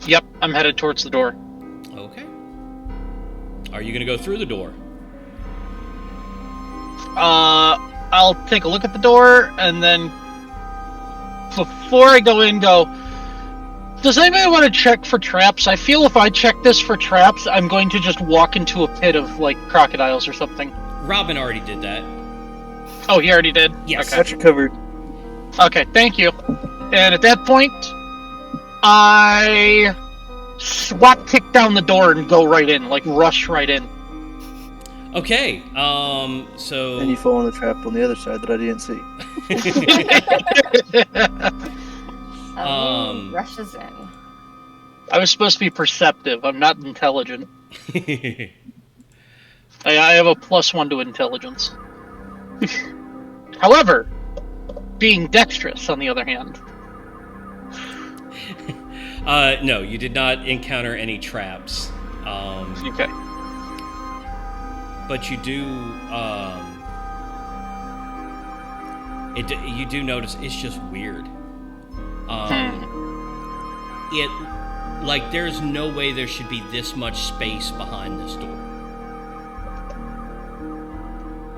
Yep, I'm headed towards the door. Okay. Are you going to go through the door? I'll take a look at the door, and then before I go in, does anybody want to check for traps? I feel if I check this for traps, I'm going to just walk into a pit of, like, crocodiles or something. Robin already did that. Oh, he already did? Yes. Okay. Got you covered. Okay, thank you. And at that point, I swat kick down the door and go right in, like rush right in. Okay. So. And you fall in the trap on the other side that I didn't see. Rushes in. I was supposed to be perceptive. I'm not intelligent. I have a +1 to intelligence. However, being dexterous, on the other hand. No, you did not encounter any traps. Okay. But you do, you do notice it's just weird. There's no way there should be this much space behind this door.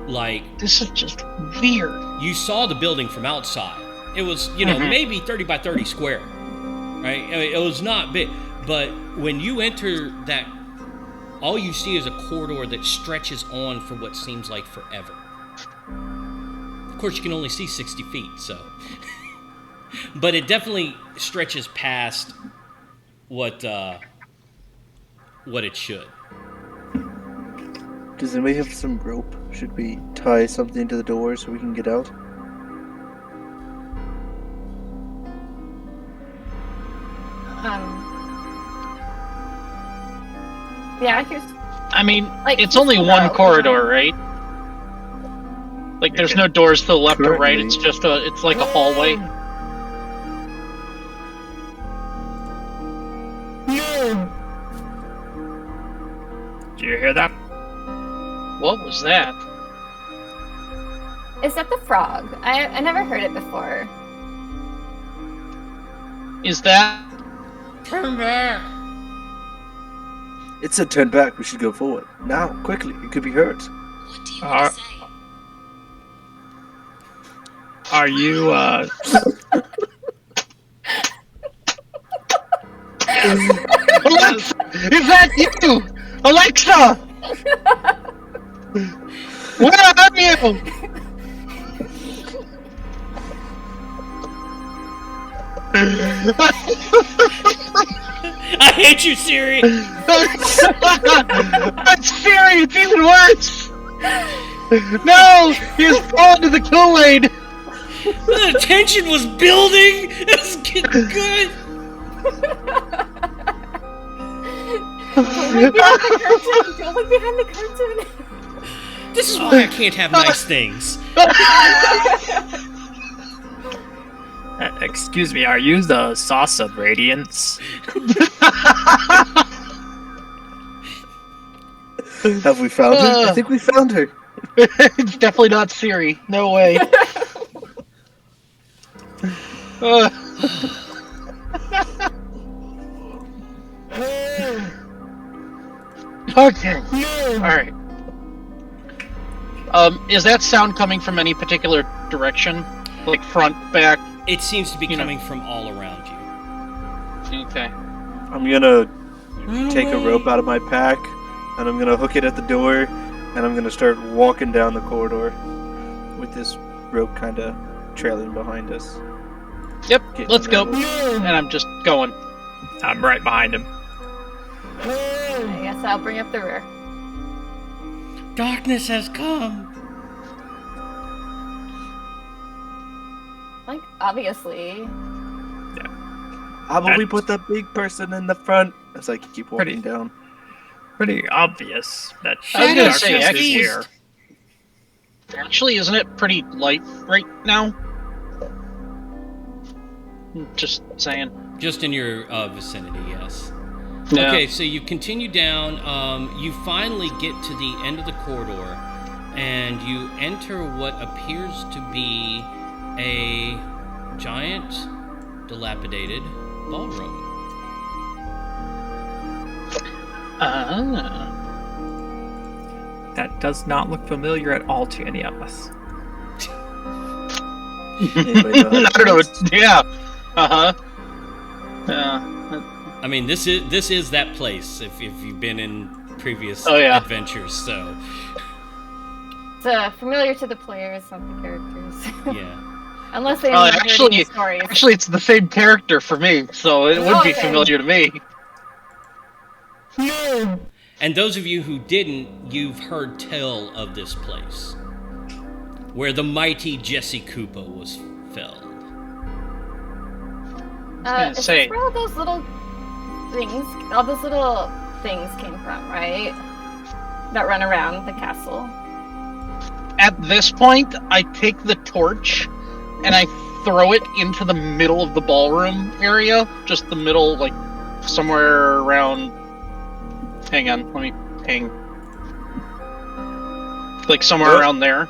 Like, This is just weird. you saw the building from outside. It was, maybe 30 by 30 square, right? I mean, it was not big, but when you enter that, all you see is a corridor that stretches on for what seems like forever. Of course, you can only see 60 feet, so. But it definitely stretches past what it should. Does anybody have some rope? Should we tie something to the door so we can get out? Yeah, here's. I mean, Like, it's only just one about, corridor, right? Like, there's no doors to the left or right. It's just it's like a hallway. Do you hear that? What was that? Is that the frog? I never heard it before. Is that... Turn back. It said turn back. We should go forward. Now, quickly. It could be hurt. What do you Uh, want to say? Are you, Alexa! Is that you? Alexa! Where are you? I hate you, Siri. That's Siri, it's even worse! No! He's fallen to the Kool-Aid! The tension was building. It was getting good. Don't look behind the curtain. This is why I can't have nice things. excuse me, are you the sauce of radiance? Have we found her? I think we found her. It's definitely not Siri. No way. Okay. Alright. Is that sound coming from any particular direction? Like front, back? It seems to be You know. coming from all around you. Okay. I'm gonna take a rope out of my pack, and I'm gonna hook it at the door, and I'm gonna start walking down the corridor with this rope kind of trailing behind us. Yep, Getting let's go. nervous. And I'm just going. I'm right behind him. I guess I'll bring up the rear. Darkness has come. Like, obviously. How about we put the big person in the front? As I keep walking Pretty- down. Pretty obvious that I was gonna darkness say, is actually- here. Actually, isn't it pretty light right now? Just saying. Just in your vicinity, yes. Yeah. Okay, so you continue down. You finally get to the end of the corridor, and you enter what appears to be a giant, dilapidated ballroom. Ah. That does not look familiar at all to any of us. Anybody know how to I don't know. dance? Yeah. Uh huh. Yeah. I mean, this is that place. If you've been in previous Oh, yeah. adventures, so It's familiar to the players, not the characters. yeah. Unless they Well, remember actually- the stories. Actually, it's the same character for me, so it would be Okay. familiar to me. And those of you who didn't, you've heard tell of this place, where the mighty Jesse Koopa was felled. gonna Is say- this where all those little things came from, right? That run around the castle. At this point, I take the torch and I throw it into the middle of the ballroom area. Just the middle, like somewhere around. Hang on, let me hang. Like somewhere What? around there.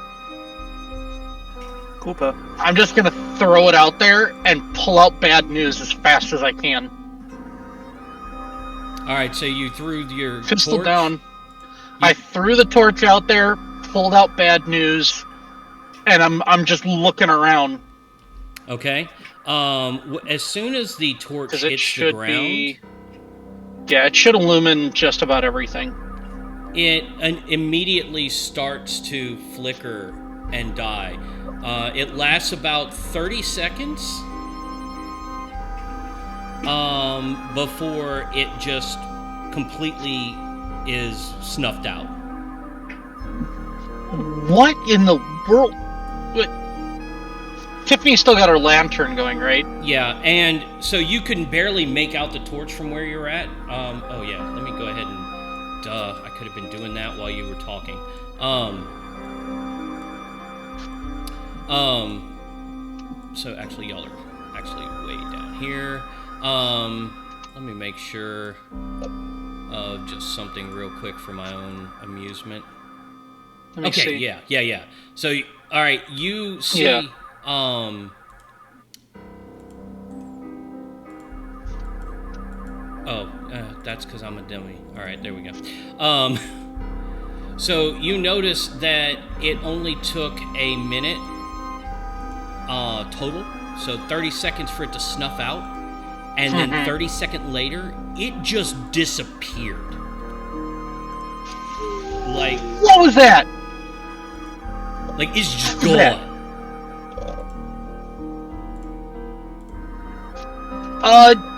Koopa. I'm just gonna throw it out there and pull out bad news as fast as I can. All right, so you threw your Pistol torch. down. I threw the torch out there, pulled out bad news, and I'm just looking around Okay. As soon as the torch because it hits the should ground, be. Yeah, it should illumine just about everything. it immediately starts to flicker and die. It lasts about 30 seconds before it just completely is snuffed out. What in the world? What? Tiffany's still got her lantern going, right? Yeah, and so you can barely make out the torch from where you're at. Oh yeah, let me go ahead and... Duh, I could have been doing that while you were talking. So actually y'all are actually way down here. Let me make sure. of just something real quick for my own amusement. Let me Okay, see. yeah. So, all right, you see, Yeah. That's because I'm a dummy. All right, there we go. So you notice that it only took a minute total, so 30 seconds for it to snuff out, and then 30 seconds later, it just disappeared. Like, What was that? it's just What was that? gone.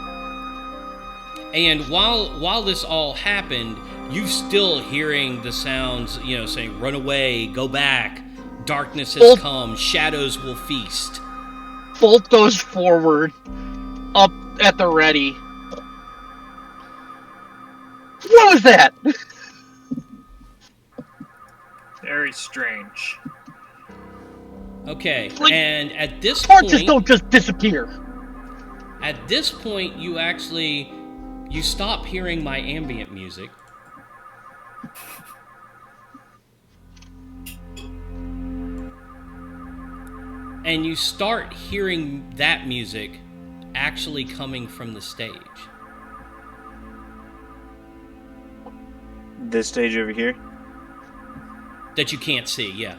And while this all happened, you're still hearing the sounds, saying, "Run away, go back, darkness has come, shadows will feast." Bolt goes forward, up at the ready. What was that? Very strange. Okay, Like, and at this torches point, don't just disappear. at this point, you stop hearing my ambient music. And you start hearing that music actually coming from the stage. This stage over here? That you can't see, yeah.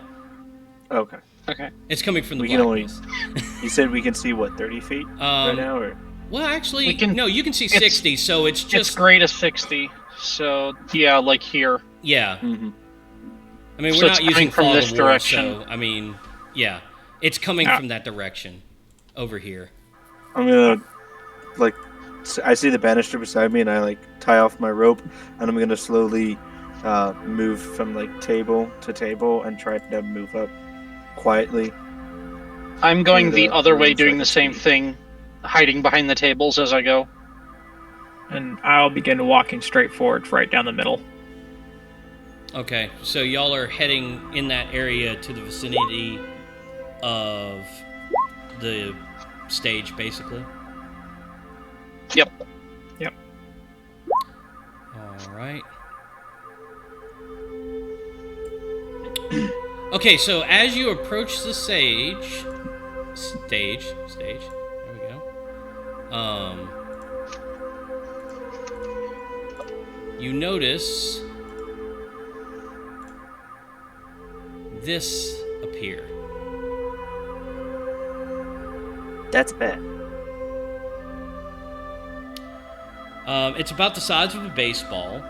Okay. Okay. It's coming from the We can only- blackness. You said we can see, what, 30 feet right now? Or? Well, actually, We can- no, you can see 60, so it's It's just... great as 60. So, yeah, like here. Yeah. Mm-hmm. I mean, So we're it's not using coming from fog this of war, direction. so, I mean, yeah. It's coming Ah. from that direction. Over here. I'm gonna, I see the banister beside me, and I, tie off my rope, and I'm gonna slowly move from, table to table and try to move up quietly. I'm going Through the the other way, rooms doing I the can same see. thing, hiding behind the tables as I go. And I'll begin walking straight forward, right down the middle. Okay, so y'all are heading in that area to the vicinity of the stage, basically. Yep. All right. Okay, so as you approach the stage, there we go. You notice this appear. That's bad. It's about the size of a baseball.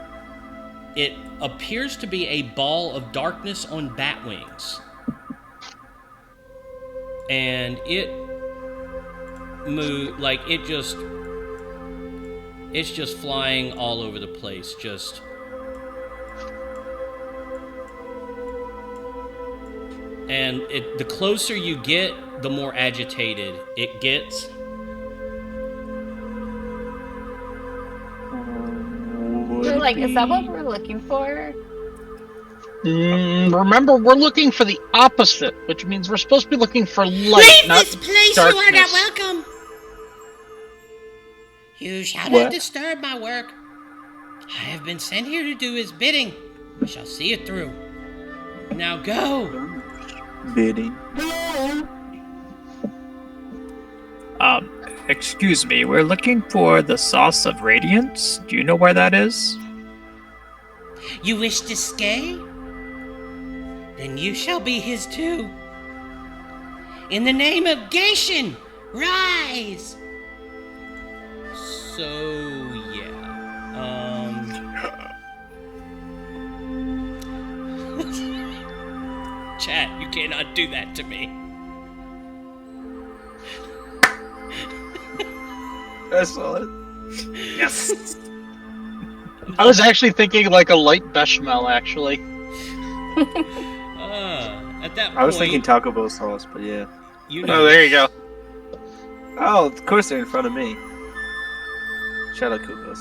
It appears to be a ball of darkness on bat wings. And it it's just flying all over the place, just... And the closer you get, the more agitated it gets. We're like, is that what we're looking for? Remember, we're looking for the opposite, which means we're supposed to be looking for light, Leave not this place, darkness. you are not welcome. You shall What? not disturb my work. I have been sent here to do his bidding. We shall see it through. Now go. Bidding. Excuse me, we're looking for the Sauce of Radiance. Do you know where that is? You wish to stay? Then you shall be his too. In the name of Gaishin, rise! So, yeah. Chat, you cannot do that to me. I saw it. Yes. I was actually thinking like a light bechamel, actually. At that point, I was thinking Taco Bell sauce, but yeah. you Oh, know, there you go. Oh, of course they're in front of me. Shadow Koopas.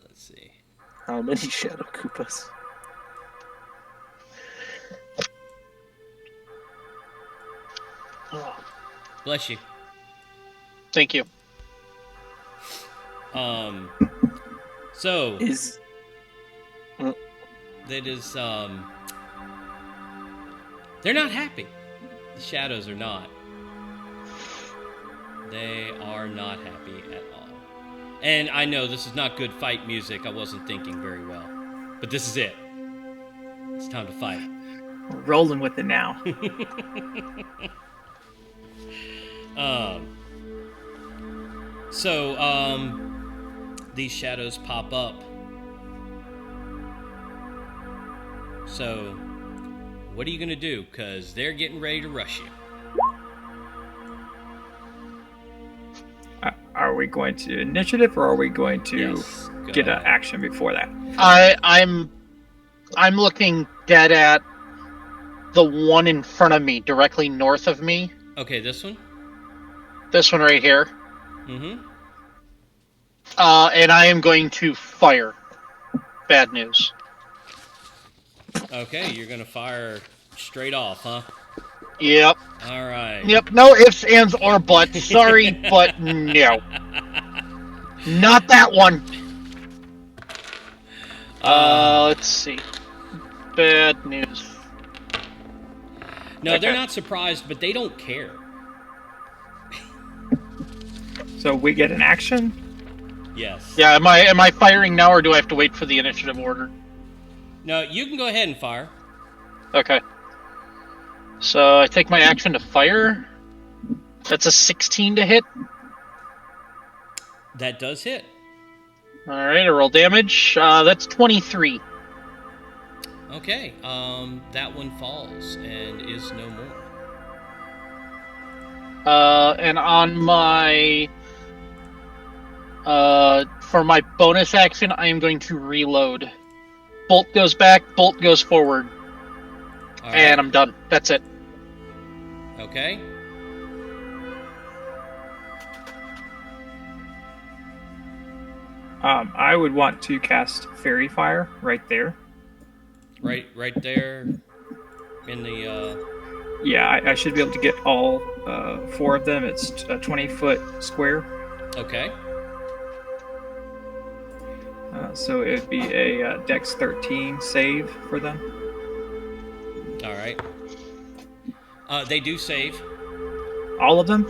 let's see. How many Shadow Koopas? Bless you. Thank you. So Is that is they're not happy. The shadows are not. They are not happy at all. And I know this is not good fight music. I wasn't thinking very well. But this is it. It's time to fight. We're rolling with it now. These shadows pop up. So, what are you going to do? Because they're getting ready to rush you. Are we going to initiative, or are we going to Yes, go get an ahead. action before that? I'm looking dead at the one in front of me, directly north of me. Okay, this one? This one right here. Mm-hmm. And I am going to fire. Bad news. Okay, you're going to fire straight off, huh? Yep. All right. Yep. No ifs, ands, or buts. Sorry, but no. Not that one. Let's see. Bad news. No, they're Okay. not surprised, but they don't care. So we get an action. Yes. Yeah, am I firing now, or do I have to wait for the initiative order? No, you can go ahead and fire. Okay. So I take my action to fire. That's a 16 to hit. That does hit. All right, I roll damage. That's 23. Okay, that one falls and is no more. And on my for my bonus action, I am going to reload. Bolt goes back, bolt goes forward, All and right. I'm done. That's it. Okay. I would want to cast Fairy Fire right there. Right there in the Yeah, I should be able to get all 4 of them. It's a 20-foot square. okay. So it'd be a Dex 13 save for them. All right. They do save. All of them?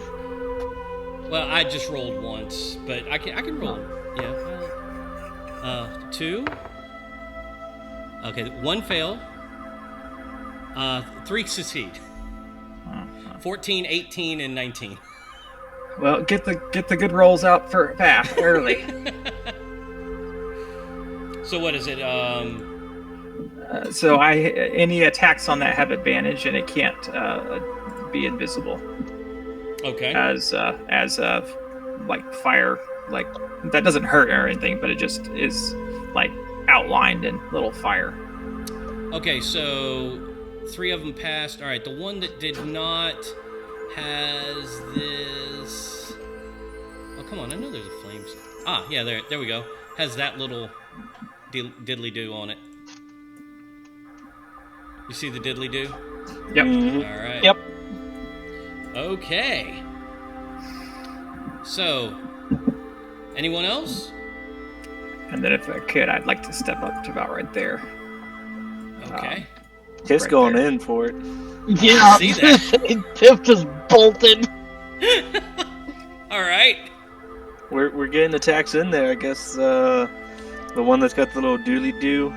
Well, I just rolled once, but I can roll. Yeah. 2. Okay, 1 failed. 3 succeed. 14, 18, and 19. Well, get the good rolls out for fast early. So what is it? So any attacks on that have advantage, and it can't be invisible Okay. as like fire. Like that doesn't hurt or anything, but it just is like outlined in little fire. Okay, so 3 of them passed. All right, the one that did not has this. Oh, come on! I know there's a flames. Ah, yeah, there we go. Has that little diddly do on it. You see the diddly do? Yep. All right. Yep. Okay. So, anyone else? And then if I could, I'd like to step up to about right there. Okay. Tiff's Right going there. in for it. Yeah. See that? Tiff just bolted. All right. We're getting attacks in there. I guess the one that's got the little doodly doo,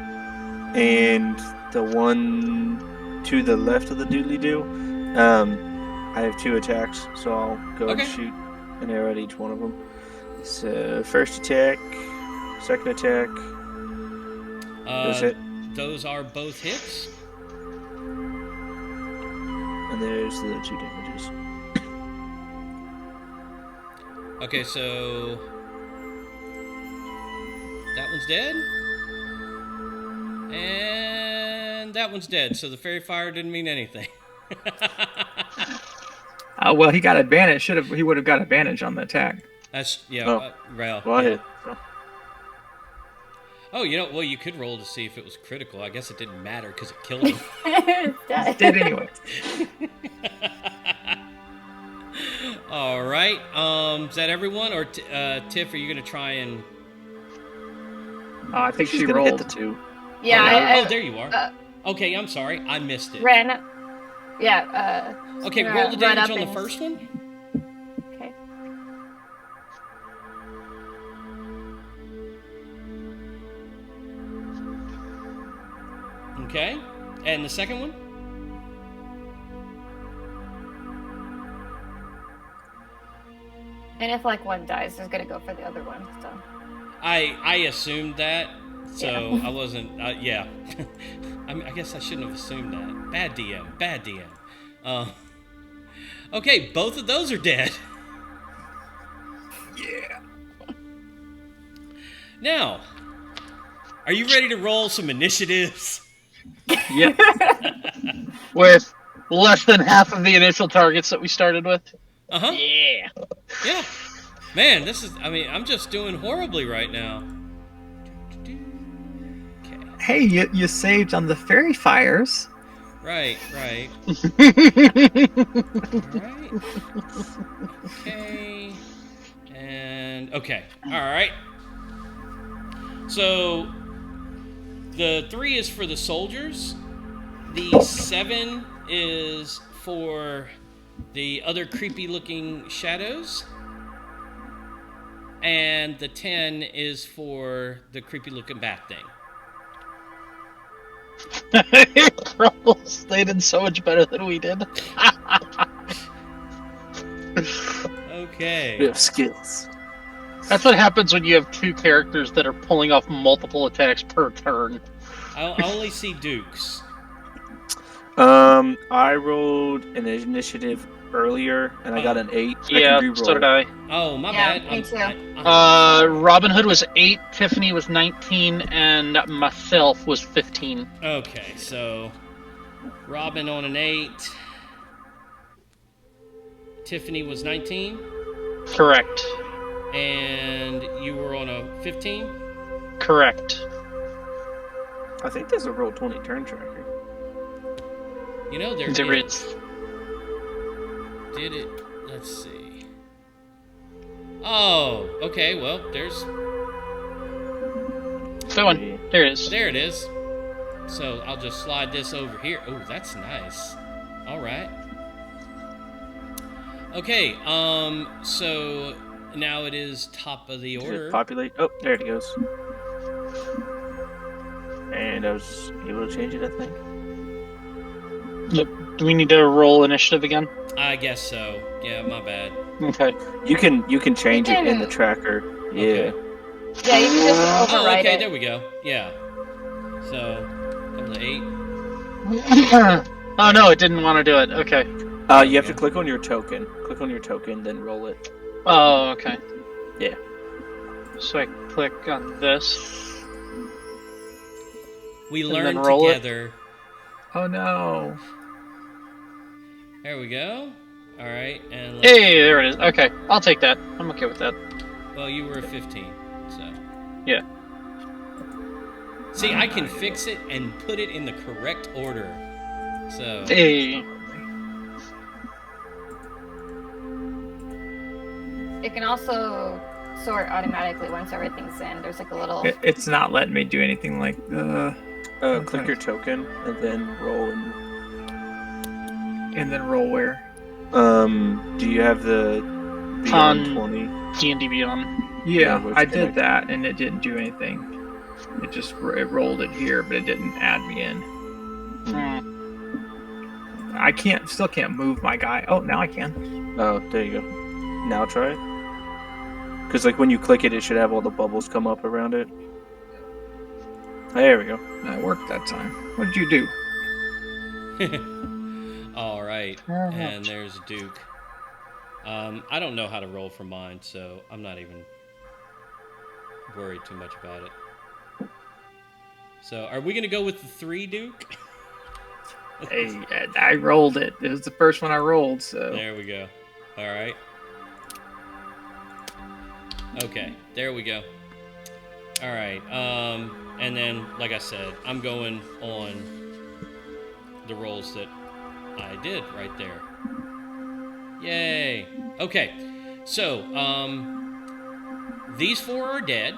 and the one to the left of the doodly doo. I have 2 attacks, so I'll go Okay. and shoot an arrow at each one of them. So first attack, second attack. Those hit, Those are both hits. and there's the 2 damages. Okay, so that one's dead, and that one's dead. So the fairy fire didn't mean anything. Well, he got advantage. He would have got advantage on the attack. That's yeah. Oh. Well, Well, I yeah. hit. Oh, well, you could roll to see if it was critical. I guess it didn't matter because it killed him. Dead. Did anyway. All right. Is that everyone, or Tiff? Are you gonna try and I think She's she gonna rolled. hit the 2. Yeah. Oh, there you are. Okay, I'm sorry. I missed it. Ran. Yeah. Okay, gonna roll the run damage up on the and- first one. Okay. Okay. And the second one? And if like one dies, there's gonna go for the other one. So. I assumed that, so Yeah. I wasn't. Yeah. I mean, I guess I shouldn't have assumed that. Bad DM. Bad DM. Okay, both of those are dead. Yeah. Now, are you ready to roll some initiatives? Yep. With less than half of the initial targets that we started with. Uh-huh. Yeah. Yeah. Man, this is, I mean, I'm just doing horribly right now. Okay. Hey, you saved on the fairy fires. Right. All right. Okay. And, okay. All right. So, the 3 is for the soldiers. The 7 is for the other creepy-looking shadows. And the 10 is for the creepy-looking bat thing. Crumbles, they did so much better than we did. Okay. We have skills. That's what happens when you have 2 characters that are pulling off multiple attacks per turn. I only see dukes. I rolled an initiative earlier, and I got an 8. Yeah, I can so did I. Oh, my Yeah, bad. me too. Robin Hood was 8, Tiffany was 19, and myself was 15. Okay, so Robin on an 8. Tiffany was 19. Correct. And you were on a 15? Correct. I think there's a roll 20 turn tracker. You know, there There is. is. Did it? Let's see. Oh, okay, well, there's... That one. There it is. There it is. So I'll just slide this over here. Oh, that's nice. All right. Okay, so now it is top of the Did order. it populate? Oh, there it goes. And I was able to change it, I think. Do we need to roll initiative again? I guess so. Yeah, my bad. Okay. You can change it in the can- tracker. Yeah. Okay. Yeah, you can just Oh, override okay, it. there we go. Yeah. So, up to 8. Oh no, it didn't want to do it. Okay. You have to click on your token. Click on your token, then roll it. Oh, okay. Yeah. So I click on this. We And learn then roll it. together. Oh no. There we go. All right, and let's, Hey, there it is. Okay, I'll take that. I'm okay with that. well, you were a 15, so. Yeah. See, I can fix it and put it in the correct order. So, Hey. It can also sort automatically once everything's in. There's like a little. It's not letting me do anything like Click your token, and then roll. and then roll where? Do you have the On- Beyond 20? D&D Beyond. Yeah, where's I the did connect? that and it didn't do anything. It just it rolled it here, but it didn't add me in. Hmm. I still can't move my guy. Oh, now I can. Oh, there you go. Now try it. Because like when you click it, it should have all the bubbles come up around it. There we go. That worked that time. What did you do? all right, and there's Duke. I don't know how to roll for mine, so I'm not even worried too much about it. So, are we going to go with the 3, Duke? Hey, I rolled it. It was the first one I rolled, so There we go. All right. Okay, there we go. All right. And then, like I said, I'm going on the rolls that I did right there. Yay. Okay. So, these 4 are dead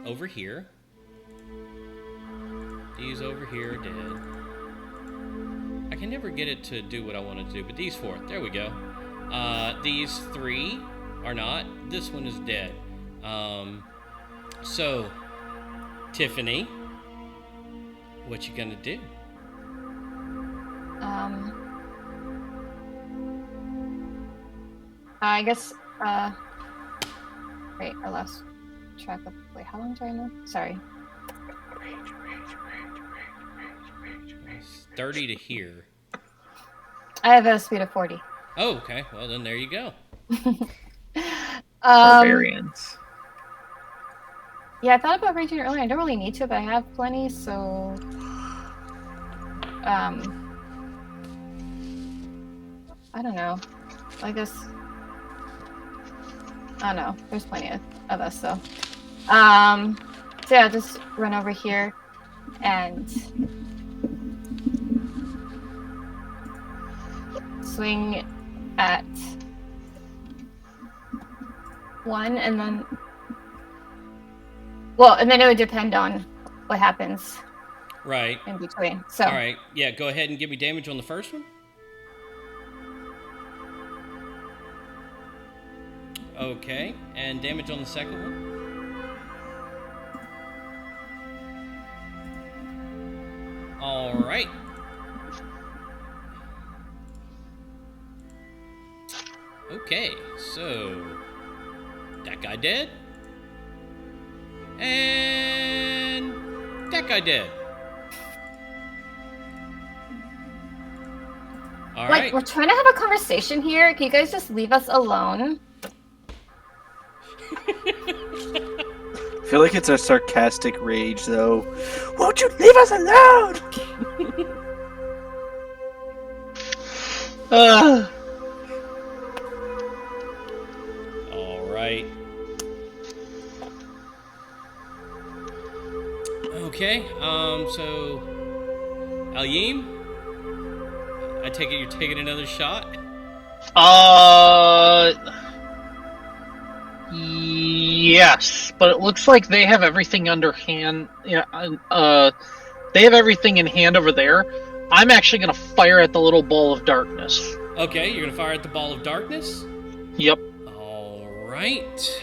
over here. These over here are dead. I can never get it to do what I want it to do, but these 4, there we go. These 3 are not. This one is dead. So, Tiffany, what you gonna do? I guess, wait, I lost track of, wait, how long do I know? Sorry. It's 30 to here. I have a speed of 40. Oh, okay. Well, then there you go. Barbarians. Yeah, I thought about raging earlier. I don't really need to, but I have plenty, so... I don't know. I guess... Oh no, there's plenty of us, so... So yeah, just run over here and... swing at... 1, and then... Well, and then it would depend on what happens Right. in between. So, All right. Yeah, go ahead and give me damage on the first one. Okay. And damage on the second one. All right. Okay, so that guy dead. And that guy dead. All right. we're trying to have a conversation here. Can you guys just leave us alone? I feel like it's a sarcastic rage, though. Won't you leave us alone? All right. Okay. So Alyim, I take it you're taking another shot. Yes, but it looks like they have everything under hand. Yeah, they have everything in hand over there. I'm actually gonna fire at the little ball of darkness. Okay, you're gonna fire at the ball of darkness. Yep. All right.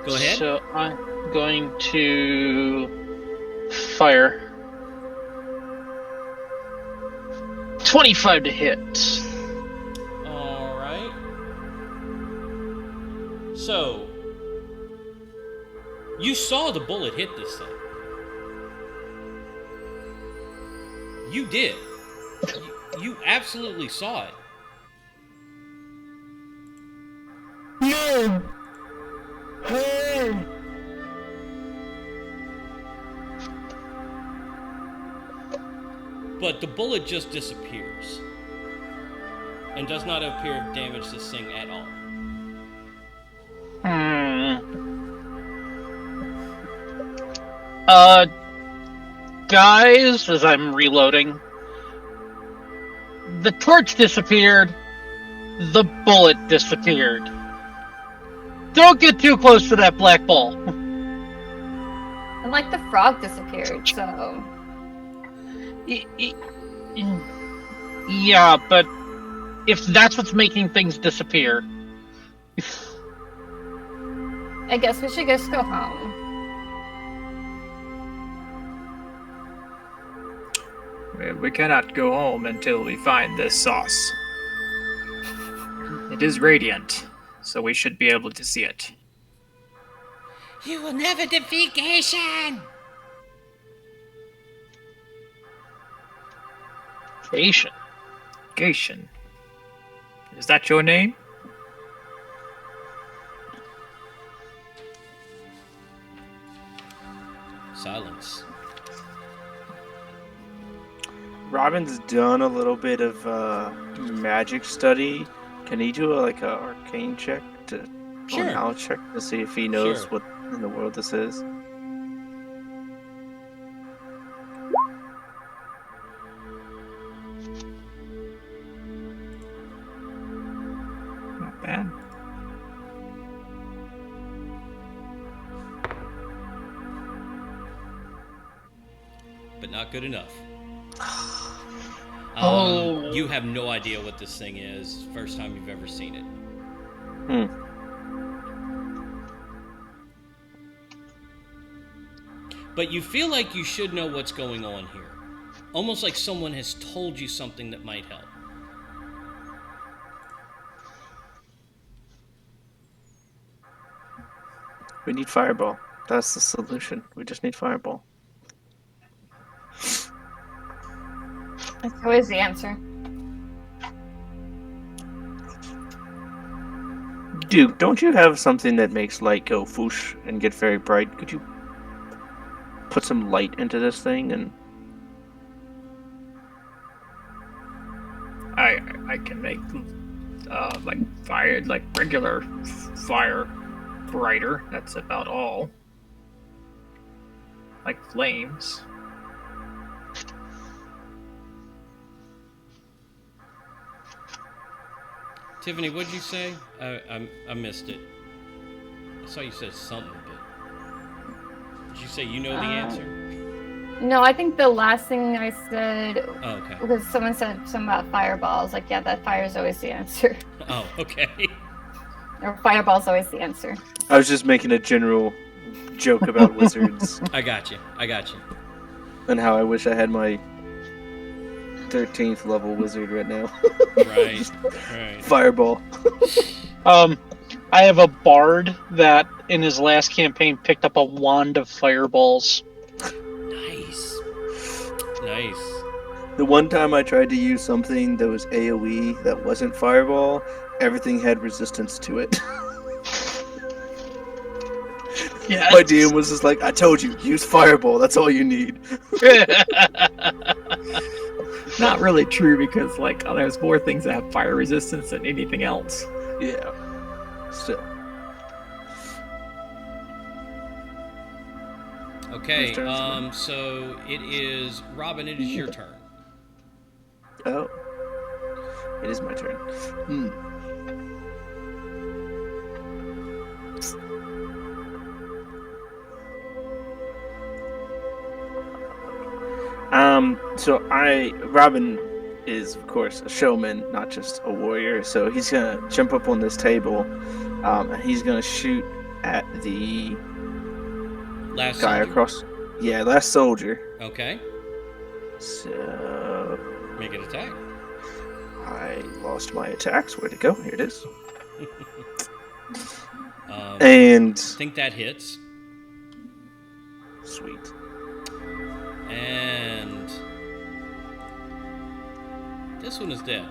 Go ahead. So I'm going to fire. 25 to hit. All right. So you saw the bullet hit this thing. You did. You absolutely saw it. But the bullet just disappears and does not appear to damage this thing at all. Guys, as I'm reloading, the torch disappeared, the bullet disappeared. Don't get too close to that black ball. And like the frog disappeared, so... Yeah, but if that's what's making things disappear... I guess we should just go home. We cannot go home until we find this sauce. It is radiant, so we should be able to see it. You will never defeat Gaishan! Patient. Gaishan. Is that your name? Silence. Robin's done a little bit of magic study. Can he do an arcane check or Sure. knowledge check to see if he knows Sure. what in the world this is? Not bad. but not good enough. Oh. You have no idea what this thing is. First time you've ever seen it. But you feel like you should know what's going on here. Almost like someone has told you something that might help. We need Fireball. That's the solution. We just need Fireball. That's always the answer. Duke, don't you have something that makes light go whoosh and get very bright? Could you put some light into this thing and... I can make like fire, like regular fire brighter. That's about all. Like flames. Tiffany, what'd you say? I missed it. I saw you said something, but did you say you know the answer? No, I think the last thing I said, Oh, okay. because someone said something about fireballs. Like, yeah, that fire is always the answer. Oh, okay. Or fireball's always the answer. I was just making a general joke about wizards I got you. and how I wish I had my 13th level wizard right now. Right. Fireball. I have a bard that in his last campaign picked up a wand of fireballs. Nice. The one time I tried to use something that was AoE that wasn't Fireball, everything had resistance to it. Yeah. My DM was just like, I told you, use Fireball, that's all you need. Not really true because like there's more things that have fire resistance than anything else. Yeah. Still. Okay, Whose turn is it? so it is Robin, it is your turn. Oh. It is my turn. Robin is, of course, a showman, not just a warrior, so he's gonna jump up on this table, and he's gonna shoot at the Last guy soldier. across... Yeah, last soldier. Okay, So... make an attack. I lost my attacks. Where'd it go? Here it is. I And... think that hits. Sweet. And this one is dead.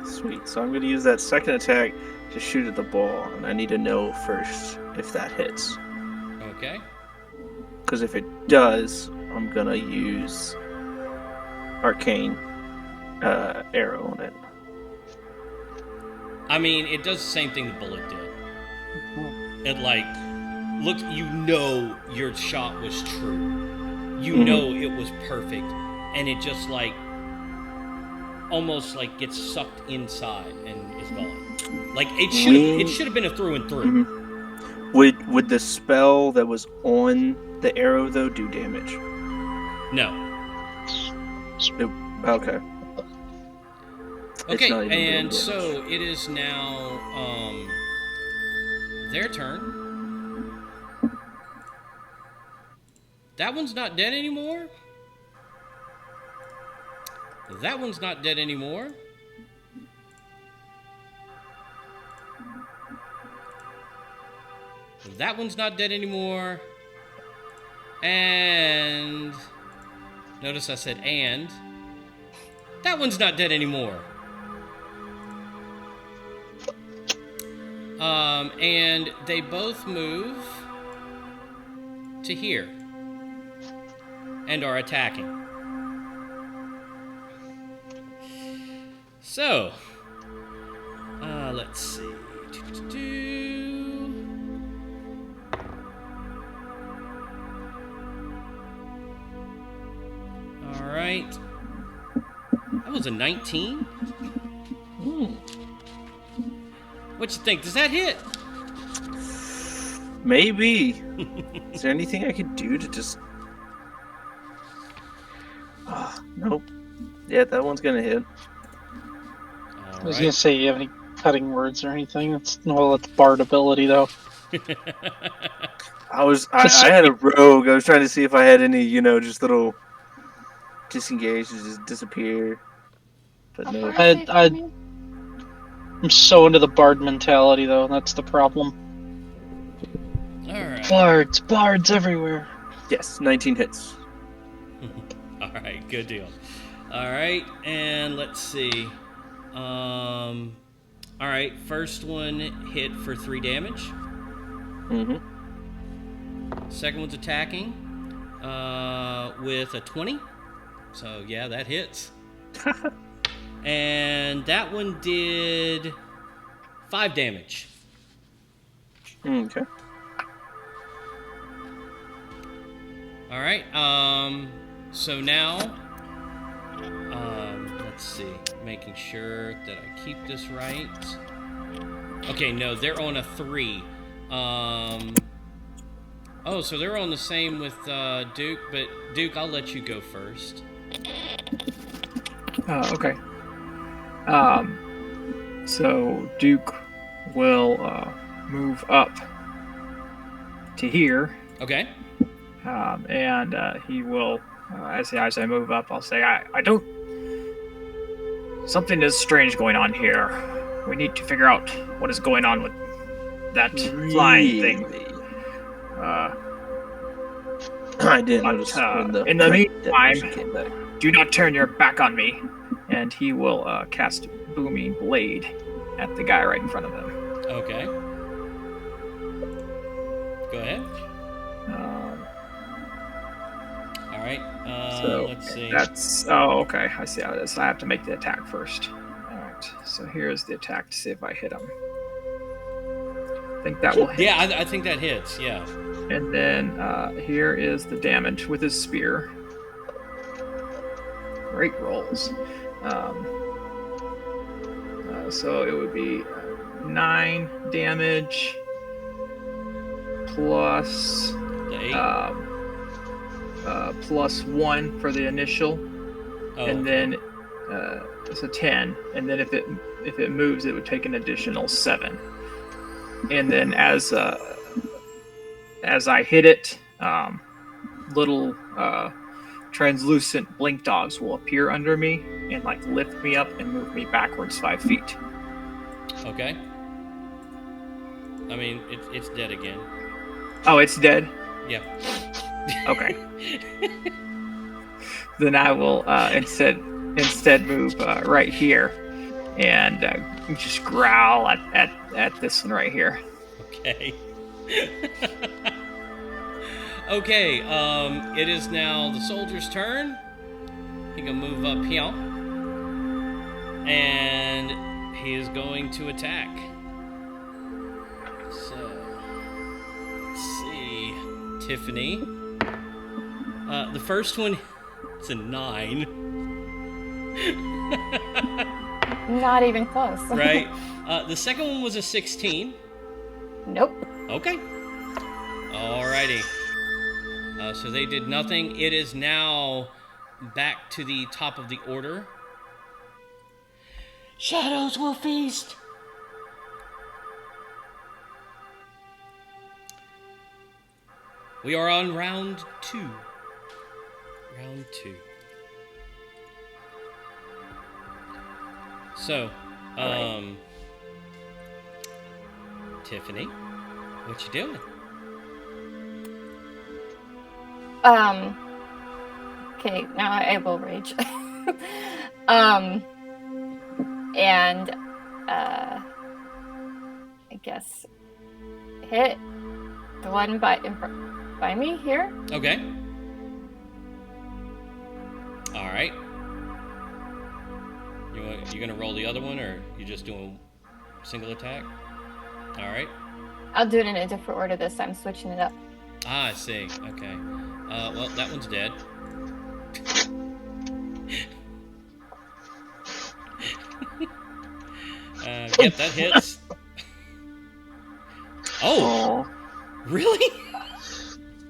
Sweet. So I'm going to use that second attack to shoot at the ball, and I need to know first if that hits. Okay. Because if it does, I'm going to use Arcane Arrow on it. I mean, it does the same thing the bullet did. It like, look, you know your shot was true. You know it was perfect, and it just like almost like gets sucked inside and is gone. Like it should have been a through and through. Would the spell that was on the arrow though do damage? No. Okay. Okay, not even doing and damage. so it is now their turn. That one's not dead anymore. That one's not dead anymore. That one's not dead anymore. And notice I said and. That one's not dead anymore. And they both move to here and are attacking. So, let's see. All right. That was a 19. What you think? Does that hit? Maybe. Is there anything I could do to just Nope. Yeah, that one's gonna hit. I was gonna say, you have any cutting words or anything? It's bard ability though. I had a rogue. I was trying to see if I had any, just little disengage to just disappear. But no. I'm so into the bard mentality though. That's the problem. All right. Bards everywhere. Yes, 19 hits. All right, good deal. All right, and let's see. All right, first one hit for 3 damage. Mm-hmm. Second one's attacking with a 20. So, yeah, that hits. And that one did 5 damage. Okay. All right, so now, let's see, making sure that I keep this right. Okay, no, they're on a 3. Oh, so they're on the same with Duke, but Duke, I'll let you go first. Okay. So Duke will move up to here. Okay. And he will, as I move up, I'll say, I don't. Something is strange going on here. We need to figure out what is going on with that flying thing. I didn't notice in the meantime, do not turn your back on me. And he will cast Booming Blade at the guy right in front of him. Okay. Go ahead. All right. Let's see. Okay. I see how it is. I have to make the attack first. All right. So here's the attack to see if I hit him. I think that will hit. Yeah, I think that hits. Yeah. And then here is the damage with his spear. Great rolls. So it would be 9 damage plus The 8. plus 1 for the initial, and then it's a 10. And then if it moves, it would take an additional 7. And then as I hit it, little translucent blink dogs will appear under me and lift me up and move me backwards 5 feet. Okay. I mean, it's dead again. Oh, it's dead? Yeah. Okay. Then I will instead move right here and just growl at this one right here. Okay. Okay, it is now the soldier's turn. He can move up here. And he is going to attack. So, let's see. Tiffany. The first one, it's a 9. Not even close. Right? The second one was a 16. Nope. Okay. Alrighty. So they did nothing. It is now back to the top of the order. Shadows will feast. We are on round 2. Round 2. So, Tiffany, what you doing? Okay, now I will rage. And I guess hit the one by me here. Okay. All right. You gonna roll the other one, or you just doing single attack? All right. I'll do it in a different order this time, switching it up. Ah, I see. Okay. Well, that one's dead. Yep, that hits. Oh, really?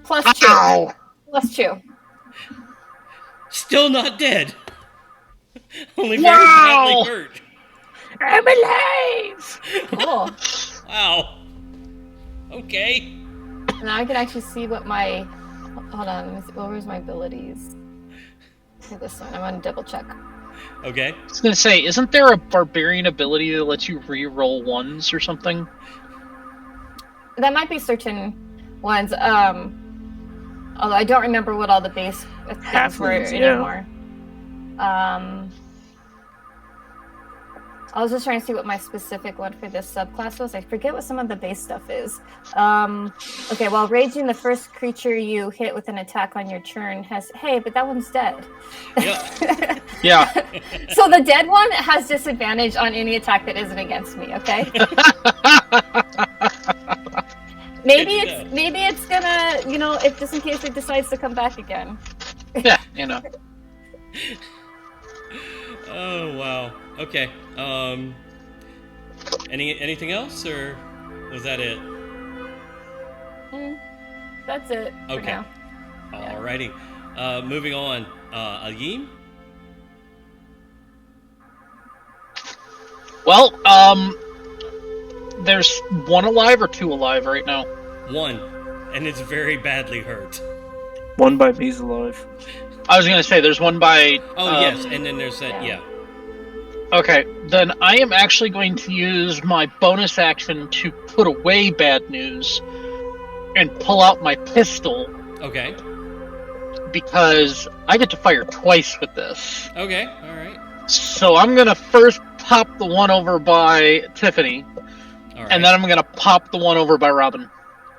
+2. +2. Still not dead. Only very Wow! badly hurt. I'm alive! Cool. Wow. Okay. Now I can actually see what my. Hold on. Let me see. What was my abilities? Okay, this one. I'm gonna double check. Okay. I was gonna say, isn't there a barbarian ability that lets you re-roll ones or something? That might be certain ones. Although I don't remember what all the base things were Halflings, yeah. anymore. I was just trying to see what my specific one for this subclass was. I forget what some of the base stuff is. Okay, while raging, the first creature you hit with an attack on your turn has. Hey, but that one's dead. Yep. Yeah. So the dead one has disadvantage on any attack that isn't against me. Okay. Maybe it's gonna, if just in case it decides to come back again. Yeah, Oh wow. Okay. Anything else, or was that it? That's it. For Okay. now. Alrighty. Moving on. Agim? Well, there's one alive or two alive right now? One. And it's very badly hurt. One by me's alive. I was gonna say there's one by. Oh, yes. And then there's that, yeah. Okay, then I am actually going to use my bonus action to put away bad news and pull out my pistol Okay. because I get to fire twice with this. Okay. Alright. So I'm gonna first pop the one over by Tiffany, Alright. and then I'm gonna pop the one over by Robin.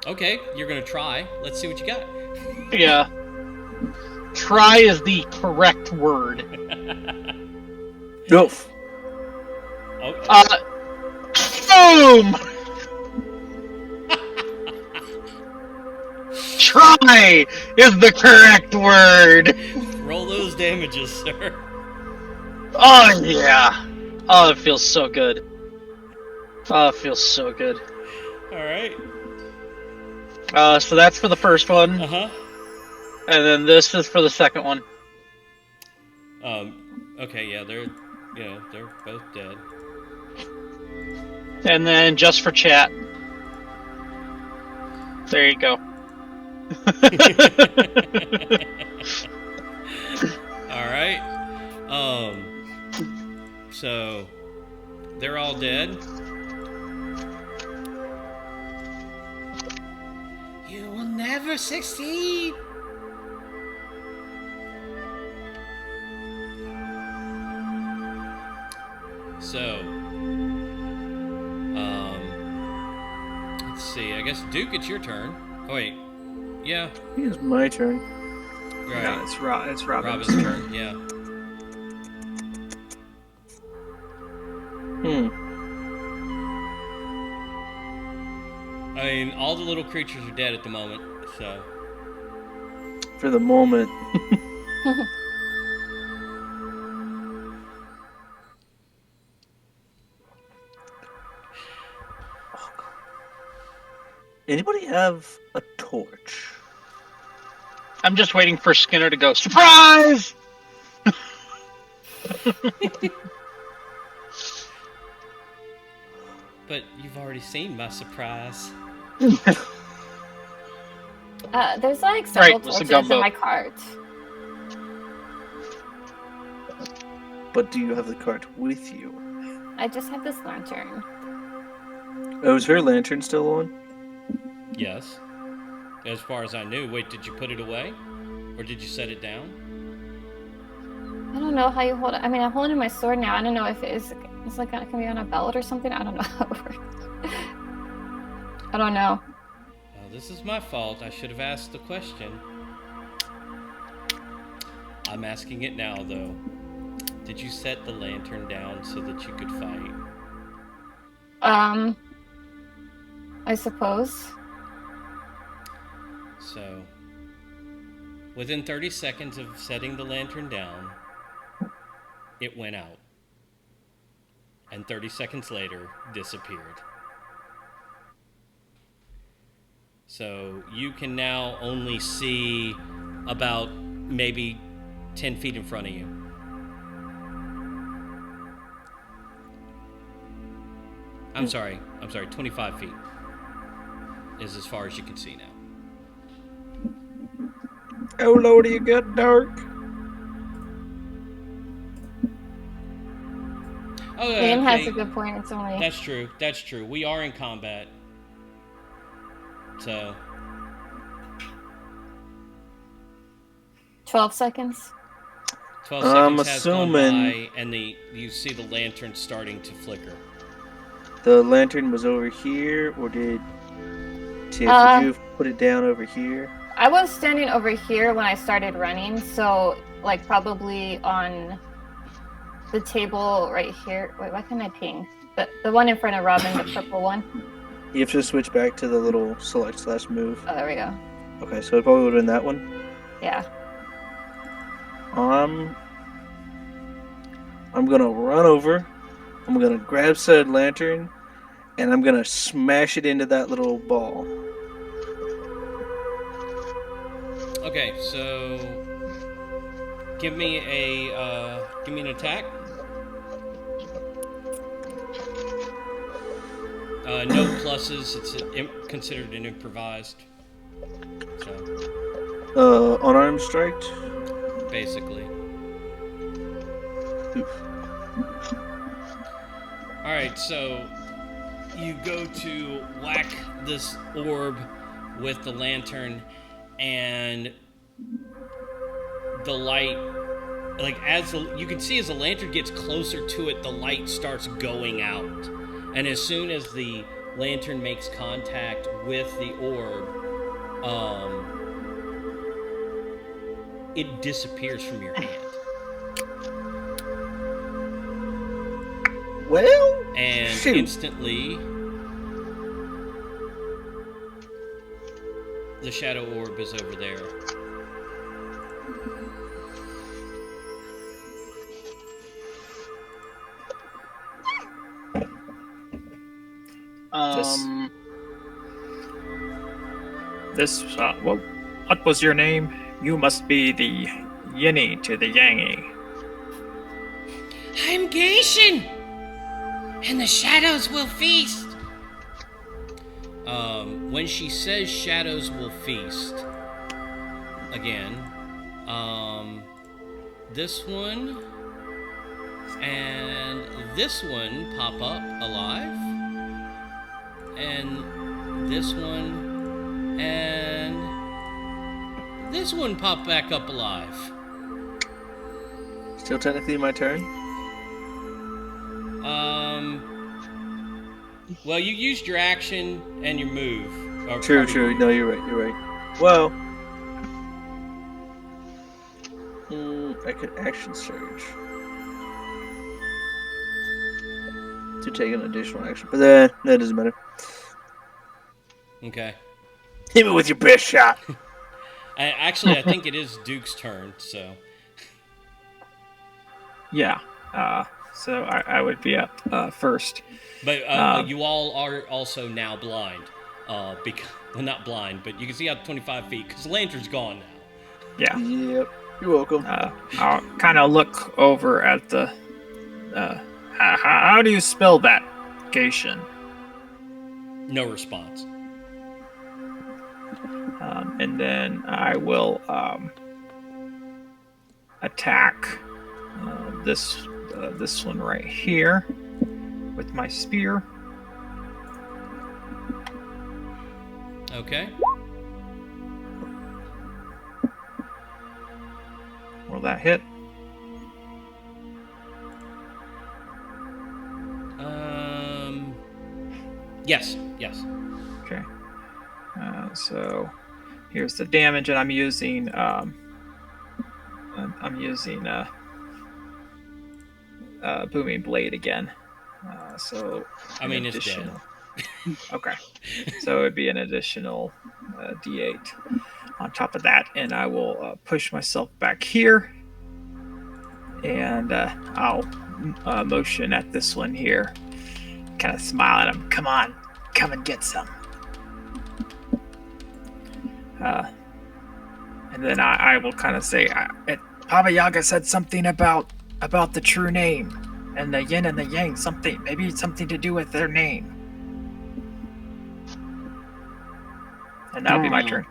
Okay. You're gonna try. Let's see what you got. Yeah. Try is the correct word. No. Oh. Boom! Try is the correct word. Roll those damages, sir. Oh, yeah. Oh, it feels so good. Oh, it feels so good. Alright. So that's for the first one, Uh-huh. and then this is for the second one. Okay, yeah, they're both dead. And then just for chat. There you go. Alright. So they're all dead. You will never succeed. So, let's see. I guess Duke, it's your turn. Oh wait, yeah, It's my turn. right. No, it's Robin's Robin's turn. Yeah. I mean, all the little creatures are dead at the moment. So, For the moment. Anybody have a torch? I'm just waiting for Skinner to go, surprise! but you've already seen my surprise. There's like several Right, what's the torches gumbo? in my cart. But do you have the cart with you? I just have this lantern. Oh, is her lantern still on? Yes. As far as I knew. Wait, did you put it away, or did you set it down? I don't know how you hold it. I mean, I'm holding my sword now. I don't know if it's like it can be on a belt or something. I don't know how it works. I don't know. This is my fault. I should have asked the question. I'm asking it now, though. Did you set the lantern down so that you could fight? I suppose. So, within 30 seconds of setting the lantern down, it went out. And 30 seconds later, disappeared. So, you can now only see about maybe 10 feet in front of you. I'm sorry, 25 feet is as far as you can see now. How low do you get dark? Oh, Liam has okay. a good point. It's only That's true. We are in combat. So 12 seconds. 12 I'm seconds has gone assuming- by, and you see the lantern starting to flicker. The lantern was over here, or did you put it down over here? I was standing over here when I started running, so like probably on the table right here. Wait, why can't I ping? The one in front of Robin, the purple one. You have to switch back to the little select/move. Oh, there we go. Okay, so it probably would have been that one. Yeah. I'm gonna run over. I'm gonna grab said lantern, and I'm gonna smash it into that little ball. Okay, so give me an attack. No pluses. It's considered an improvised. So Unarmed strike. basically. Oof. All right, so you go to whack this orb with the lantern, and the light, like you can see as the lantern gets closer to it, the light starts going out, and as soon as the lantern makes contact with the orb, it disappears from your hand. Well, And shoot. instantly, the shadow orb is over there. Well, what was your name? You must be the Yinny to the Yangy. I'm Gaishin, and the shadows will feast. When she says shadows will feast, again, this one and this one pop up alive, and this one and this one pop back up alive. Still technically my turn. Well, you used your action and your move. Or True. part of your- No, you're right. Well, I could action surge to take an additional action, but that doesn't matter. Okay. Hit me with your best shot. Actually, I think it is Duke's turn, so. Yeah. So I would be up first. But you all are also now blind. Because, well, not blind, but you can see out 25 feet because the lantern's gone now. Yeah. Yep. You're welcome. I'll kind of look over at the. How do you spell that, Gaishin? No response. And then I will attack this one right here with my spear. Okay. Will that hit? Yes. Okay. So here's the damage, and I'm using booming blade again. So I mean, it's dead. Okay. So it'd be an additional D8 on top of that, and I will push myself back here, and I'll motion at this one here, kind of smile at him. Come on, come and get some. And then I will kind of say, it Baba Yaga said something about the true name and the yin and the yang. Maybe something to do with their name. And that'll be my turn.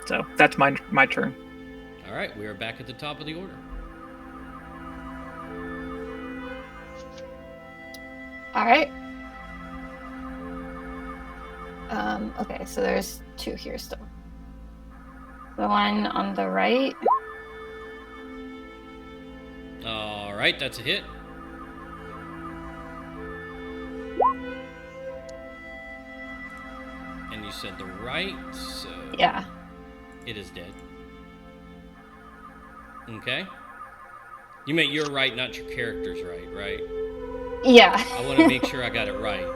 So that's my turn. All right, we are back at the top of the order. All right. Okay, so there's 2 here still. The one on the right. All right, that's a hit. And you said the right, so Yeah. it is dead. Okay. You meant your right, not your character's right? Yeah. I want to make sure I got it right.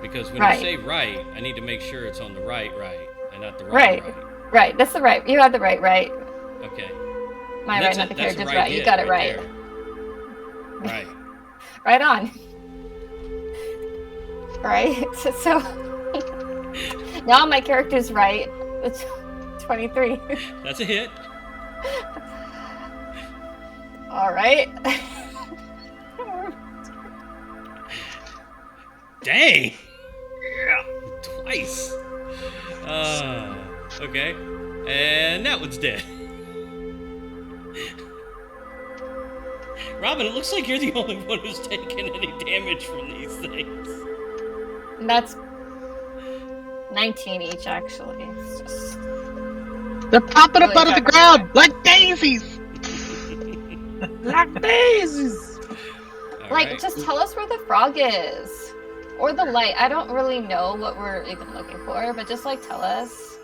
Because when Right. you say right, I need to make sure it's on the right, and not the right. Right. That's the right. You had the right. Okay. My And right, not the that's a character's right right. You hit got it right. there. Right. Right on. Right. So now my character's right. It's 23. That's a hit. All right. Dang! Yeah. Twice. Okay. And that one's dead. Robin, it looks like you're the only one who's taken any damage from these things. And that's 19 each, actually. It's just... They're popping Really up out of the fucking ground like daisies. Like daisies. All Like, right. just tell us where the frog is. Or the light. I don't really know what we're even looking for, but just, like, tell us.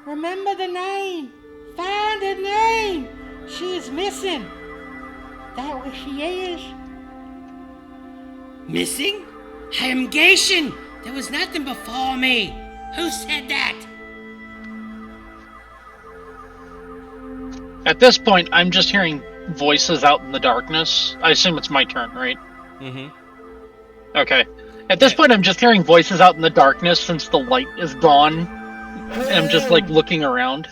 Remember the name. Find the name. She is missing. That where she is? Missing? I am Gation. There was nothing before me. Who said that? At this point, I'm just hearing voices out in the darkness. I assume it's my turn, right? Mm-hmm. Okay. At this point, I'm just hearing voices out in the darkness since the light is gone. And I'm just, like, looking around.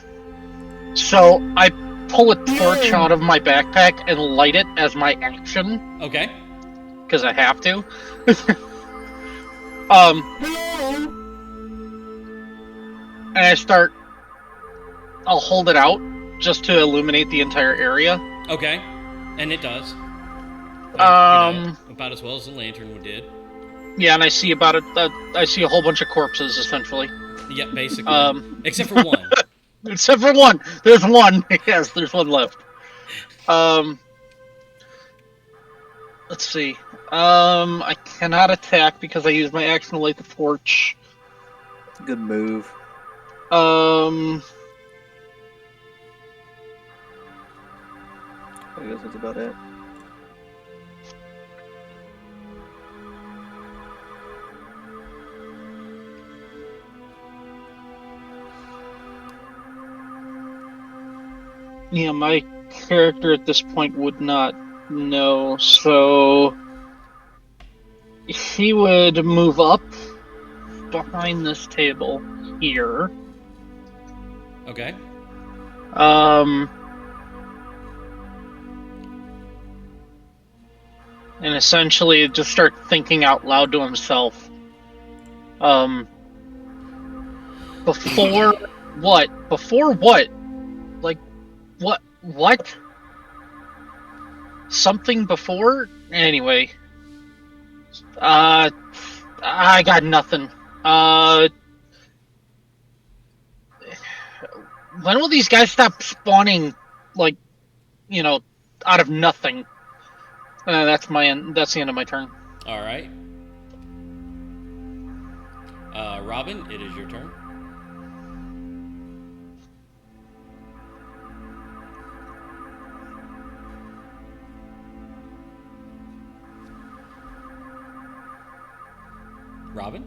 So, I pull a torch out of my backpack and light it as my action. Okay. Because I have to. And I'll hold it out just to illuminate the entire area. Okay. And it does. About as well as the lantern did. Yeah, and I see I see a whole bunch of corpses, essentially. Yeah, basically. Except for one. Except for one. There's one. Yes, there's one left. Let's see. I cannot attack because I used my action to light the torch. Good move. I guess that's about it. Yeah, my character at this point would not know, so he would move up behind this table here. Okay. And essentially just start thinking out loud to himself. Before what? Before what? Like, what? Something before? Anyway. I got nothing. When will these guys stop spawning, like, out of nothing? That's the end of my turn. All right. Robin, it is your turn. Robin?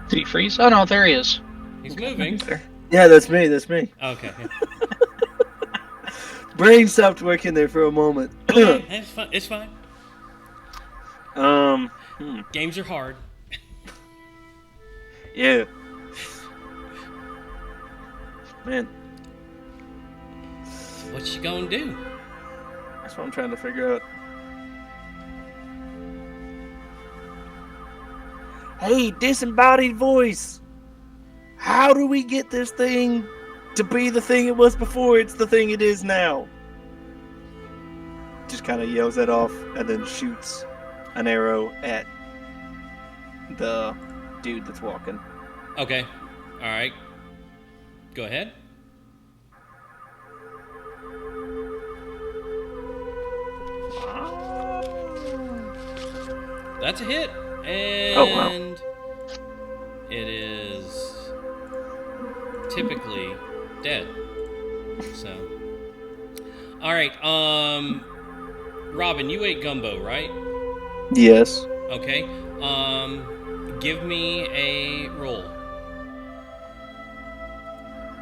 Did he freeze? Oh no, there he is. He's moving. Yeah, that's me. Okay. Brain stopped working there for a moment. Okay, that's fine. It's fine. um. Games are hard. Yeah. Man, What you gonna do? that's what I'm trying to figure out. Hey, disembodied voice! How do we get this thing to be the thing it was before it's the thing it is now? Just kind of yells that off and then shoots an arrow at the dude that's walking. Okay. All right. Go ahead. That's a hit. And Oh, wow. it is typically dead. So. All right. Robin, you ate gumbo, right? Yes. Okay. Give me a roll.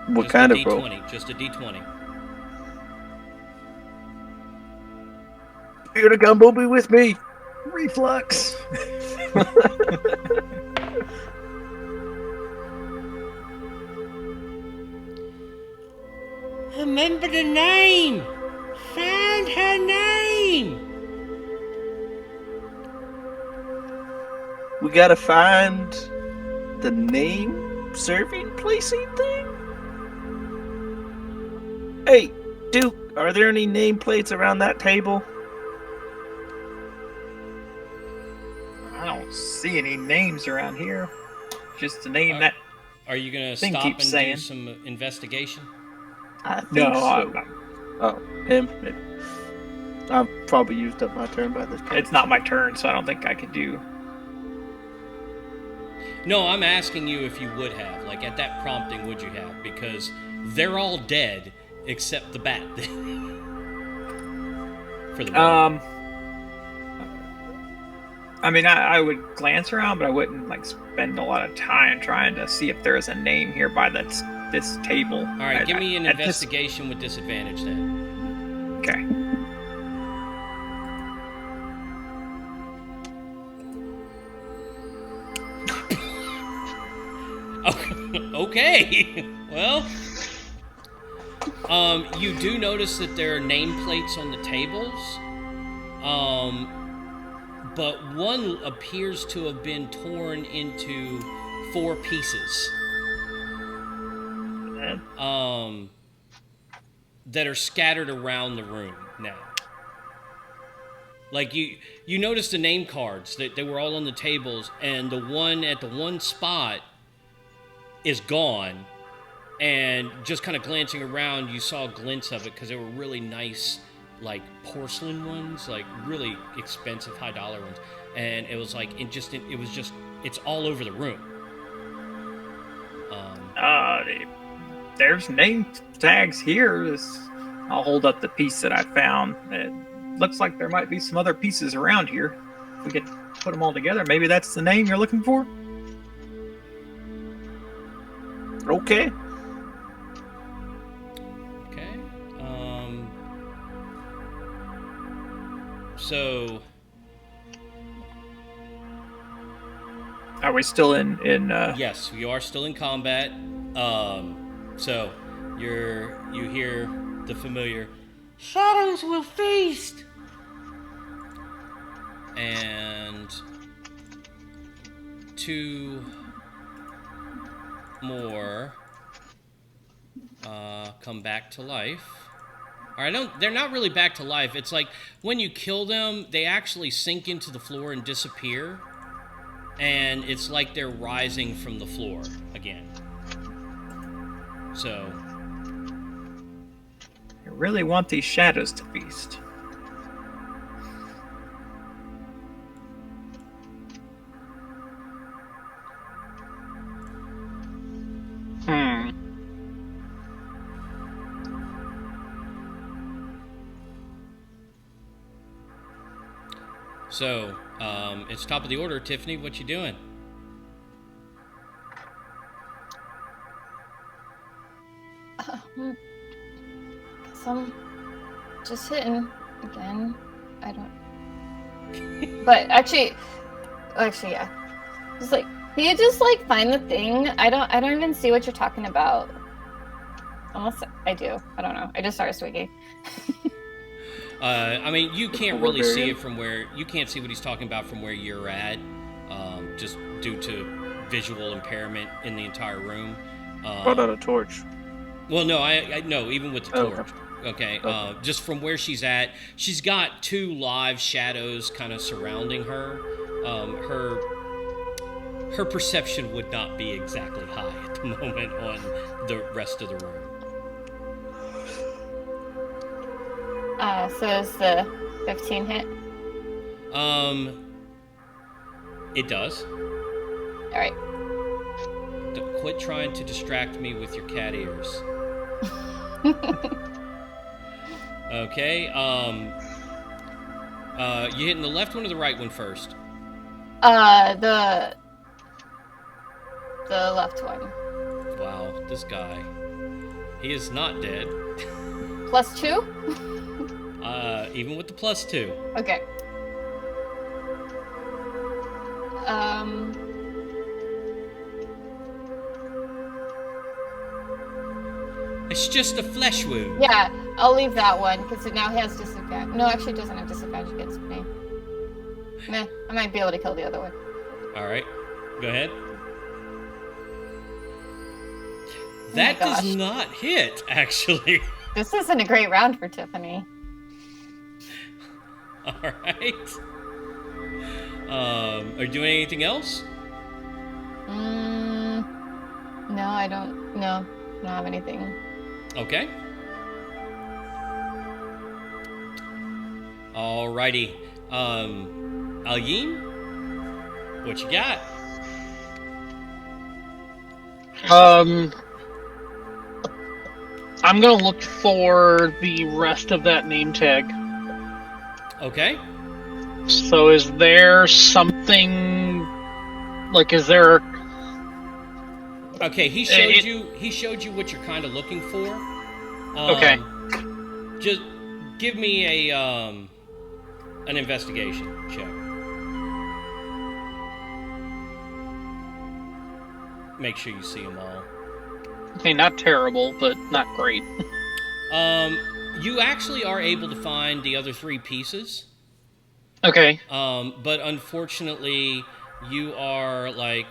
What Just kind a of roll? D20. Just a D20. Spirit of Gumbo be with me. Reflux. Remember the name. Find her name. We gotta find the name serving placing thing? Hey, Duke, are there any nameplates around that table? I don't see any names around here. Just the name that. Are you gonna Thing stop and keeps do saying. some investigation? I think No, so. Oh, him? Maybe. I've probably used up my turn by this point. it's not my turn, so I don't think I can do. No, I'm asking you if you would have. Like, at that prompting, would you have? Because they're all dead except the bat. For the moment. I mean, I would glance around, but I wouldn't like spend a lot of time trying to see if there is a name here by this table. All right, give me an at this- investigation with disadvantage then. Okay. Okay. Well, you do notice that there are nameplates on the tables. But one appears to have been torn into 4 pieces. That are scattered around the room now. Like you noticed the name cards that they were all on the tables, and the one at the one spot is gone. And just kind of glancing around, you saw glints of it because they were really nice, like porcelain ones, like really expensive, high dollar ones. And it was like it's all over the room. There's name tags here. I'll hold up the piece that I found. It looks like there might be some other pieces around here. If we could put them all together, maybe that's the name you're looking for? Okay. Okay. So Are we still in yes, you are still in combat. So you hear the familiar Shadows will feast. and 2 more come back to life. All right, they're not really back to life. It's like when you kill them, they actually sink into the floor and disappear. And it's like they're rising from the floor again. So I really want these shadows to feast. So, it's top of the order. Tiffany, what you doing? Guess I'm just hitting again. I don't. But actually, yeah. Just like, can you just like find the thing? I don't even see what you're talking about. Unless I do. I don't know. I just started swinging. I mean, you can't really see it from where you can't see what he's talking about from where you're at, just due to visual impairment in the entire room. Brought out a torch. Well, no, I no, even with the torch. Okay. Okay, just from where she's at, she's got 2 live shadows kind of surrounding her. Her perception would not be exactly high at the moment on the rest of the room. So is the 15 hit? It does. All right. Quit trying to distract me with your cat ears. Okay. You hitting the left one or the right one first? The left one. Wow, this guy. He is not dead. +2? Even with the +2. Okay. It's just a flesh wound. Yeah, I'll leave that one because it now has disadvantage. No, actually, it doesn't have disadvantage against me. Meh, I might be able to kill the other one. All right, go ahead. Oh That my gosh. does not hit, actually. This isn't a great round for Tiffany. All right. Are you doing anything else? No, I don't. No, I don't have anything. Okay. Alrighty. Ayin, what you got? I'm gonna look for the rest of that name tag. Okay. So is there something like is there Okay, he showed you what you're kind of looking for. Okay. Just give me a an investigation check. Make sure you see them all. okay, not terrible, but not great. You actually are able to find the other 3 pieces. Okay. But unfortunately, you are like,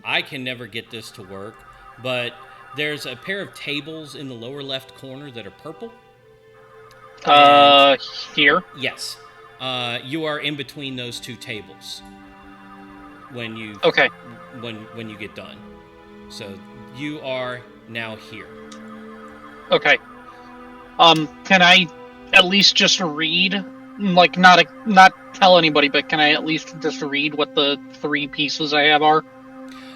I can never get this to work, but there's a pair of tables in the lower left corner that are purple. Here? Yes. You are in between those 2 tables when you Okay. when you get done. So you are now here. Okay. Can I at least just read? Like, not tell anybody, but can I at least just read what the 3 pieces I have are?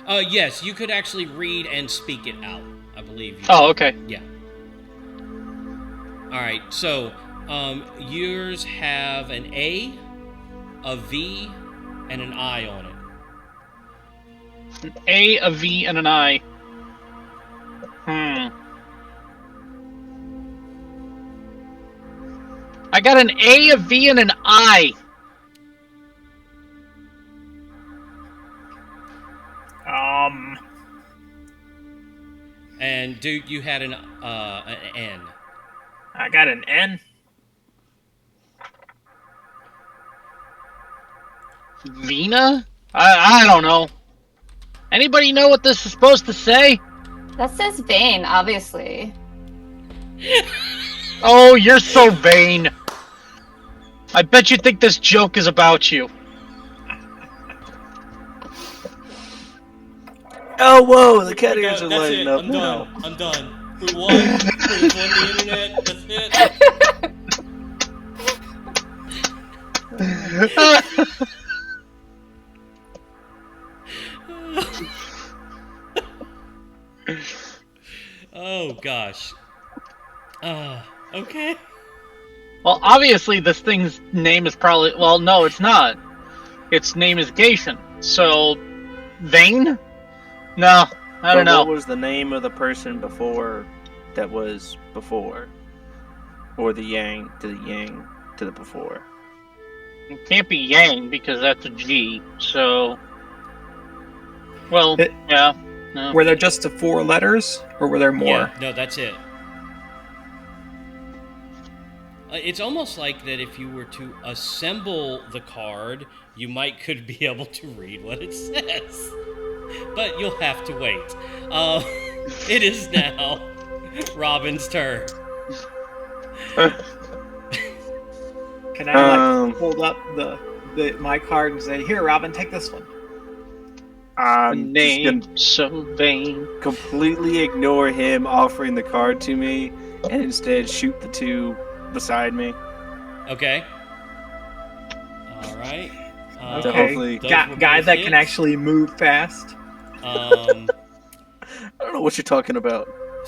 Yes, you could actually read and speak it out, I believe. Oh, okay. Yeah. All right, so yours have an A, a V, and an I on it. An A, a V, and an I. I got an A, a V, and an I. And Duke, you had an N. I got an N. Vina? I don't know. Anybody know what this is supposed to say? That says Vane, obviously. Oh, you're so vain. I bet you think this joke is about you. Oh, whoa! The cat ears are That's lighting it. up I'm now. done. I'm done. We won. We won the internet. That's it. Oh gosh. Okay. Well, obviously this thing's name is probably... Well, no, it's not. Its name is Gaetian. So, Vane? No, I don't know. What was the name of the person before that was before? or the yang to the before? It can't be yang because that's a G. So, well, It- yeah. No. Were there just the 4 letters, or were there more? Yeah, no, that's it. It's almost like that if you were to assemble the card, you could be able to read what it says. But you'll have to wait. It is now Robin's turn. Can I Um, hold up my card and say, "Here, Robin, take this one"? I'm just Name gonna so vain. completely ignore him offering the card to me, and instead shoot the 2 beside me. Okay. All right. So hopefully- those were Guy both that can hits. actually move fast. Um, I don't know what you're talking about.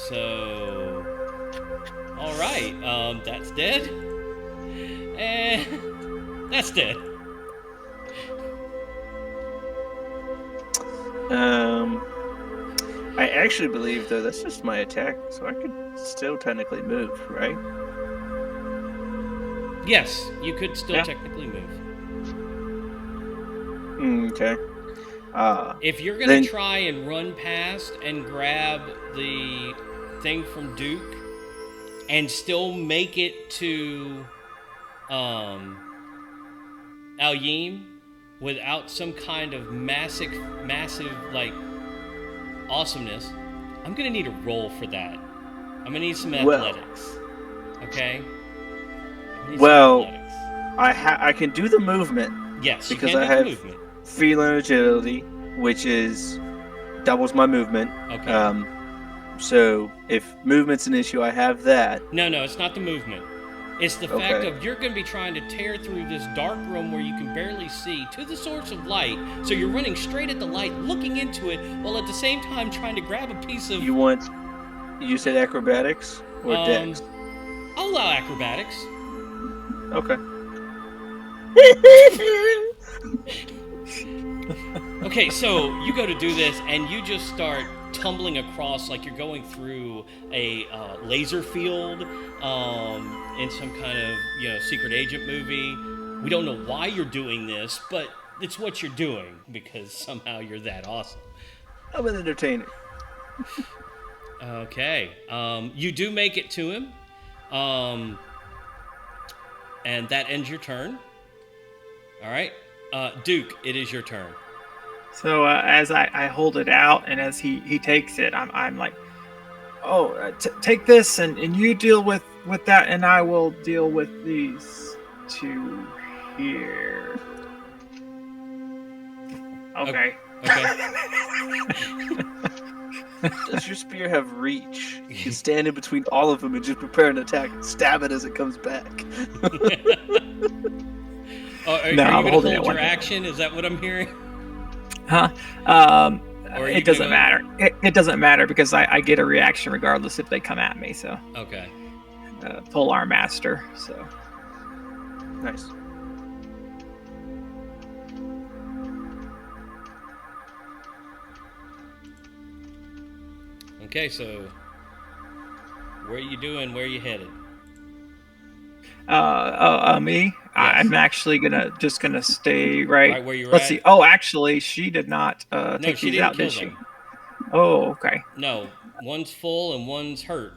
so. All right. That's dead. And that's dead. I actually believe though that's just my attack, so I could still technically move, right? Yes, you could still Yeah. technically move. Okay. If you're gonna Then- try and run past and grab the thing from Duke and still make it to Al-Yim without some kind of massive like awesomeness, I'm gonna need a roll for that. I'm gonna need some Well- athletics. Okay? I'm gonna need some Well, athletics. I can do the movement, Yes, because you I can do have- the movement. Feline Agility, which is doubles my movement. Okay. So if movement's an issue, I have that. No, it's not the movement. It's the fact Okay. of you're going to be trying to tear through this dark room where you can barely see to the source of light. So you're running straight at the light, looking into it, while at the same time trying to grab a piece of. You said acrobatics or dex? I'll allow acrobatics. Okay. Okay, so you go to do this, and you just start tumbling across like you're going through a laser field in some kind of secret agent movie. We don't know why you're doing this, but it's what you're doing because somehow you're that awesome. I'm an entertainer. Okay, you do make it to him, and that ends your turn. All right, Duke, it is your turn. So as I hold it out, and as he takes it, I'm like, "Oh, take this, and you deal with that, and I will deal with these 2 here." Okay. Okay. Does your spear have reach? You can stand in between all of them and just prepare an attack and stab it as it comes back. Are No, you I'm going to holding hold it your one hand. action? Is that what I'm hearing? Huh? Or are you It doesn't gonna- matter. It doesn't matter because I get a reaction regardless if they come at me. So Okay. Polar Master. So Nice. Okay, so where are you doing? Where are you headed? me. I'm actually gonna stay Right where you were Let's at? see. Oh, actually, she did not No, take she these didn't out, kill did she? them. Oh, okay. No, one's full and one's hurt.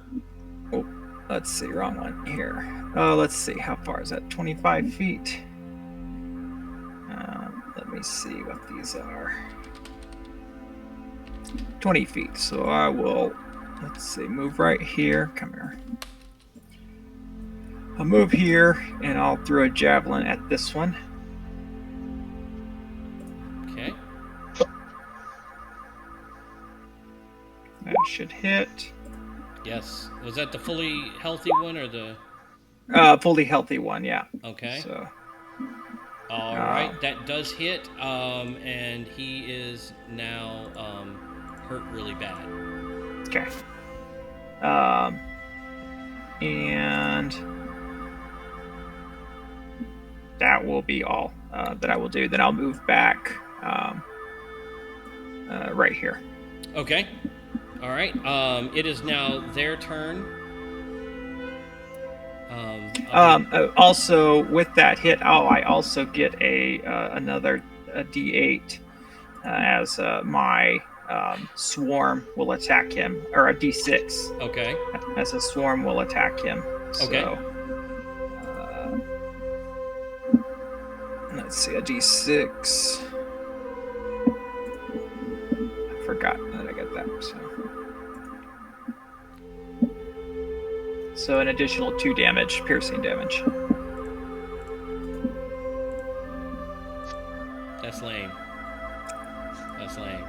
Let's see. Wrong one here. Let's see. How far is that? 25 feet. Let me see what these are. 20 feet. So I will. Let's see. Move right here. Come here. I'll move here and I'll throw a javelin at this one. Okay. That should hit. Yes. Was that the fully healthy one or the? Fully healthy one, yeah. Okay. So All right. That does hit. And he is now hurt really bad. okay. And that will be all that I will do. Then I'll move back right here. Okay. All right. It is now their turn. Also, with that hit, I also get another D8 as my swarm will attack him, or a D6. Okay. As a swarm will attack him. Okay. So, let's see, a D6. I forgot that I got that. So an additional 2 damage, piercing damage. That's lame. That's lame.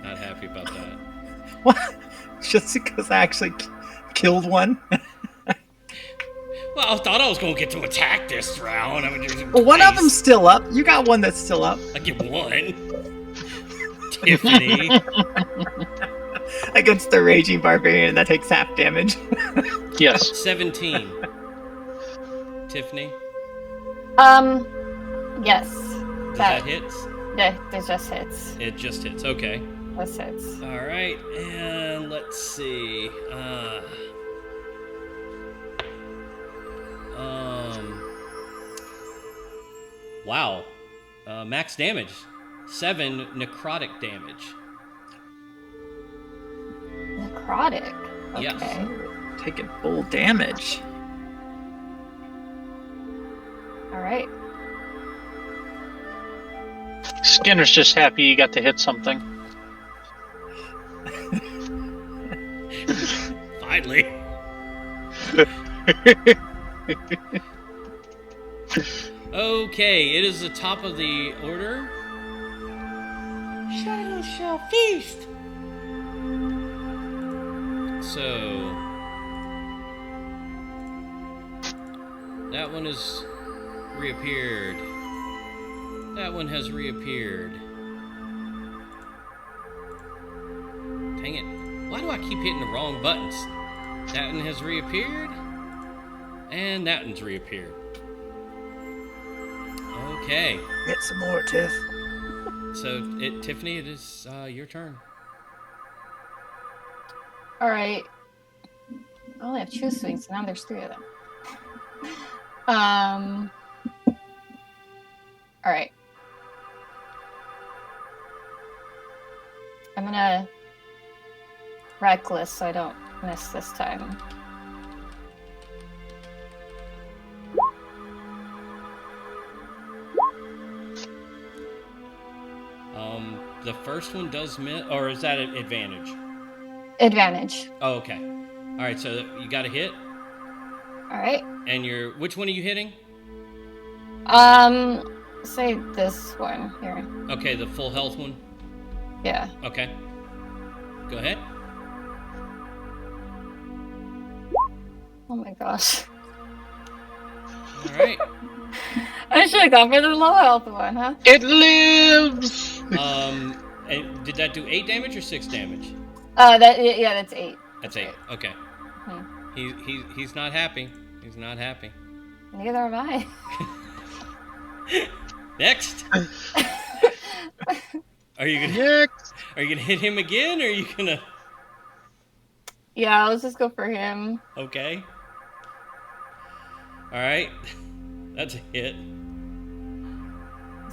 Not happy about that. What? Just because I actually killed one? Well, I thought I was going to get to attack this round. I mean, Well, one of them's still up. You got one that's still up. I get one. Tiffany. Against the Raging Barbarian, that takes half damage. Yes. 17. Tiffany. Yes. Does that hit? Yeah, it just hits. It just hits. Okay. Just hits. All right, and let's see. Wow. Max damage. 7 necrotic damage. Necrotic. Okay. Yes. Taking full damage. All right. Skinner's just happy he got to hit something. Finally. Okay, it is the top of the order. Shadow shall feast. So that one has reappeared. That one has reappeared. Dang it. Why do I keep hitting the wrong buttons? That one has reappeared. And that one's reappeared. Okay. Get some more, Tiff. So, Tiffany, it is your turn. All right. I only have 2 swings. Now there's 3 of them. All right. I'm gonna reckless so I don't miss this time. The first one does miss, or is that an advantage? Advantage. Oh, okay. All right, so you got a hit, All right. and which one are you hitting? Say this one here. Okay, the full health one. Yeah. Okay. Go ahead. Oh my gosh. All right. I should have gone for the low health one, huh? It lives! And did that do 8 damage or 6 damage? That's 8. That's 8. Okay. He's not happy. He's not happy. Neither am I. Next. Are you gonna hit him again, or are you gonna? Yeah, let's just go for him. Okay. All right. That's a hit.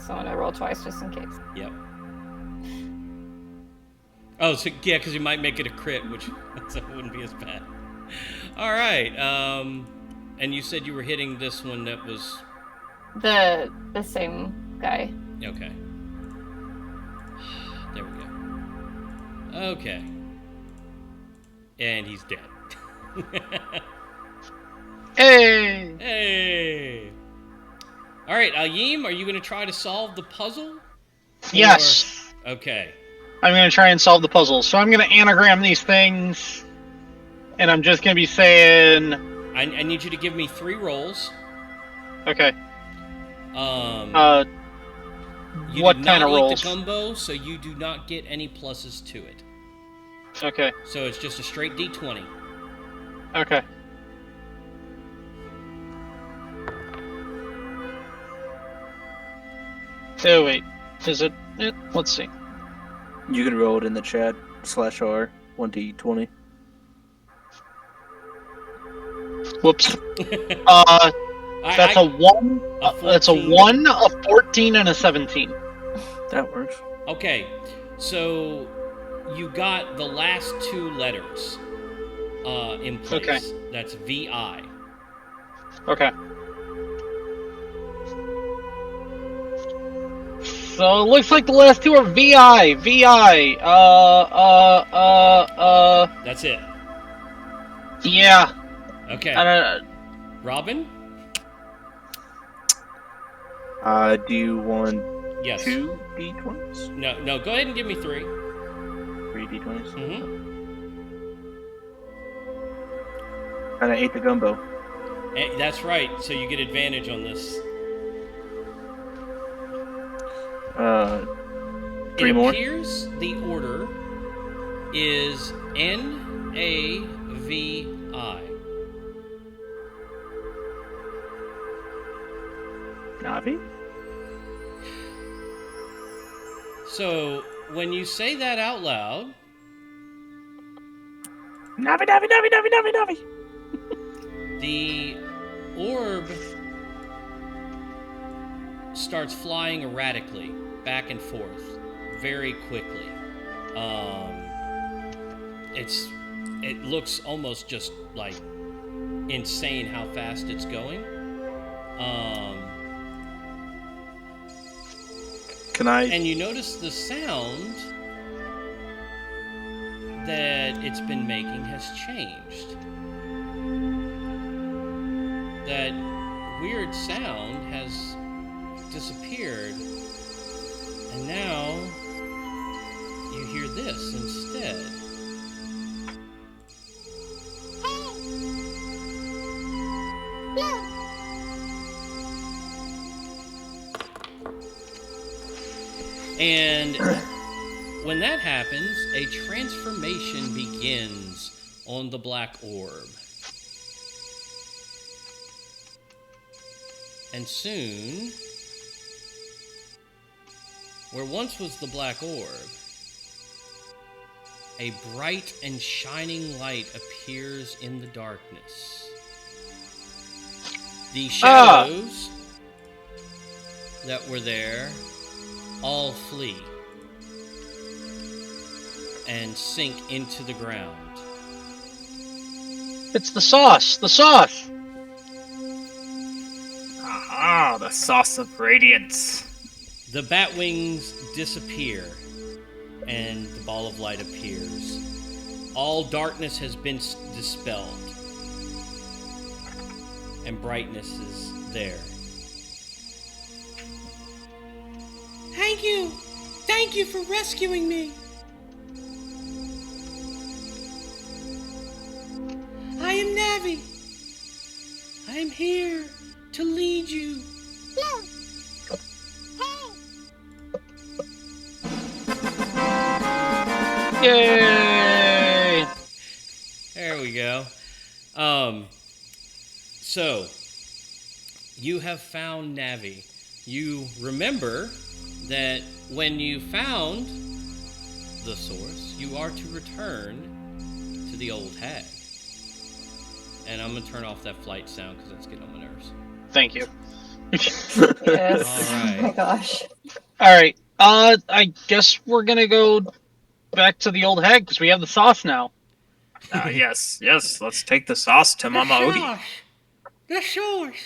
So I'm gonna roll twice just in case. Yep. Oh, so yeah, because you might make it a crit, which so it wouldn't be as bad. All right. And you said you were hitting this one that was The same guy. okay. There we go. Okay. And he's dead. Hey! Hey. All right, Ayim, are you going to try to solve the puzzle? Yes. Or... Okay. I'm going to try and solve the puzzle. So I'm going to anagram these things, and I'm just going to be saying... I need you to give me 3 rolls. Okay. You what did kind not of eat rolls? the gumbo, so you do not get any pluses to it. Okay. So it's just a straight D20. Okay. Oh, wait. Is it? Let's see. You can roll it in the chat. /R 1d20. Whoops. I- That's a 1. That's a 14. 1, a 14, and a 17. That works. Okay, so you got the last 2 letters in place. Okay. That's VI. Okay. So it looks like the last 2 are VI. That's it. Yeah. Okay. Robin? Do you want Yes. 2 d20s? No, go ahead and give me 3. 3 d20s? Mm-hmm. And I ate the gumbo. That's right, so you get advantage on this. 3 It more? appears the order is N-A-V-I. Navi? So, when you say that out loud, Navi, Navi, Navi, Navi, Navi, Navi! the orb starts flying erratically, back and forth, very quickly. It looks almost just like insane how fast it's going. Can I... And you notice the sound that it's been making has changed. That weird sound has disappeared, and now you hear this instead. And when that happens, a transformation begins on the black orb. And soon, where once was the black orb, a bright and shining light appears in the darkness. The shadows that were there all flee and sink into the ground. It's the sauce. The sauce. Aha, the sauce of radiance. The bat wings disappear and the ball of light appears. All darkness has been dispelled and brightness is there. Thank you for rescuing me. I am Navi. I am here to lead you. Yay! There we go. So you have found Navi. You remember that when you found the source, you are to return to the old hag. And I'm going to turn off that flight sound because that's getting on my nerves. Thank you. Yes. All Oh my right. gosh. All right. I guess we're gonna go back to the old hag because we have the sauce now. Yes, let's take the sauce to Mama Odie. The source.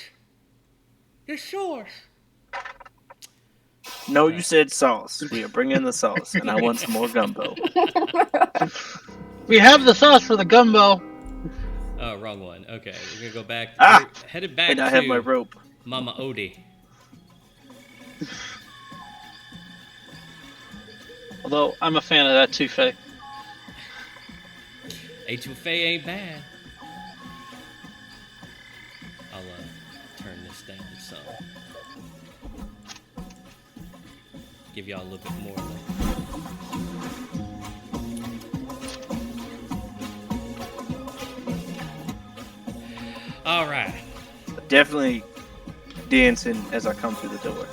No, you said sauce. We are bringing the sauce, and I want some more gumbo. We have the sauce for the gumbo. Oh, wrong one. Okay, we're going to go back. Ah! We're headed back And I to have my rope. Mama Odie. Although I'm a fan of that touffe. Etouffee ain't bad. I'll turn this down some. Give y'all a little bit more though. All right. Definitely dancing as I come through the door.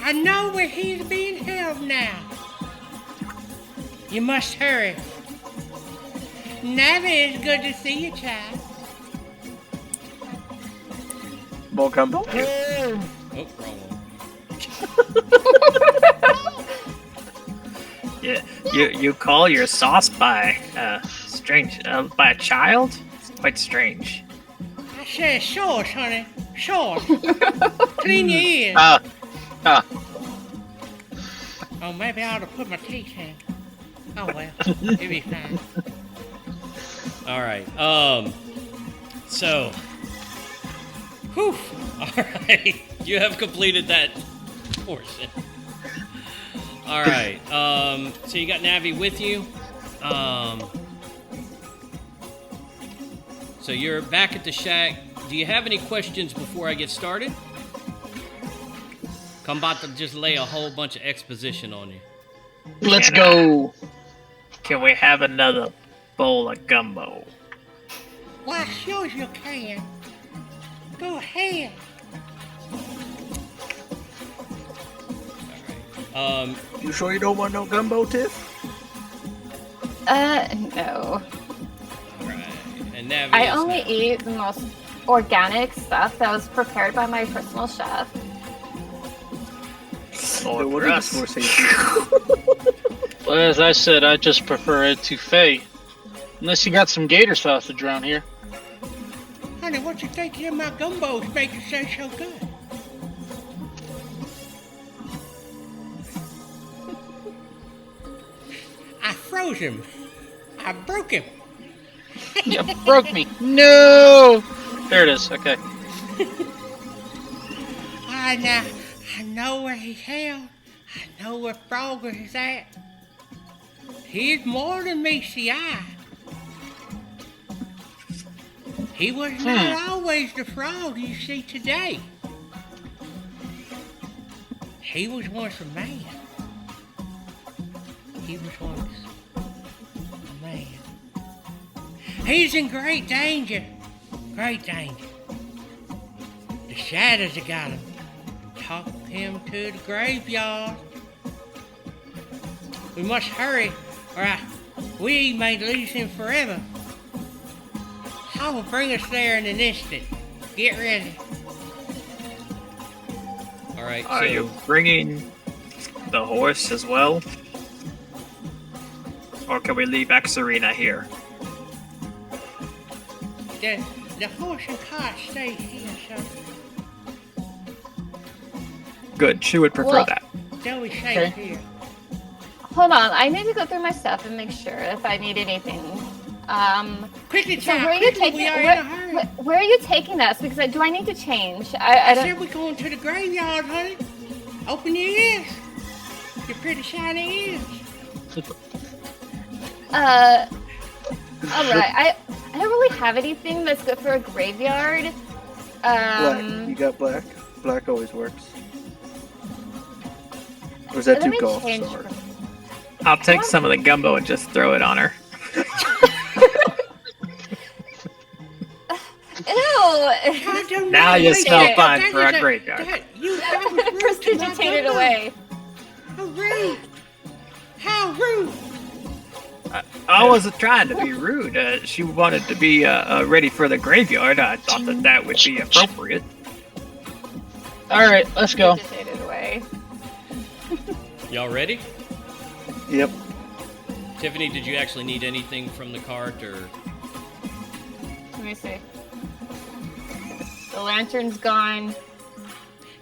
I know where he's being held now. You must hurry. Navi, it's good to see you, child. More gumbo? Oh, wrong one. Yeah, you call your sauce by strange by a child? It's quite strange. I said sauce, honey. Sauce. Clean your ears. Oh, maybe I ought to put my teeth in. Oh well, it'll be fine. All right. So. Whew. All right. You have completed that portion. All right. So you got Navi with you. So you're back at the shack. Do you have any questions before I get started? I'm about to just lay a whole bunch of exposition on you. Let's go. Can we have another bowl of gumbo? Why, sure you can. Go ahead. All right. You sure you don't want no gumbo, Tiff? No. All right. And Navi I is only now. eat the most organic stuff that was prepared by my personal chef. No wonder Dress. this horse hates you. Well, as I said, I just prefer it etouffee. Unless you got some gator sausage around here. Honey, what you think of my gumbos make you say so good? I froze him. I broke him. You broke me. No! There it is. Okay. I know where he's held. I know where Frogger is at. He's more than me, see I. He was not always the frog you see today. He was once a man. He was once a man. He's in great danger. Great danger. The shadows have got him. Took him to the graveyard. We must hurry, or we may lose him forever. I will bring us there in an instant. Get ready. All right. Are So you bringing the horse as well? Or can we leave Xarena here? The horse and cart stay here, so Good, she would prefer Well- that. they'll be safe Okay. here. Hold on, I need to go through my stuff and make sure if I need anything. Quickly, So child, where are you quickly, taking? we are in Where, a hurry. where are you taking us? Because do I need to change? I I don't. said we're going to the graveyard, honey. Open your ears. Your pretty shiny ears. All right. I don't really have anything that's good for a graveyard. Black. You got black? Black always works. Or is that Let too me golf? change So hard? I'll take some of the gumbo and just throw it on her. Ew. I don't Now know. you Wait, smell that- fine that for is a graveyard. that was rude Just to my digitated gumbo. away. How rude. How rude. I wasn't trying to be rude. She wanted to be ready for the graveyard. I thought that would be appropriate. All right, let's go. Digitated away. y'all ready? Yep. Tiffany, did you actually need anything from the cart, or Let me see. The lantern's gone.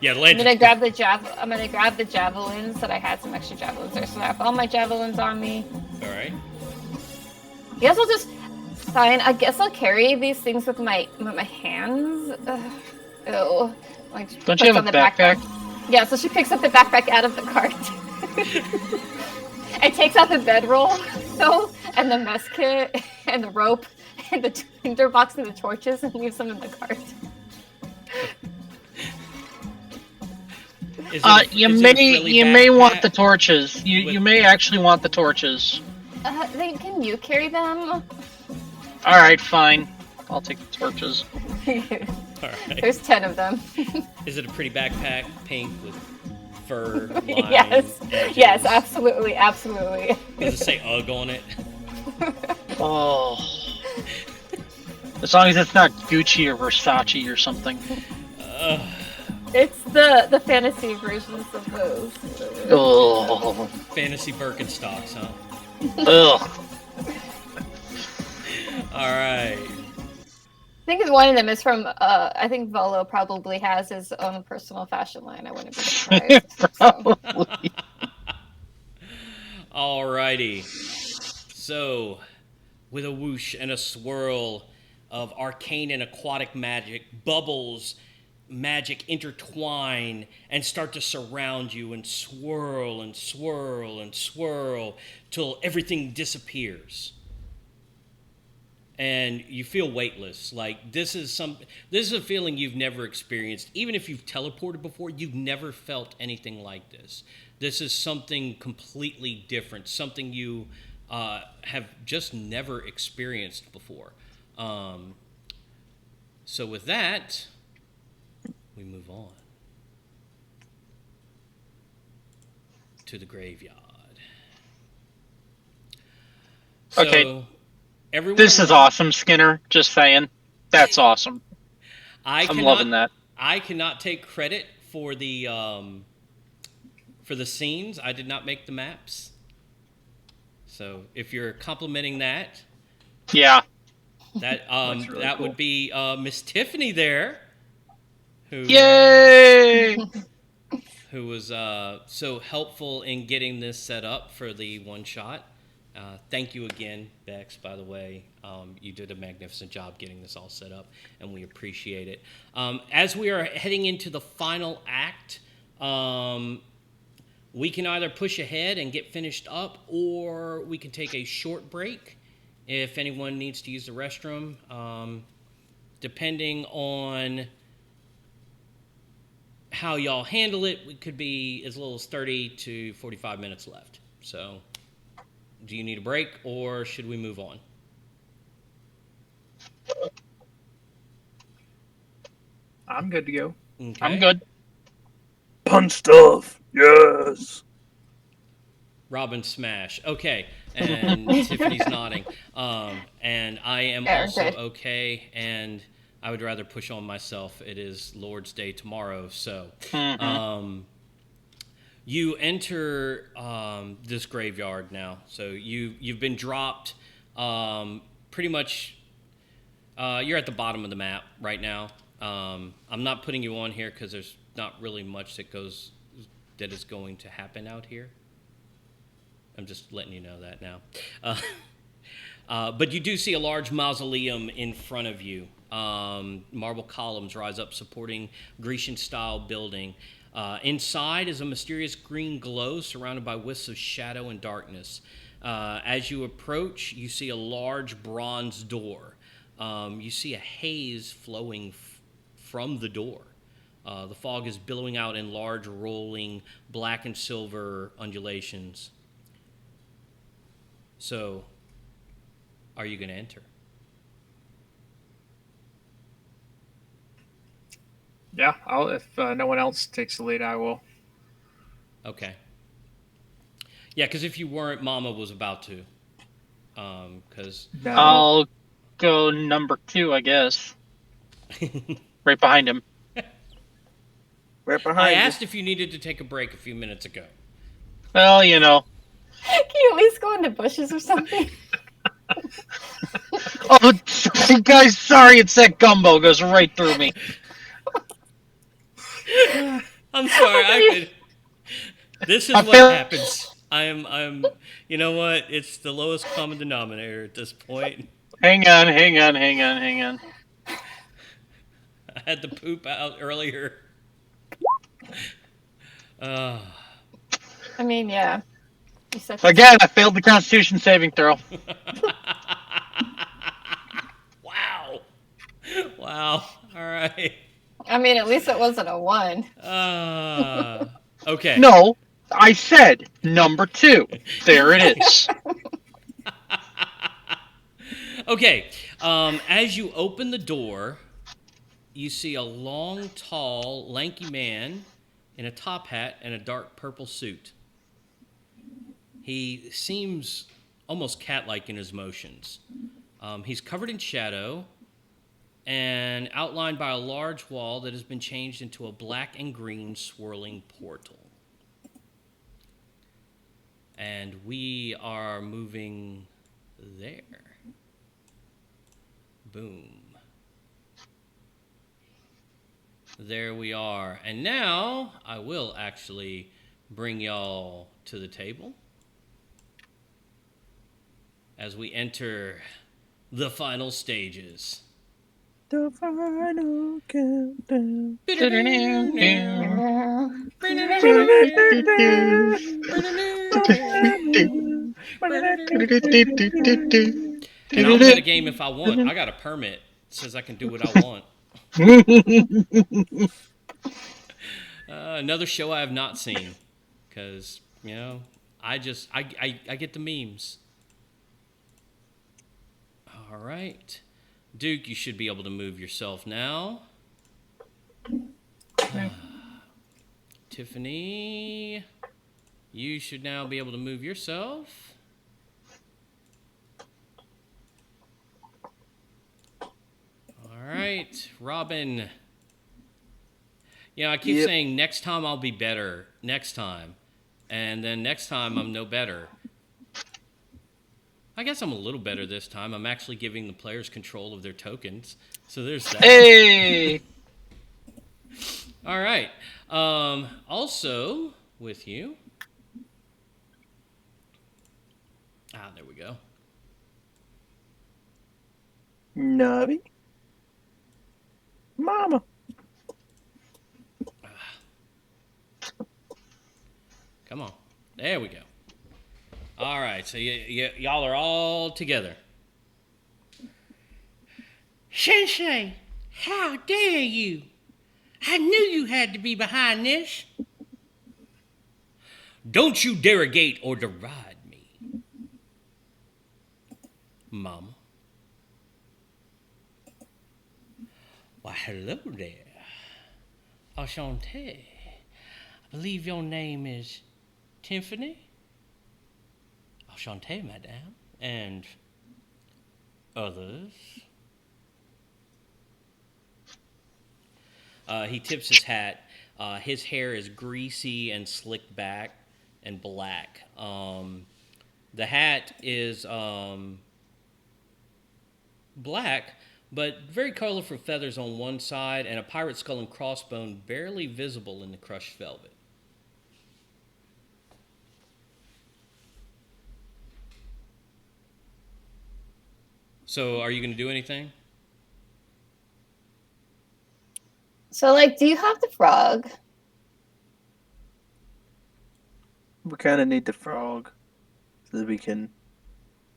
yeah, the I'm lantern. gonna grab the I'm gonna grab the javelins. That I had some extra javelins there, so I have all my javelins on me. All right. I guess I'll just fine. I guess I'll carry these things with my hands. Ew. Like Don't puts you have on a the backpack? Yeah, so she picks up the backpack out of the cart. And takes out the bedroll, though, and the mess kit, and the rope, and the tinder box and the torches, and leaves them in the cart. Is it a- You is it a may frilly you may want the backpack? torches. You may actually want the torches. Can you carry them? All right, fine. I'll take the torches. All right. There's 10 of them. Is it a pretty backpack, pink with fur? Yes. edges? Yes, absolutely, absolutely. Does it say UGG on it? Oh. As long as it's not Gucci or Versace or something. It's the fantasy versions of those. Oh, Fantasy Birkenstocks, huh? ugh. All right. I think one of them is from. I think Volo probably has his own personal fashion line. I wouldn't be surprised. So. Probably. All righty. So, with a whoosh and a swirl of arcane and aquatic magic, bubbles, magic intertwine and start to surround you and swirl and swirl and swirl till everything disappears. And you feel weightless. Like this is a feeling you've never experienced. Even if you've teleported before, you've never felt anything like this. This is something completely different, something you have just never experienced before. So with that, we move on to the graveyard. So, Okay. everyone This is awesome, Skinner. Just saying. That's awesome. I'm loving that. I cannot take credit for the scenes. I did not make the maps. So if you're complimenting that, Yeah. that really that cool. would be Miss Tiffany there, who Yay! who was so helpful in getting this set up for the one shot. Thank you again, Bex, by the way. You did a magnificent job getting this all set up, and we appreciate it. As we are heading into the final act, we can either push ahead and get finished up, or we can take a short break if anyone needs to use the restroom, depending on how y'all handle it. We could be as little as 30 to 45 minutes left. So, do you need a break, or should we move on? I'm good to go. Okay. I'm good. Punch stuff. Yes. Robin smash. Okay, and Tiffany's nodding. And I am Yeah, also good. okay, and I would rather push on myself. It is Lord's Day tomorrow, so you enter this graveyard now. So you've been dropped. Pretty much, you're at the bottom of the map right now. I'm not putting you on here because there's not really much that is going to happen out here. I'm just letting you know that now. But you do see a large mausoleum in front of you. Marble columns rise up supporting Grecian-style building. Inside is a mysterious green glow surrounded by wisps of shadow and darkness. As you approach, you see a large bronze door. You see a haze flowing from the door. The fog is billowing out in large, rolling black and silver undulations. So, are you going to enter? Yeah, I'll. If no one else takes the lead, I will. Okay. Yeah, because if you weren't, Mama was about to. Because No. I'll go number 2, I guess. Right behind him. Right I behind asked if you needed to take a break a few minutes ago. Well, you know. Can you at least go into bushes or something? Oh, guys, sorry, it's that gumbo goes right through me. I'm sorry. This is I what feel- happens. I'm. You know what? It's the lowest common denominator at this point. Hang on. I had to poop out earlier. I mean, yeah. You said Again, I failed the Constitution saving throw. Wow. Wow. All right. I mean, at least it wasn't a 1. Okay. No, I said number 2. There it is. Okay. As you open the door, you see a long, tall, lanky man in a top hat and a dark purple suit. He seems almost cat-like in his motions. He's covered in shadow, and outlined by a large wall that has been changed into a black and green swirling portal. And we are moving there. Boom. There we are. And now I will actually bring y'all to the table as we enter the final stages. The final countdown. And I'll metagame if I want. I got a permit. It says I can do what I want. Another show I have not seen. Because, you know, I get the memes. All right. Duke, you should be able to move yourself now. Tiffany, you should now be able to move yourself. All right, Robin. You know, I keep saying next time I'll be better. Next time. And then next time I'm no better. I guess I'm a little better this time. I'm actually giving the players control of their tokens. So there's that. Hey! All right. Also, with you. There we go. Nubby. Mama. Come on. There we go. All right. So y'all are all together. Sensei, how dare you? I knew you had to be behind this. Don't you derogate or deride me, Mama. Why, hello there. Enchanté. I believe your name is Tiffany. Enchanté, madame. And others. He tips his hat. His hair is greasy and slicked back and black. The hat is black, but very colorful feathers on one side and a pirate skull and crossbone barely visible in the crushed velvet. So, are you going to do anything? So, like, do you have the frog? We kind of need the frog so that we can.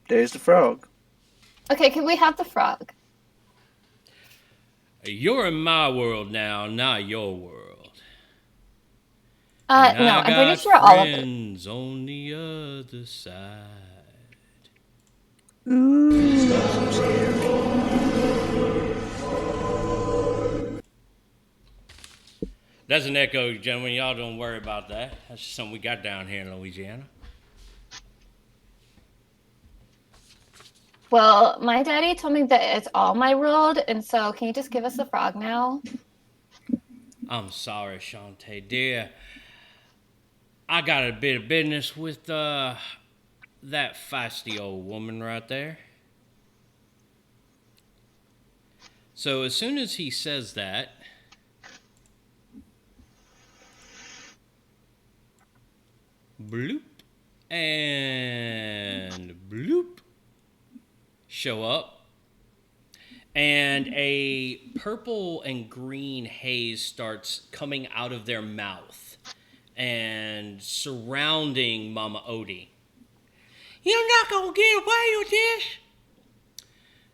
There's the frog. Okay, can we have the frog? You're in my world now, not your world. No, I'm pretty sure all of it. Friends on the other side. Ooh. That's an echo, gentlemen. Y'all don't worry about that. That's just something we got down here in Louisiana. Well, my daddy told me that it's all my world, and so can you just give us the frog now? I'm sorry, Shantae, dear. I got a bit of business with that feisty old woman right there. So as soon as he says that, bloop and bloop show up, and a purple and green haze starts coming out of their mouth and surrounding Mama Odie. You're not gonna get away with this.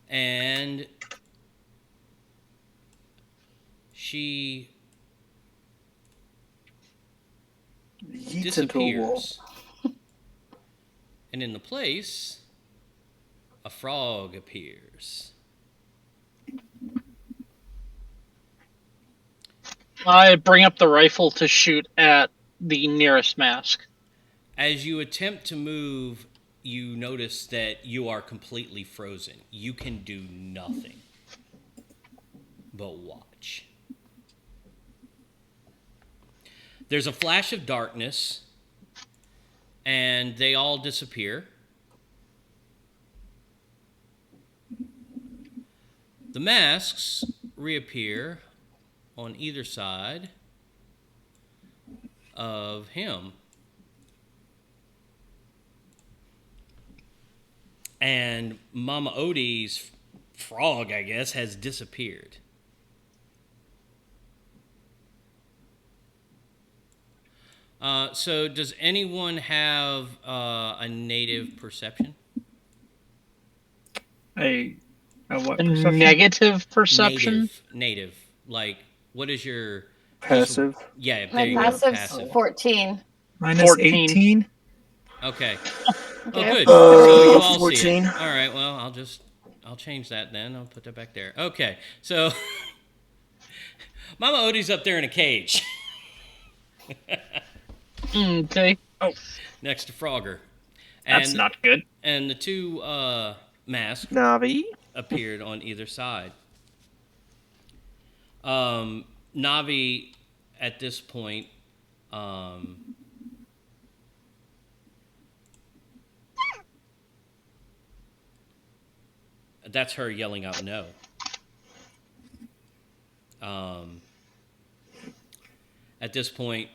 And she Yeets into a wall. disappears. And in the place, a frog appears. I bring up the rifle to shoot at the nearest mask. As you attempt to move, you notice that you are completely frozen. You can do nothing. but watch. There's a flash of darkness, and they all disappear. The masks reappear on either side of him. And Mama Odie's frog, I guess, has disappeared. So does anyone have a native perception? A what A perception? negative perception. Native. Like, what is your Passive. Yeah, there My you go. passive's Passive. 14. Minus 14. 18. Okay. Oh, Okay. good. So you all 14. see it. All right. Well, I'll change that then. I'll put that back there. Okay. So Mama Odie's up there in a cage Okay. next to Frogger. That's not good. And the two masks Navi. appeared on either side. Navi, at this point, that's her yelling out no. At this point,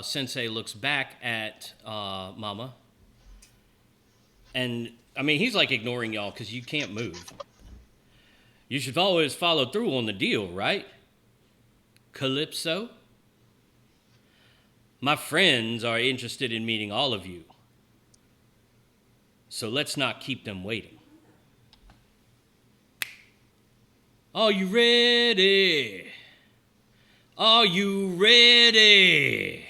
Sensei looks back at Mama. And, I mean, he's like ignoring y'all because you can't move. You should always follow through on the deal, right? Calypso? My friends are interested in meeting all of you. So let's not keep them waiting. Are you ready? Are you ready?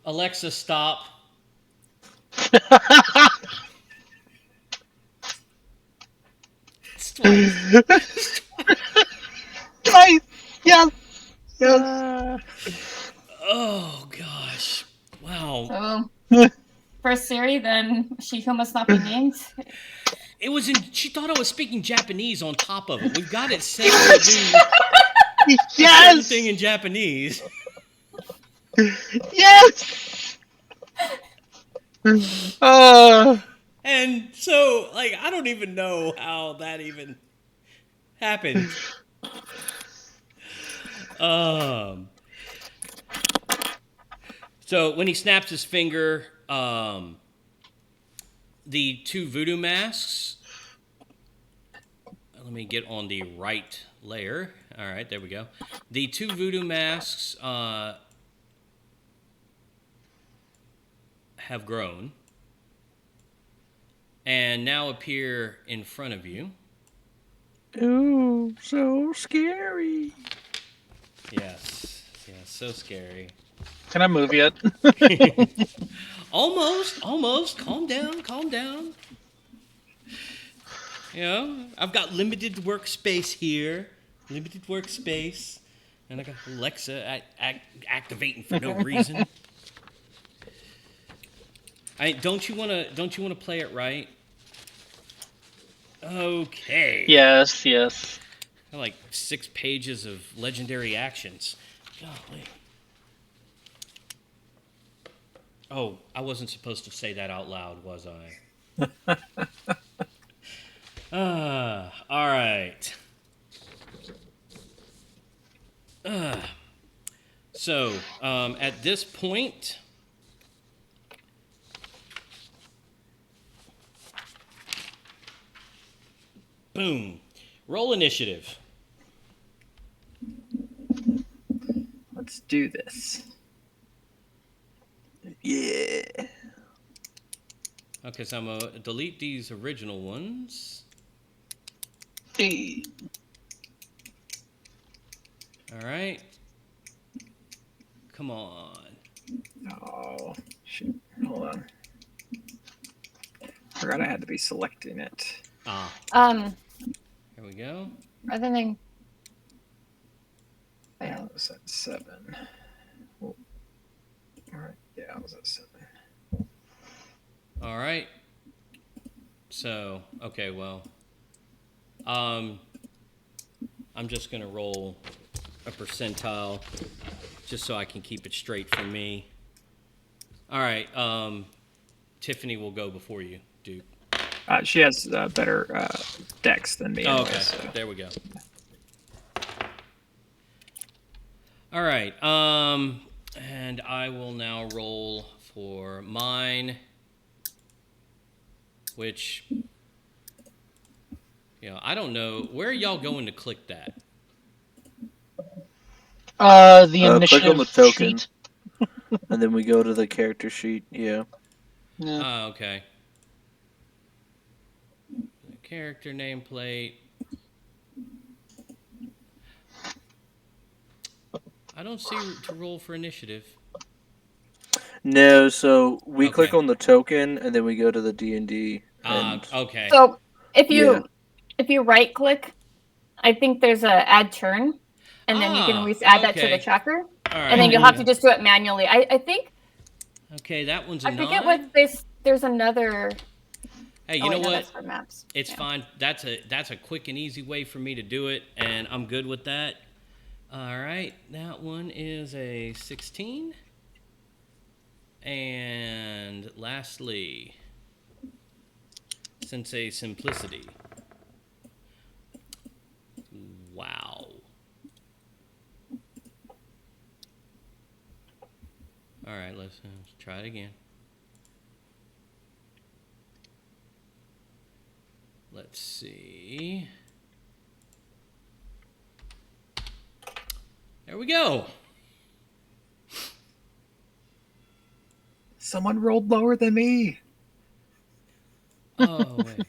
Alexa, stop. It's twice. Nice. Yes. Yes. Oh, gosh. Wow. So, for Siri, then she who must not be named. It was she thought I was speaking Japanese on top of it. We've got it set to do Yes. everything in Japanese. Yes. And so, like, I don't even know how that even happened. So when he snaps his finger, the two voodoo masks. Let me get on the right layer. All right, there we go. The two voodoo masks have grown and now appear in front of you. Ooh, so scary. Yes, so scary. Can I move yet? Almost. Calm down. You know, I've got limited workspace here. And I got Alexa activating for no reason. Don't you wanna play it right? Okay. Yes. Like 6 pages of legendary actions. Golly. Oh, I wasn't supposed to say that out loud, was I? All right. So, at this point, boom, roll initiative. Let's do this. Yeah. Okay, so I'm gonna delete these original ones. Hey. All right. Come on. Oh, shoot. Hold on. Forgot I had to be selecting it. Here we go. Rather than. Yeah, I was at 7. Well, all right. Yeah, I was at 7. All right. So, okay, well. I'm just going to roll a percentile just so I can keep it straight for me. All right, Tiffany will go before you, Duke. She has better dex than me. Oh, Anyway, okay, so. there we go. All right, and I will now roll for mine, which, I don't know. Where are y'all going to click that? The Click initiative on the token, sheet. and then we go to the character sheet. Yeah. Yeah. Okay. The character nameplate. I don't see to roll for initiative. No, so we click Okay. on the token, and then we go to the D&D. Okay. So if Yeah. you right click, I think there's a add turn, and then you can always add that to the okay. tracker, All right. and then you'll have to just do it manually. I think Okay, that one's a I 9. forget what this. There's another. Hey, you Oh, know wait, no, what? that's for maps. It's Yeah. fine. That's a quick and easy way for me to do it, and I'm good with that. All right, that one is a 16. And lastly, Sensei Simplicity. Wow. All right, let's try it again. Let's see. There we go. Someone rolled lower than me. Oh, wait.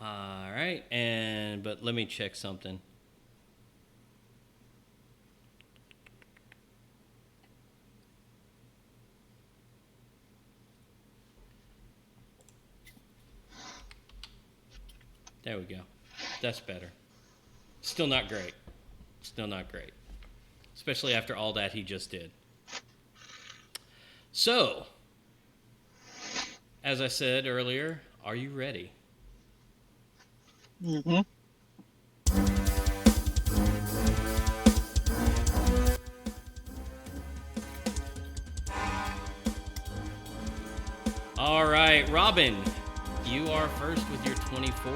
All right, but let me check something. There we go. That's better. Still not great. Still not great. Especially after all that he just did. So, as I said earlier, are you ready? Mm-hmm. All right, Robin, you are first with your 24.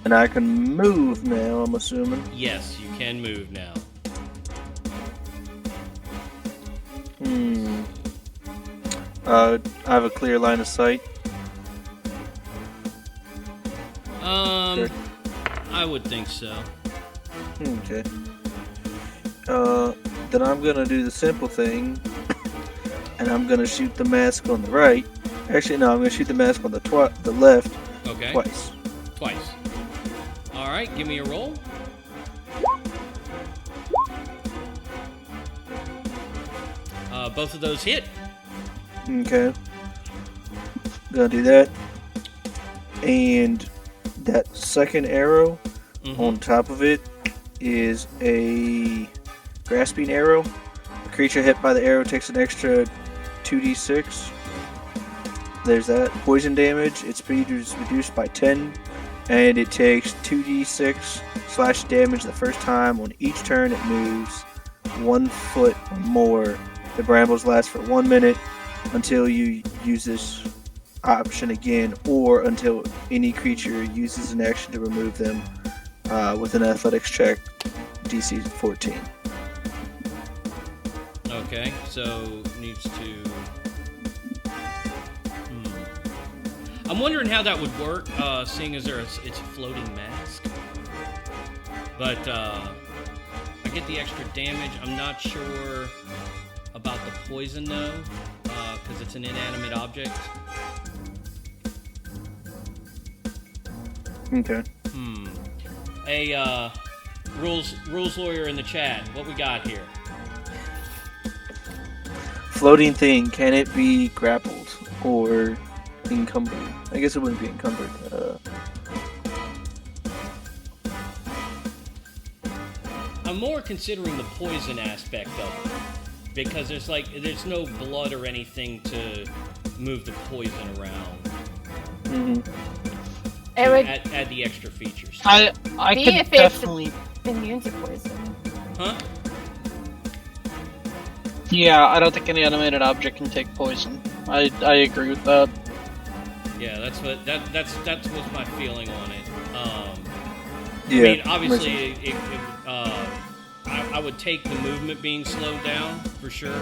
And I can move now, I'm assuming. Yes, you can move now. I have a clear line of sight. Okay. I would think so. Okay. Then I'm gonna do the simple thing, and I'm gonna shoot the mask on the right. Actually, no, I'm gonna shoot the mask on the left. Okay. Twice. All right, give me a roll. Both of those hit. Okay. Gonna do that. And that second arrow on top of it is a grasping arrow. The creature hit by the arrow takes an extra 2d6. There's that. Poison damage. Its speed is reduced by 10. And it takes 2d6 slash damage the first time on each turn it moves 1 foot or more. The brambles last for 1 minute until you use this option again, or until any creature uses an action to remove them with an athletics check, DC 14. Okay, so needs to... I'm wondering how that would work, seeing as it's a floating mask. But I get the extra damage. I'm not sure about the poison, though, because it's an inanimate object. Okay. A rules lawyer in the chat. What we got here? Floating thing, can it be grappled or encumbered? I guess it wouldn't be encumbered. I'm more considering the poison aspect of it, because there's no blood or anything to move the poison around. It would Add the extra features. I be could if definitely. it's immune to poison. Huh? Yeah, I don't think any animated object can take poison. I agree with that. Yeah, that's what's my feeling on it. Yeah, I mean, obviously, I would take the movement being slowed down for sure.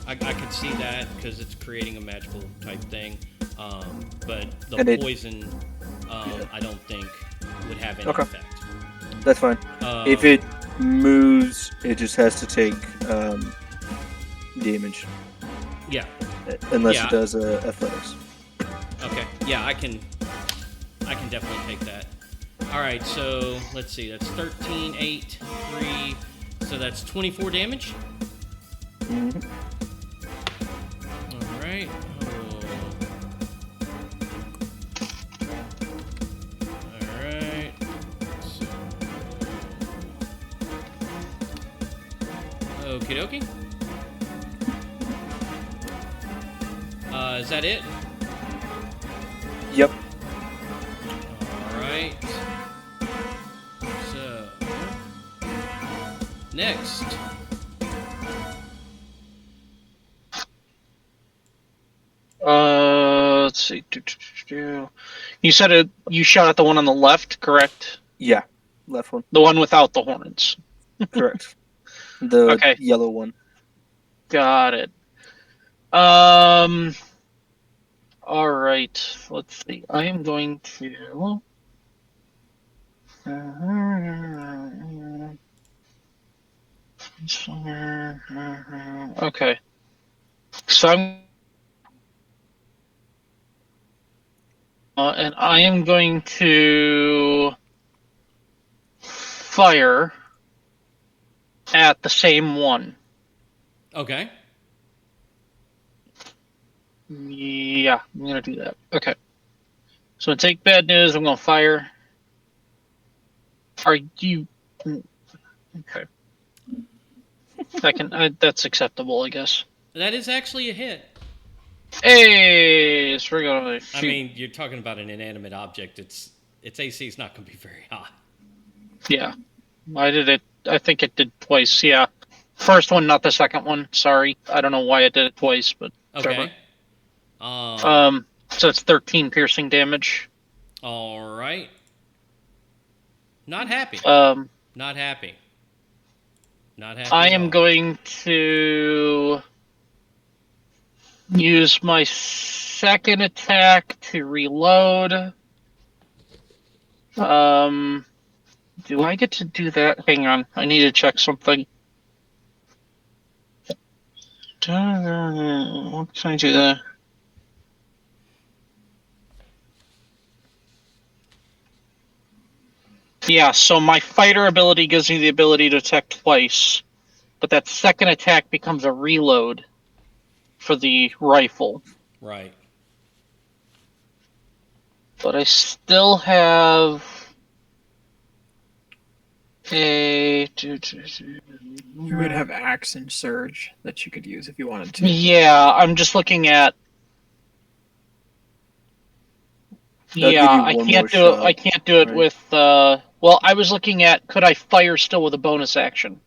I could see that because it's creating a magical type thing. But the poison, I don't think would have any effect. That's fine. If it moves, it just has to take damage. Yeah. Unless it does athletics. Okay. Yeah, I can definitely take that. All right, so let's see. That's 13, 8, 3. So that's 24 damage. Mm-hmm. All right. All right. Okie dokie. Is that it? Yep. All right. So next. Let's see. You said you shot at the one on the left, correct? Yeah. Left one. The one without the horns. Correct. The Okay. yellow one. Got it. All right. Let's see. I am going to. Okay. So and I am going to fire at the same one. Okay. Yeah, I'm gonna do that. Okay. So I take bad news. I'm gonna fire. Are you? Okay. That's acceptable, I guess. That is actually a hit. Hey, so we're gonna shoot. I mean, you're talking about an inanimate object. Its AC is not going to be very high. Yeah, I did it. I think it did twice. Yeah, first one, not the second one. Sorry, I don't know why it did it twice, but okay. So it's 13 piercing damage. All right. Not happy. Not happy. Not happy. I am going to use my second attack to reload. Do I get to do that? Hang on, I need to check something. What can I do there? Yeah, so my fighter ability gives me the ability to attack twice, but that second attack becomes a reload for the rifle. Right. But I still have a. You would have Axe and Surge that you could use if you wanted to. Yeah, I'm just looking at. Yeah, I can't do it. I can't do it with. Well, I was looking at could I fire still with a bonus action?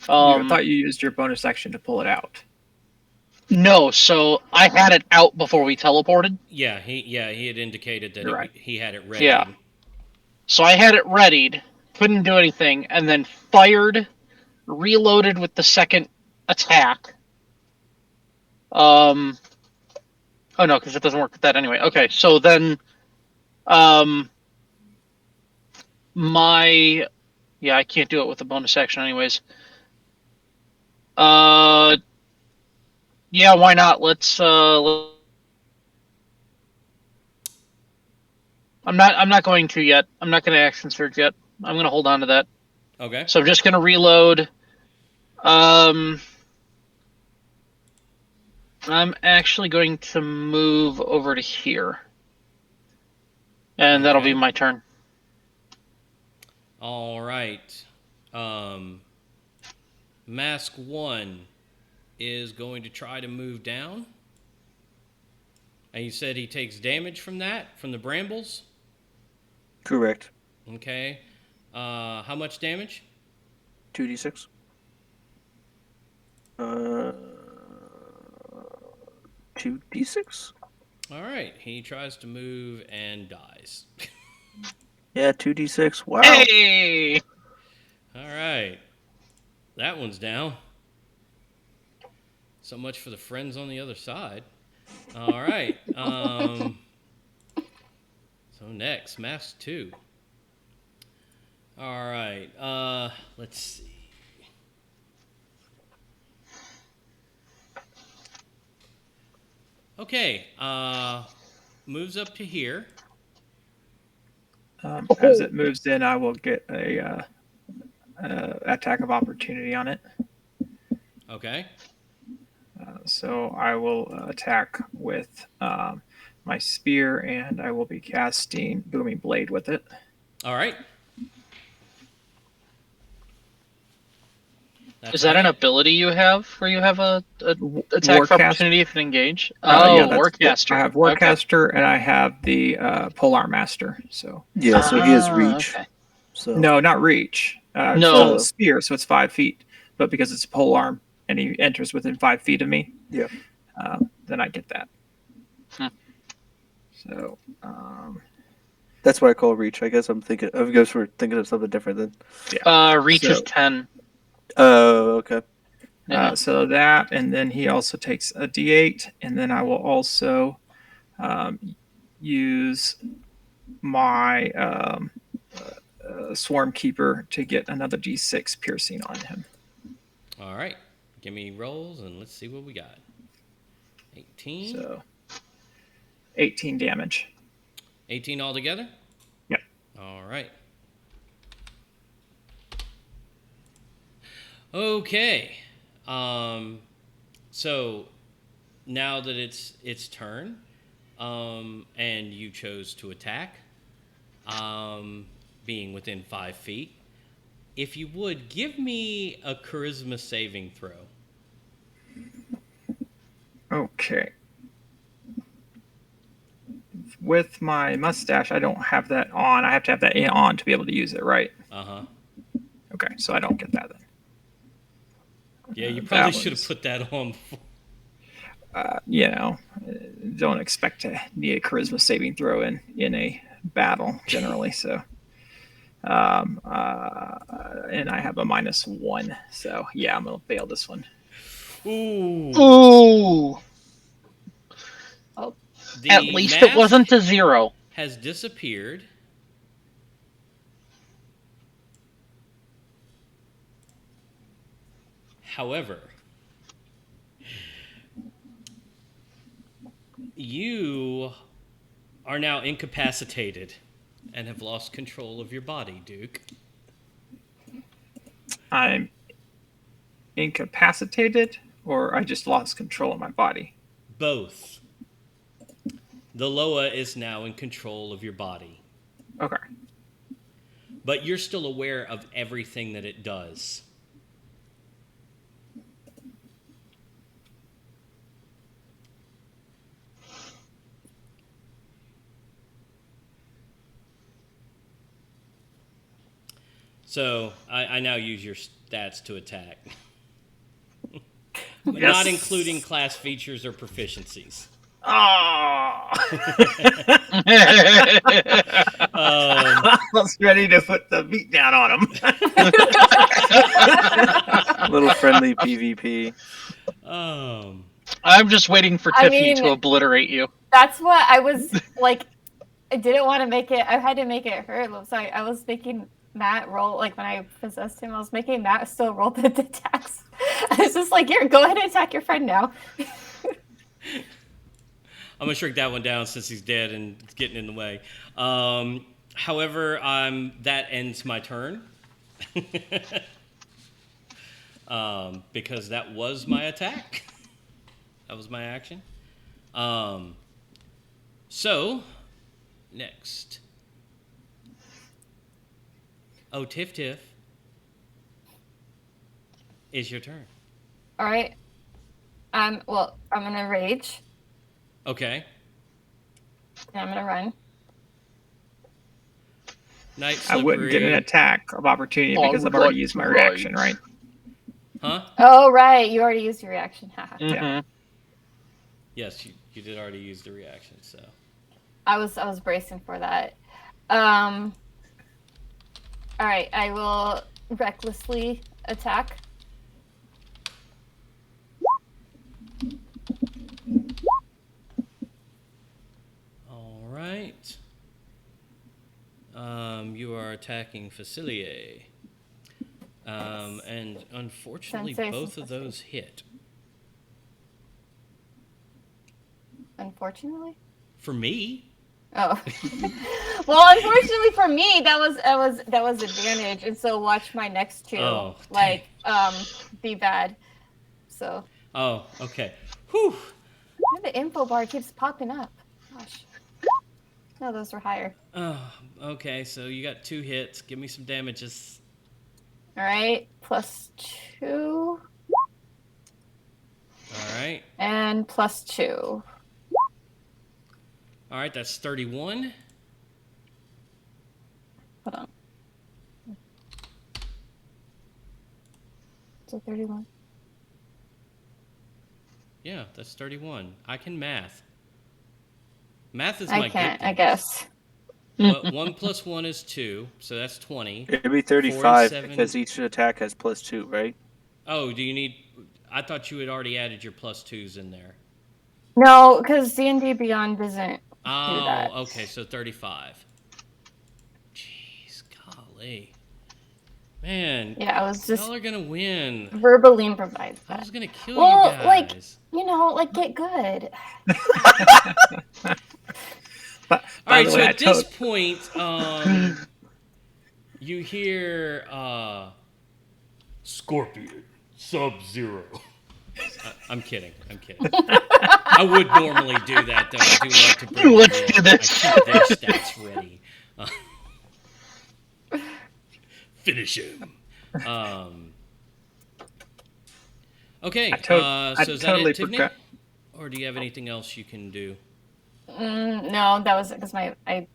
I thought you used your bonus action to pull it out. No, so I had it out before we teleported. Yeah, he had indicated that he had it ready. Yeah. So I had it readied, couldn't do anything, and then fired, reloaded with the second attack. Oh no, because it doesn't work with that anyway. Okay, so then, I can't do it with the bonus action anyways. Yeah, why not? I'm not going to yet. I'm not going to action surge yet. I'm going to hold on to that. Okay. So I'm just going to reload. I'm actually going to move over to here. And that'll be my turn. All right. Mask 1 is going to try to move down. And you said he takes damage from that, from the brambles? Correct. Okay. How much damage? 2d6. 2d6? All right. He tries to move and dies. Yeah, 2d6. Wow. Hey! All right. That one's down. So much for the friends on the other side. All right. So next, Mask 2. All right. Let's see. Okay. Moves up to here. As it moves in, I will get a attack of opportunity on it. Okay. So I will attack with my spear, and I will be casting Booming Blade with it. All right. Is that an ability you have where you have a attack of Warcast- opportunity if it engage? Yeah, Oh, that's- Warcaster. I have Warcaster, and I have the Polar Master. So Yeah, so he has Ah, reach. okay. So no, not reach. No. Still a spear, so it's 5 feet. But because it's a pole arm, and he enters within 5 feet of me, Yeah. then I get that. Hmm. So that's what I call reach. I guess I'm thinking. I guess we're thinking of something different then. Reach is So- 10. Oh, okay. Yeah. So that, and then he also takes a D8, and then I will also use my Swarm Keeper to get another D6 piercing on him. All right. Give me rolls and let's see what we got. 18. So 18 damage. 18 altogether? Yep. All right. Okay. So now that it's its turn, and you chose to attack, being within 5 feet, if you would give me a charisma saving throw. Okay. With my mustache, I don't have that on. I have to have that on to be able to use it, right? Uh-huh. Okay, so I don't get that then. Yeah, you That probably should have one's- put that on before. Don't expect to need a charisma saving throw in a battle generally. So, and I have a -1. So yeah, I'm gonna fail this one. Ooh. Ooh. The At least it mask wasn't a 0. has disappeared. However, you are now incapacitated and have lost control of your body, Duke. I'm incapacitated, or I just lost control of my body. Both. The Loa is now in control of your body, Okay. but you're still aware of everything that it does. So I now use your stats to attack. Not Yes. including class features or proficiencies. Oh. Ah. I was ready to put the beat down on him. Little friendly PvP. I'm just waiting for I Tiffany mean- to obliterate you. That's what I was like. I didn't want to make it. I had to make it hurt. So I was making Matt roll. Like when I possessed him, I was making Matt still roll the attacks. I was just like, "Here, go ahead and attack your friend now." I'm gonna shrink that one down since he's dead and it's getting in the way. However, that ends my turn because that was my attack. That was my action. So next, Tiff. is your turn. All right. I'm gonna rage. Okay. And I'm gonna run. Night I wouldn't get an Slippery. attack of opportunity I because would I've already like used to my ride. reaction, right? Huh? Oh right, you already used your reaction. Haha. Mhm. Yes, you did already use the reaction, so. I was bracing for that. All right, I will recklessly attack. All right. You are attacking Facilier. And unfortunately, Sensation both of plus those hit. Unfortunately. For me. Oh. Well, unfortunately for me, that was advantage, and so watch my next two Oh, be bad. So Oh, okay. Whew. the info bar keeps popping up. Gosh. No, those were higher. Oh, okay. So you got 2 hits. Give me some damages. All right, +2 All right. and +2. All right. That's 31. Hold on. So 31. Yeah, that's 31. I can math. Math is I my can't. good I thing. guess. Well, 1 + 1 is 2, so that's 20. It'd be 35 because each attack has +2, right? Oh, do you need? I thought you had already added your +2s in there. No, because D&D Beyond doesn't do that. Oh, okay, so 35. Jeez, golly, man. Yeah, I was just Y'all are gonna win. verbally improvise I that. was gonna kill Well, you guys. Get good. But All right, the so way, at this point, you hear Scorpion Sub-Zero. I'm kidding. I would normally do that, though. I do like to bring Let's them do in. this. I keep their stats ready. Finish him. Okay, so is that it, Tiffany? Or do you have anything else you can do? No, that was because I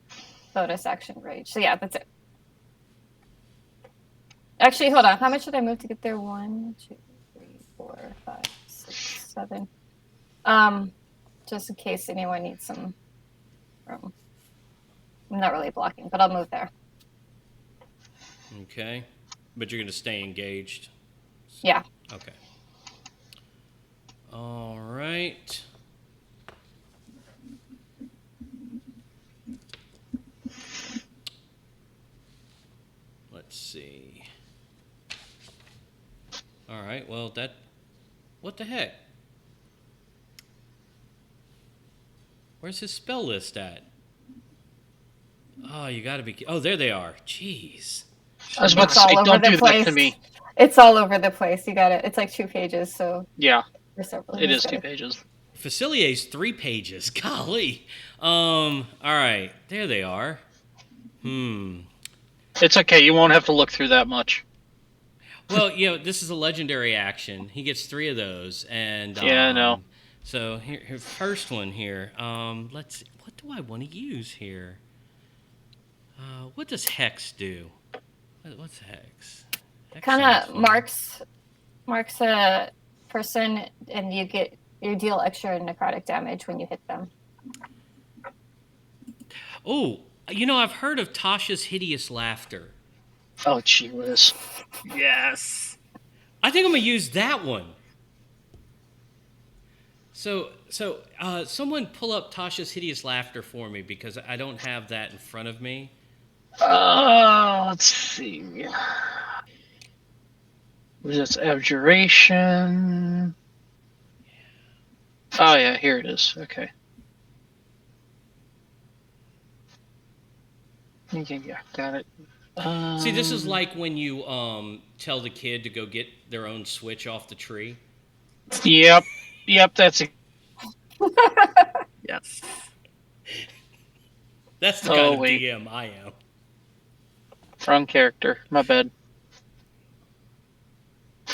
bonus action rage. So yeah, that's it. Actually, hold on. How much did I move to get there? 1, 2, 3, 4, 5, 6, 7. Just in case anyone needs some room. I'm not really blocking, but I'll move there. Okay, but you're gonna stay engaged. Yeah. Okay. All right. Let's see. All right. Well, what the heck? Where's his spell list at? Oh, you gotta be. Oh, there they are. Jeez. I was about to It's all say, over don't the do place. that to me. It's all over the place. You got it. It's like 2 pages, so Yeah, there's several. it is 2 pages. Facilier's 3 pages. Golly. All right. There they are. It's okay. You won't have to look through that much. Well, this is a legendary action. He gets 3 of those, and Yeah, I know. So here, first one here. Let's see. What do I want to use here? What does Hex do? What's Hex? Kind of marks a person, and you deal extra necrotic damage when you hit them. Oh, I've heard of Tasha's hideous laughter. Oh, gee whiz. yes. I think I'm gonna use that one. So, someone pull up Tasha's hideous laughter for me because I don't have that in front of me. Let's see. That's abjuration. Oh yeah, here it is. Okay. Yeah, got it. See, this is like when you tell the kid to go get their own switch off the tree. Yep, that's it. Yes. That's the Oh, kind of wait. DM I am. Wrong character. My bad.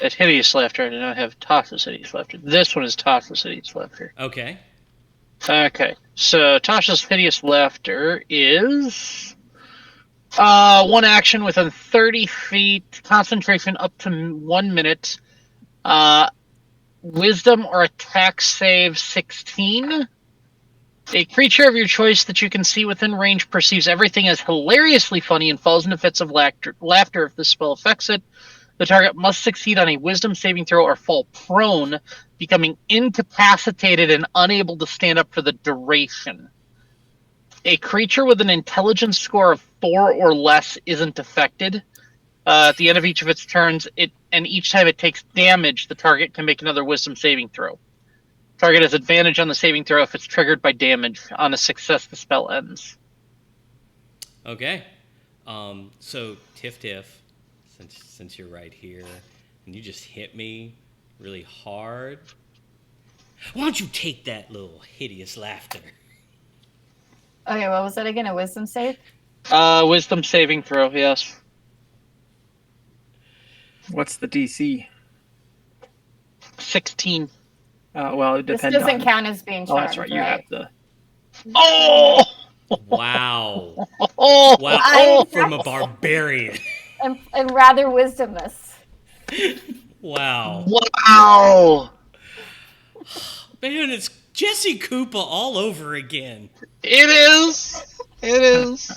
At Hideous Laughter, I do not have Tasha's Hideous Laughter. This one is Tasha's Hideous Laughter. Okay. Okay, so Tasha's Hideous Laughter is one action within 30 feet, concentration up to 1 minute, wisdom or attack save 16. A creature of your choice that you can see within range perceives everything as hilariously funny and falls into fits of laughter if this spell affects it. The target must succeed on a wisdom saving throw or fall prone, becoming incapacitated and unable to stand up for the duration. A creature with an intelligence score of 4 or less isn't affected. At the end of each of its turns, and each time it takes damage, the target can make another wisdom saving throw. Target has advantage on the saving throw if it's triggered by damage. On a success, the spell ends. Okay. So Tiff, since you're right here, and you just hit me really hard, why don't you take that little hideous laughter? Okay, what was that again? A wisdom save? Wisdom saving throw, yes. What's the DC? 16. Well, it This depends. doesn't count as being Oh, charmed, that's right. You have the. Oh! Wow. Oh! Wow. From a barbarian. and rather wisdomless. Wow. Wow! Man, it's Jesse Koopa all over again. It is. It is.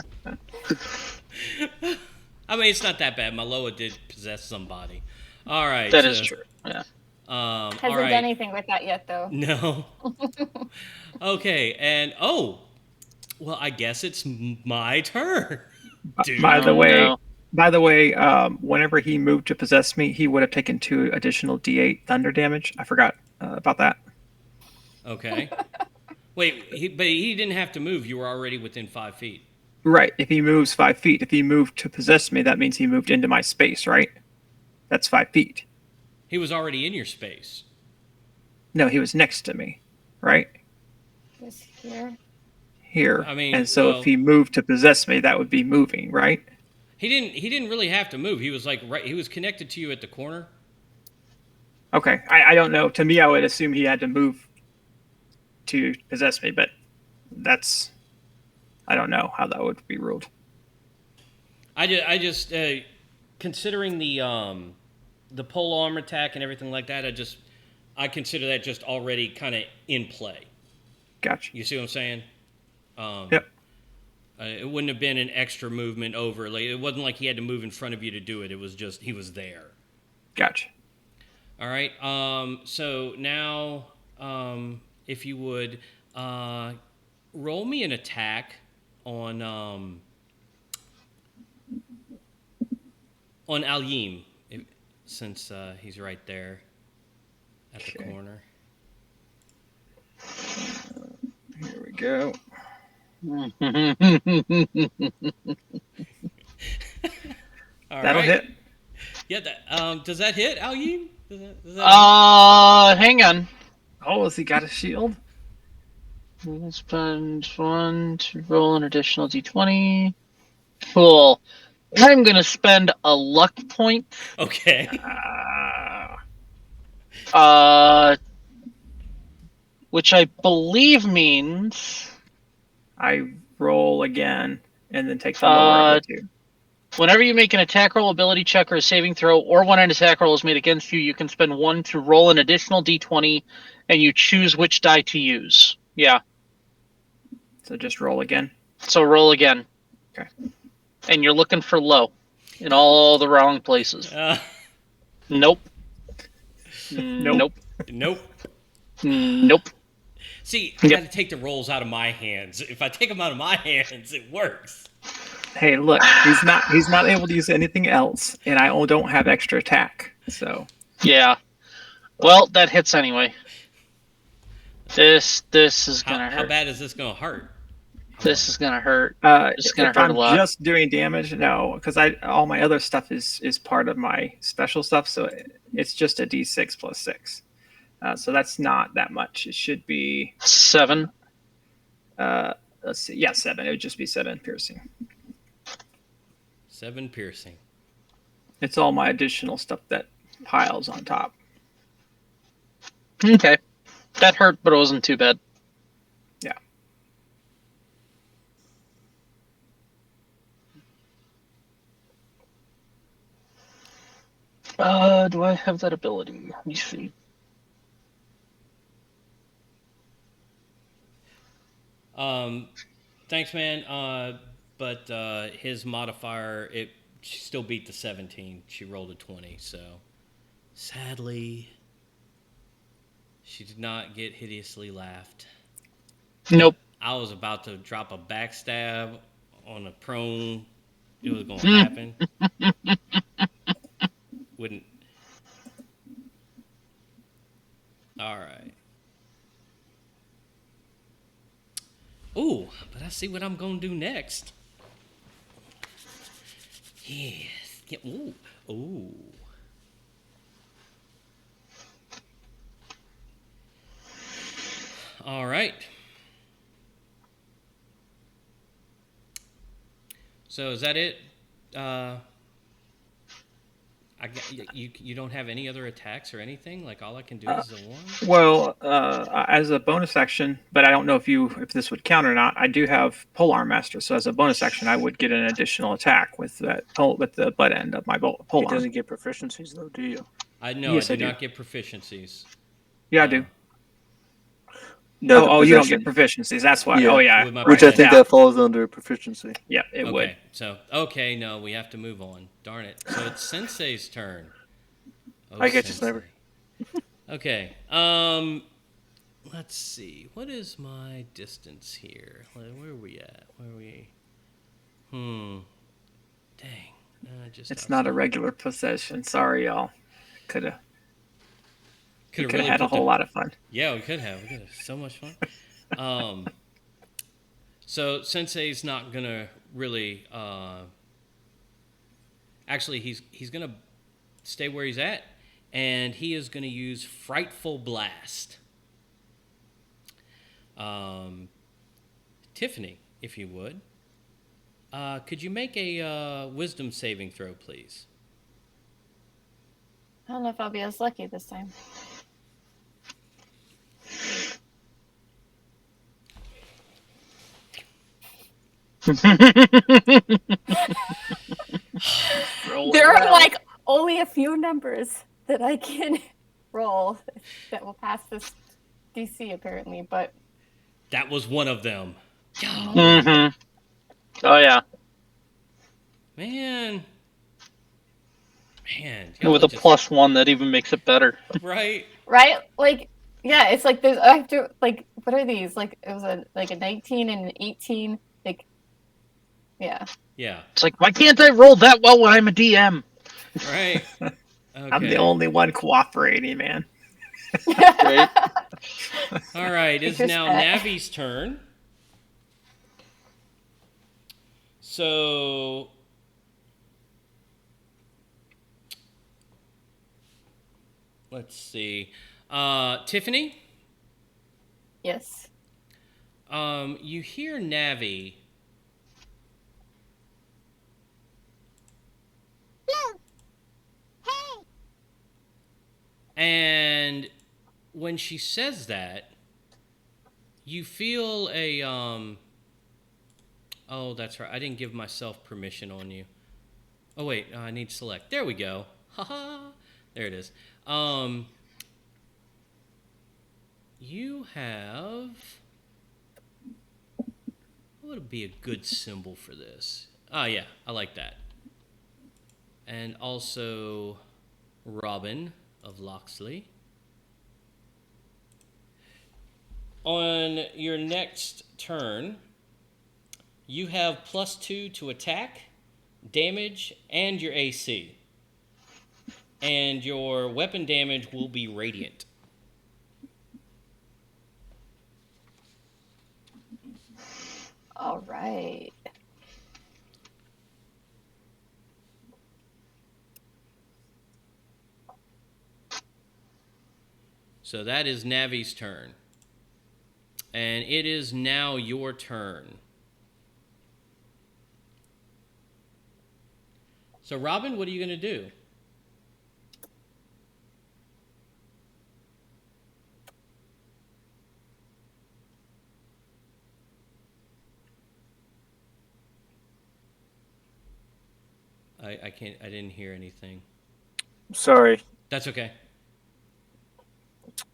I mean, it's not that bad. Maloa did possess somebody. All right. That is true. Yeah. Hasn't all right. done anything with that yet, though. No. Okay, and well, I guess it's my turn. Dude. By the Oh, way, no. Whenever he moved to possess me, he would have taken 2 additional D8 thunder damage. I forgot about that. Okay. Wait, but he didn't have to move. You were already within 5 feet. Right. If he moves 5 feet, if he moved to possess me, that means he moved into my space, right? That's 5 feet. He was already in your space. No, he was next to me, right? Just here. Here. I mean, and so well- if he moved to possess me, that would be moving, right? He didn't really have to move. He was like he was connected to you at the corner. Okay. I don't know. To me, I would assume he had to move to possess me, but I don't know how that would be ruled. I just considering the pole arm attack and everything like that, I consider that just already kind of in play. Gotcha. You see what I'm saying? Yep. It wouldn't have been an extra movement over. Like, it wasn't like he had to move in front of you to do it. It was just he was there. Gotcha. All right. So now, if you would roll me an attack on Al-Yim, since he's right there at the corner. Here we go. All That'll right. hit. Yeah. Does that hit, Al-Yim? Does that Hang on. Oh, has he got a shield? Spend 1 to roll an additional d20. Cool. I'm going to spend a luck point. Okay. Which I believe means I roll again and then take the lower of the 2. whenever you make an attack roll, ability check, or a saving throw, or when an attack roll is made against you, you can spend 1 to roll an additional d20, and you choose which die to use. Yeah. So just roll again. So roll again. Okay. And you're looking for low in all the wrong places. Nope. Nope. Nope. Nope. See, I got to take the rolls out of my hands. If I take them out of my hands, it works. Hey, look, he's not able to use anything else, and I don't have extra attack. So Yeah. Well, that hits anyway. This is gonna How hurt. bad is this going to hurt? This is gonna hurt. It's gonna if hurt I'm a lot. just doing damage, no, because all my other stuff is part of my special stuff, so it's just a d6 plus 6. So that's not that much. It should be 7. let's see, yeah, 7. It would just be 7 piercing. 7 piercing. It's all my additional stuff that piles on top. Okay. That hurt, but it wasn't too bad. Yeah. Do I have that ability? Let me see. Thanks, man. But his modifier, she still beat the 17. She rolled a 20, so sadly, she did not get hideously laughed. Nope. I was about to drop a backstab on a prone. It was going to happen. Wouldn't. All right. Ooh, but I see what I'm going to do next. Yes. Yeah. Ooh. Ooh. All right. So is that it? You don't have any other attacks or anything? Like all I can do is the one? Well, as a bonus action, but I don't know if this would count or not. I do have Polearm Master, so as a bonus action, I would get an additional attack with with the butt end of my He polearm. doesn't get proficiencies though, do you? I know Yes, I I do do. not get proficiencies. Yeah, I do. No, the Oh, you don't possession. get proficiencies. That's why. Yeah. Oh, yeah. With my Which I think Yeah. that falls under proficiency. Yeah, it would. Okay, so no, we have to move on. Darn it. So it's Sensei's turn. Oh, I get you, Sensei. Sniper. Okay. Let's see. What is my distance here? Where are we at? Where are we? Dang. Just It's not a outside. regular possession. Sorry, y'all. Could have Could really had a whole lot of fun. Yeah, we could have. So much fun. So Sensei's not gonna really. Actually, he's gonna stay where he's at, and he is gonna use Frightful Blast. Tiffany, if you would, could you make a Wisdom saving throw, please? I don't know if I'll be as lucky this time. There are like only a few numbers that I can roll that will pass this DC apparently, but That was one of them. Mm-hmm. Oh yeah. Man. With a +1, that even makes it better. Right? right? Like yeah, it's like there's I have to like what are these? Like it was a 19 and an 18. Like yeah. Yeah. It's like, why can't I roll that well when I'm a DM? Right. Okay. I'm the only one cooperating, man. Right? All right, it's now Navi's turn. So let's see. Tiffany, Yes. you hear Navi. And when she says that, you feel a oh, that's right. I didn't give myself permission on you. Oh wait, I need select. There we go. Haha. There it is. You have, what would be a good symbol for this? Oh yeah, I like that. And also Robin of Loxley. On your next turn, you have +2 to attack, damage, and your AC. And your weapon damage will be radiant. All right. So that is Navi's turn. And it is now your turn. So Robin, what are you going to do? I can't. I didn't hear anything. Sorry. That's okay.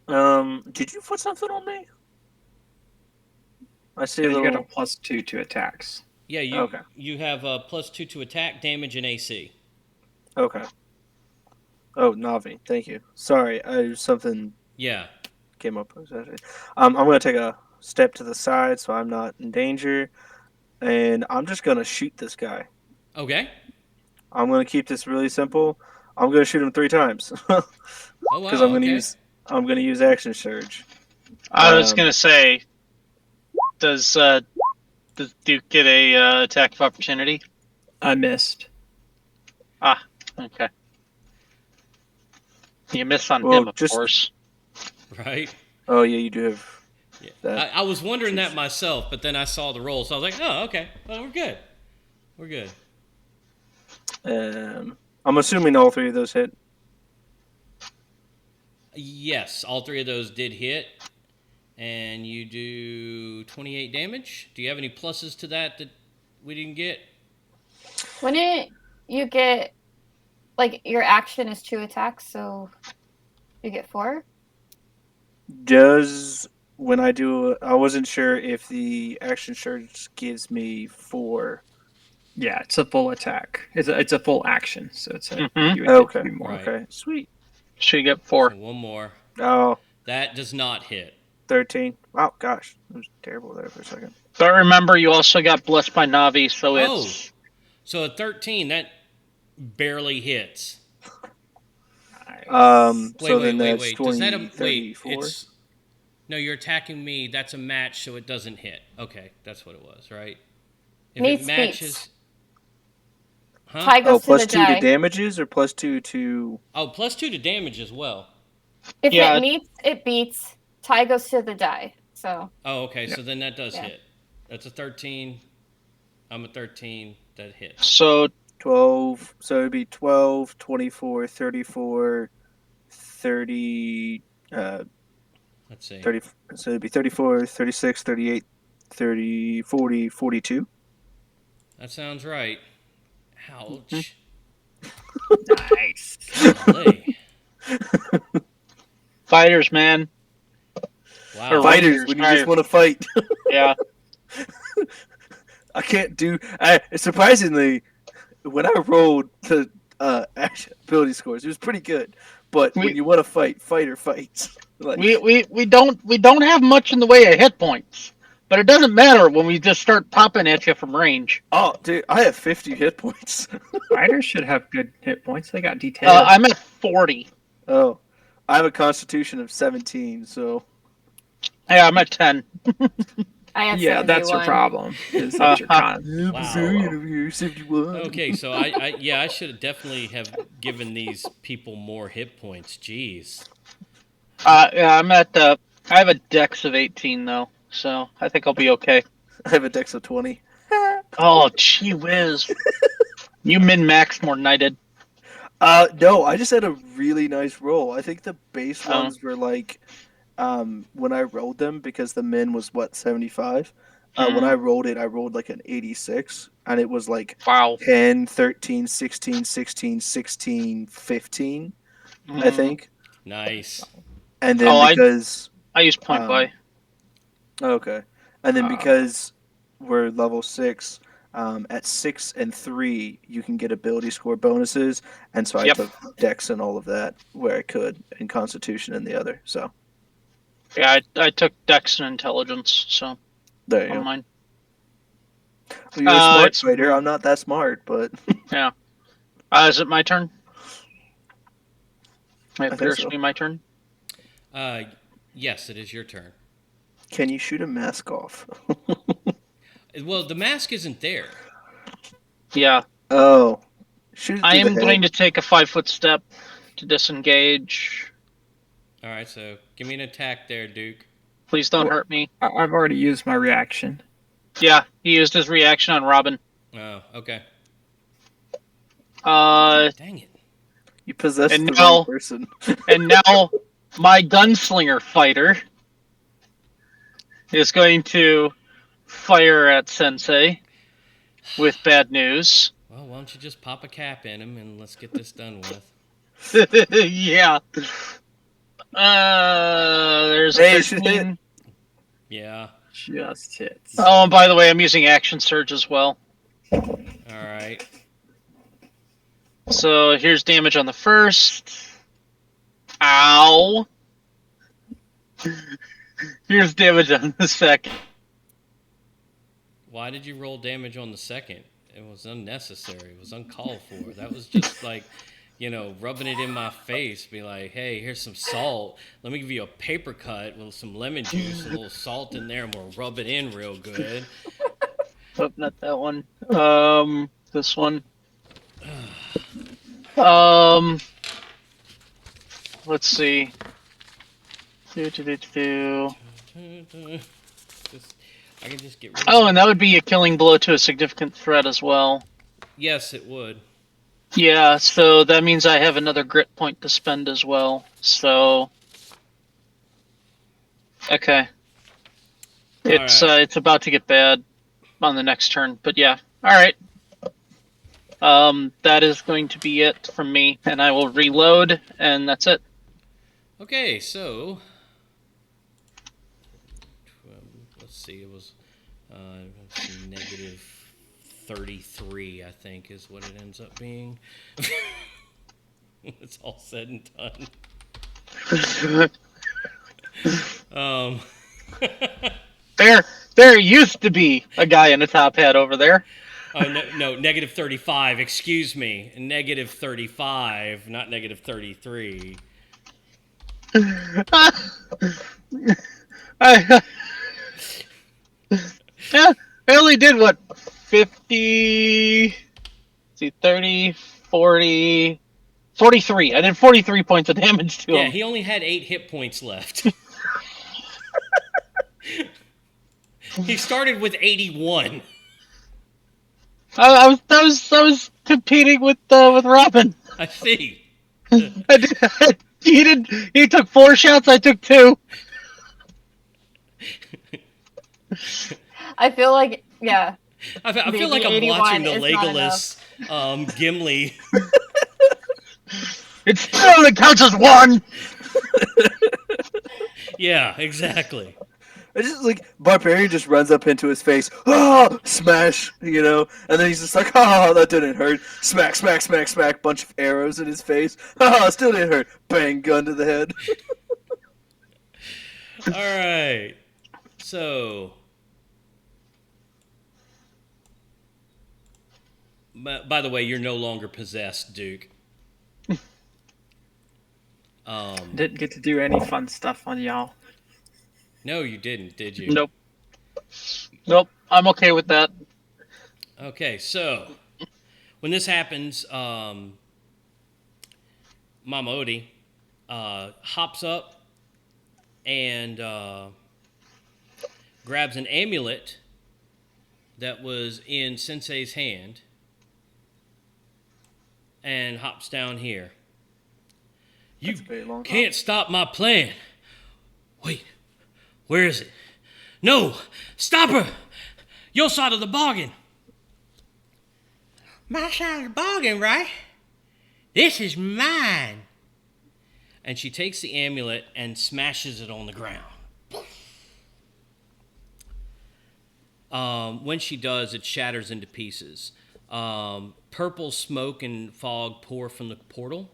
Did you put something on me? I see So a you little. get a +2 to attacks. Yeah, Okay. you have a +2 to attack, damage, and AC. Okay. Oh, Navi, thank you. Sorry, something Yeah. came up. I'm gonna take a step to the side so I'm not in danger, and I'm just gonna shoot this guy. Okay. I'm gonna keep this really simple. I'm gonna shoot him 3 times because Oh wow. Okay. I'm gonna use action surge. I was Um, gonna say, does Duke get a attack of opportunity? I missed. Ah, okay. You miss on Well, him, of just- course. Right. Oh yeah, you do have Yeah. that. I was wondering that myself, but then I saw the roll, so I was like, oh, okay. Well, we're good. We're good. I'm assuming all 3 of those hit. Yes, all 3 of those did hit, and you do 28 damage. Do you have any pluses to that we didn't get? Wouldn't you get like your action is 2 attacks, so you get 4? Does when I do, I wasn't sure if the action surge gives me 4. Yeah, it's a full attack. It's a full action, so it's a Mhm. you would get Okay. 2 more. Right. Okay. Sweet. So you get 4. So one more. Oh, That does not hit. 13. Wow, gosh, that was terrible there for a second. But remember, you also got blessed by Navi, so Oh. it's So a 13, that barely hits. So then that's Wait. 20, Does that wait? 34. It's no. You're attacking me. That's a match, so it doesn't hit. Okay, that's what it was, right? If Meets it matches, beats. huh? Tie goes to plus the 2 die. to damages or plus 2 to. Oh, +2 to damage as well. If Yeah. it meets, it beats. Tie goes to the die. So Oh, okay. Yeah. So then that does Yeah. hit. That's a 13. I'm a 13. That hits. so 12. So it'd be 12, 24, 34, 30. Let's see. 30. So it'd be 34, 36, 38, 30, 40, 42. That sounds right. Ouch. Nice. Golly. fighters, man. Wow. Fighters, when you just want to fight. Yeah. I can't do. Surprisingly, when I rolled the action ability scores, it was pretty good. But when you want to fight, fighter fights. Like, We don't have much in the way of hit points, but it doesn't matter when we just start popping at you from range. oh, dude, I have 50 hit points. Fighters should have good hit points. They got D10. I'm at 40. Oh, I have a constitution of 17, so Yeah, I'm at 10. I have yeah, that's your 71. problem. Is that your con? Wow. over here, 71. Okay, so I should definitely have given these people more hit points. Jeez. Yeah, I'm at I have a dex of 18 though, so I think I'll be okay. I have a dex of 20. Oh, gee whiz. You min-maxed more than I did. No, I just had a really nice roll. I think the base Oh. ones were like, when I rolled them, because the min was what, 75? When I rolled it, I rolled like an 86, and it was like Wow. 10, 13, 16, 16, 16, 15, I think. Nice. And then because... I use point buy. Okay. And then because we're level 6, at 6 and 3, you can get ability score bonuses, and so I Yep. took Dex and all of that where I could, and Constitution in the other. So Yeah, I took dex and intelligence, so there you on go. mine. Well, you're a smart it's- fighter. I'm not that smart, but Is it my turn? It think appears so. to be my turn. Yes, it is your turn. can you shoot a mask off? Well, the mask isn't there. Yeah, Oh, shoot it I through am the going head. to take a 5-foot step to disengage. All right, so give me an attack there, Duke. Please don't Well- hurt me. I've already used my reaction. Yeah, he used his reaction on Robin. Oh, okay. Dang it. You possessed And the now- wrong person. And now my gunslinger fighter is going to fire at Sensei with bad news. Well, why don't you just pop a cap in him and let's get this done with. Yeah. There's Hey, a it should hit. 13. Yeah. Just hits. Oh, and by the way, I'm using Action Surge as well. All right. So here's damage on the first. Ow. Here's damage on the second. Why did you roll damage on the second? It was unnecessary. It was uncalled for. That was just like, rubbing it in my face. Be like, hey, here's some salt. Let me give you a paper cut with some lemon juice, a little salt in there, and we'll rub it in real good. Oh, not that one. This one. Let's see. I can just get rid of Oh, and that would be a killing blow to a significant threat as well. Yes, it would. Yeah, so that means I have another grit point to spend as well. So, okay, it's about to get bad on the next turn. But yeah, all right. That is going to be it from me, and I will reload, and that's it. Okay, so let's see. It was negative 33, I think, is what it ends up being. It's all said and done. There used to be a guy in a top hat over there. Oh, no, negative 35. Excuse me. Negative 35, not negative 33. I only did, 50... see, 30, 40... 43. I did 43 points of damage to him. Yeah, he only had 8 hit points left. He started with 81. I was competing with Robin. I see. He took 4 shots, I took 2. I feel like, yeah. I feel like I'm watching the Legolas Gimli. It still only counts as 1. Yeah, exactly. It's just like Barbarian just runs up into his face, smash, and then he's just like, that didn't hurt. Smack, smack, smack, smack, bunch of arrows in his face. Still didn't hurt. Bang, gun to the head. All right. So, by the way, you're no longer possessed, Duke. Didn't get to do any fun stuff on y'all. No, you didn't, did you? Nope. I'm okay with that. Okay, so when this happens, Mama Odie hops up and grabs an amulet that was in Sensei's hand and hops down here. You can't stop my plan. Wait. Where is it? No! Stop her! Your side of the bargain. My side of the bargain, right? This is mine. And she takes the amulet and smashes it on the ground. When she does, it shatters into pieces. Purple smoke and fog pour from the portal.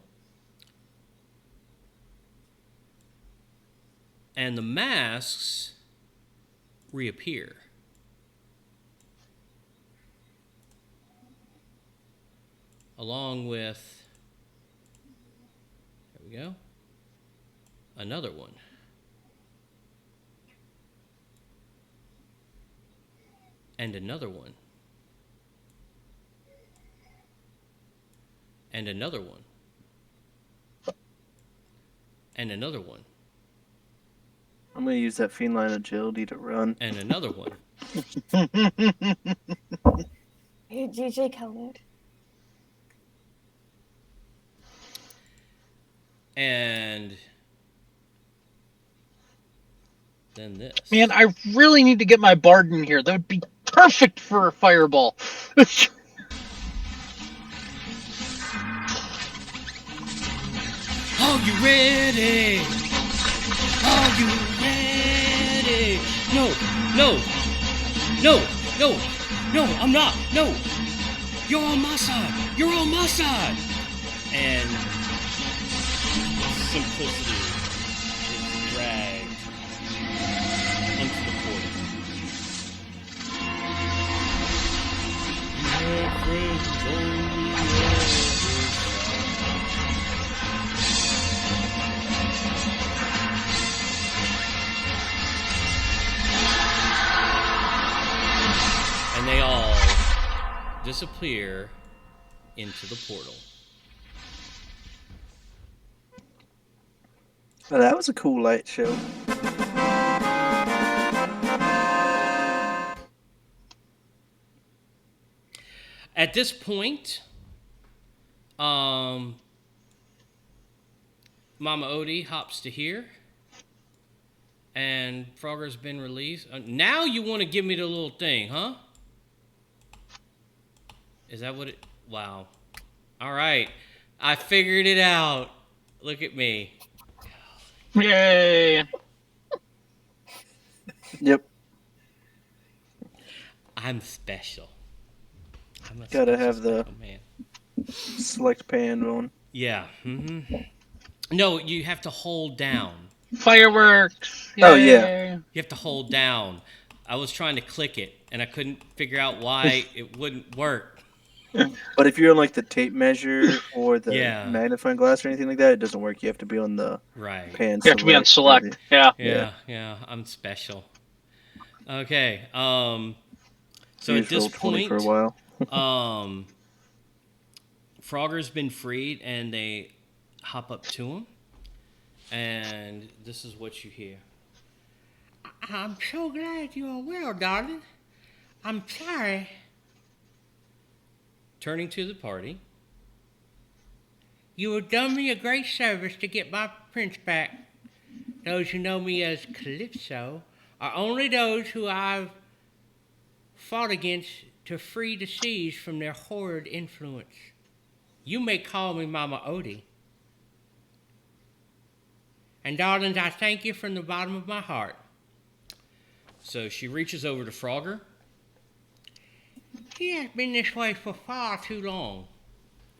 And the masks reappear. Along with, there we go, another one. And another one. And another one. And another one. I'm going to use that Feline Agility to run. And another one. Hey, GJ colored. And then this. Man, I really need to get my Bard in here. That would be perfect for a fireball. Are you ready? Are you ready? No, no, no, no, no, I'm not. No. You're on my side. You're on my side. And simplicity is dragged into the portal. You have friends on the other side. And they all disappear into the portal. Well, that was a cool light show. At this point, Mama Odie hops to here, and Frogger's been released. Now you want to give me the little thing, huh? Is that what it... Wow. All right. I figured it out. Look at me. Yay! Yep. I'm special. Gotta have the man. select pan on. Yeah. Mm-hmm. No, you have to hold down. Fireworks! Yay. Oh, yeah. You have to hold down. I was trying to click it, and I couldn't figure out why it wouldn't work. But if you're on like the tape measure or the Yeah. magnifying glass or anything like that, it doesn't work. You have to be on the Right. pan. You have to be on select. Yeah. Yeah. I'm special. Okay. So at this point, for a while. Frogger's been freed, and they hop up to him, and this is what you hear. I'm so glad you are well, darling. I'm sorry. Turning to the party. You have done me a great service to get my prince back. Those who know me as Calypso are only those who I've fought against to free the seas from their horrid influence. You may call me Mama Odie. And darlings, I thank you from the bottom of my heart. So she reaches over to Frogger. He has been this way for far too long.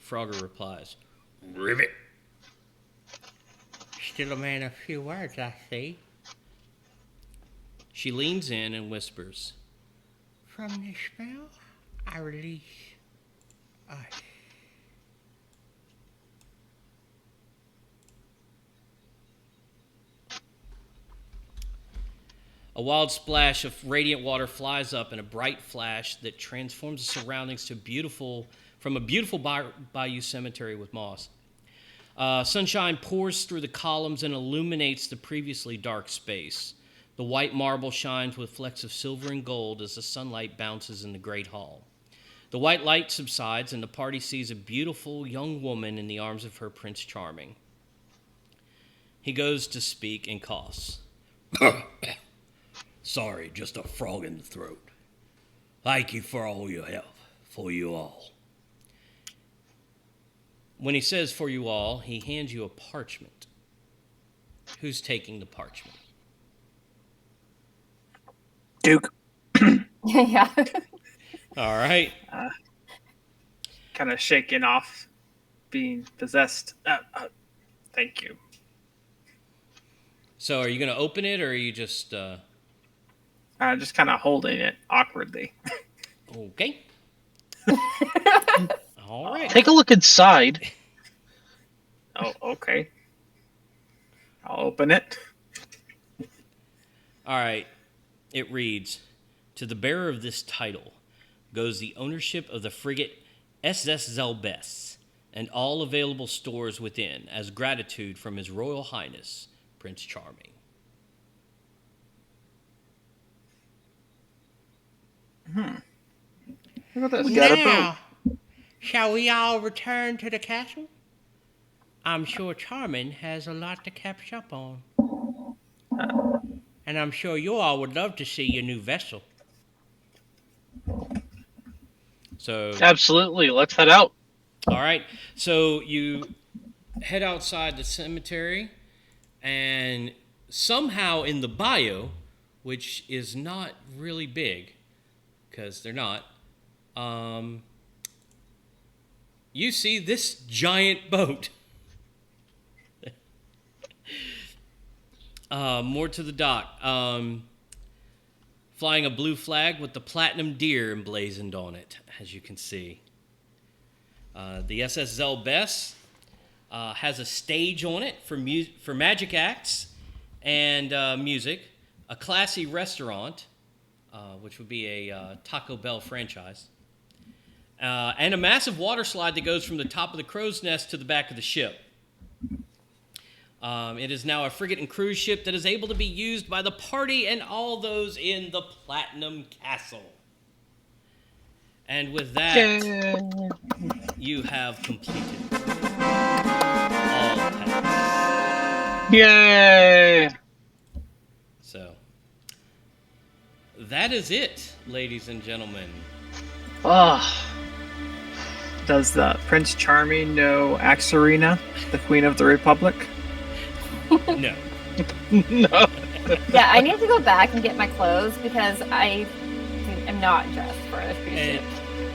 Frogger replies, Rivet. Still a man of few words, I see. She leans in and whispers, From this spell, I release us. A wild splash of radiant water flies up in a bright flash that transforms the surroundings to from a beautiful bayou cemetery with moss. Sunshine pours through the columns and illuminates the previously dark space. The white marble shines with flecks of silver and gold as the sunlight bounces in the great hall. The white light subsides, and the party sees a beautiful young woman in the arms of her Prince Charming. He goes to speak and coughs. Sorry, just a frog in the throat. Thank you for all your help, for you all. When he says for you all, he hands you a parchment. Who's taking the parchment? Duke. Yeah. All right. Kind of shaking off being possessed. Thank you. So are you going to open it, or are you just... Just kind of holding it awkwardly. Okay. All right. Take a look inside. Oh, okay. I'll open it. All right. It reads, to the bearer of this title goes the ownership of the frigate SS Zelbes and all available stores within as gratitude from His Royal Highness, Prince Charming. Look at this. We got a Now, shall we all return to the castle? I'm sure Charming has a lot to catch up on. And I'm sure you all would love to see your new vessel. So, Absolutely. Let's head out. all right. So you head outside the cemetery, and somehow in the bayou, which is not really big, because they're not, you see this giant boat. More to the dock. Flying a blue flag with the platinum deer emblazoned on it, as you can see. The SS Zelbess has a stage on it for magic acts and music, a classy restaurant, which would be a Taco Bell franchise, and a massive water slide that goes from the top of the crow's nest to the back of the ship. It is now a frigate and cruise ship that is able to be used by the party and all those in the Platinum Castle. And with that, you have completed all tasks. Yay! So, that is it, ladies and gentlemen. Does Prince Charming know Axarina, the Queen of the Republic? No. No. Yeah, I need to go back and get my clothes because I am not dressed for a cruise ship.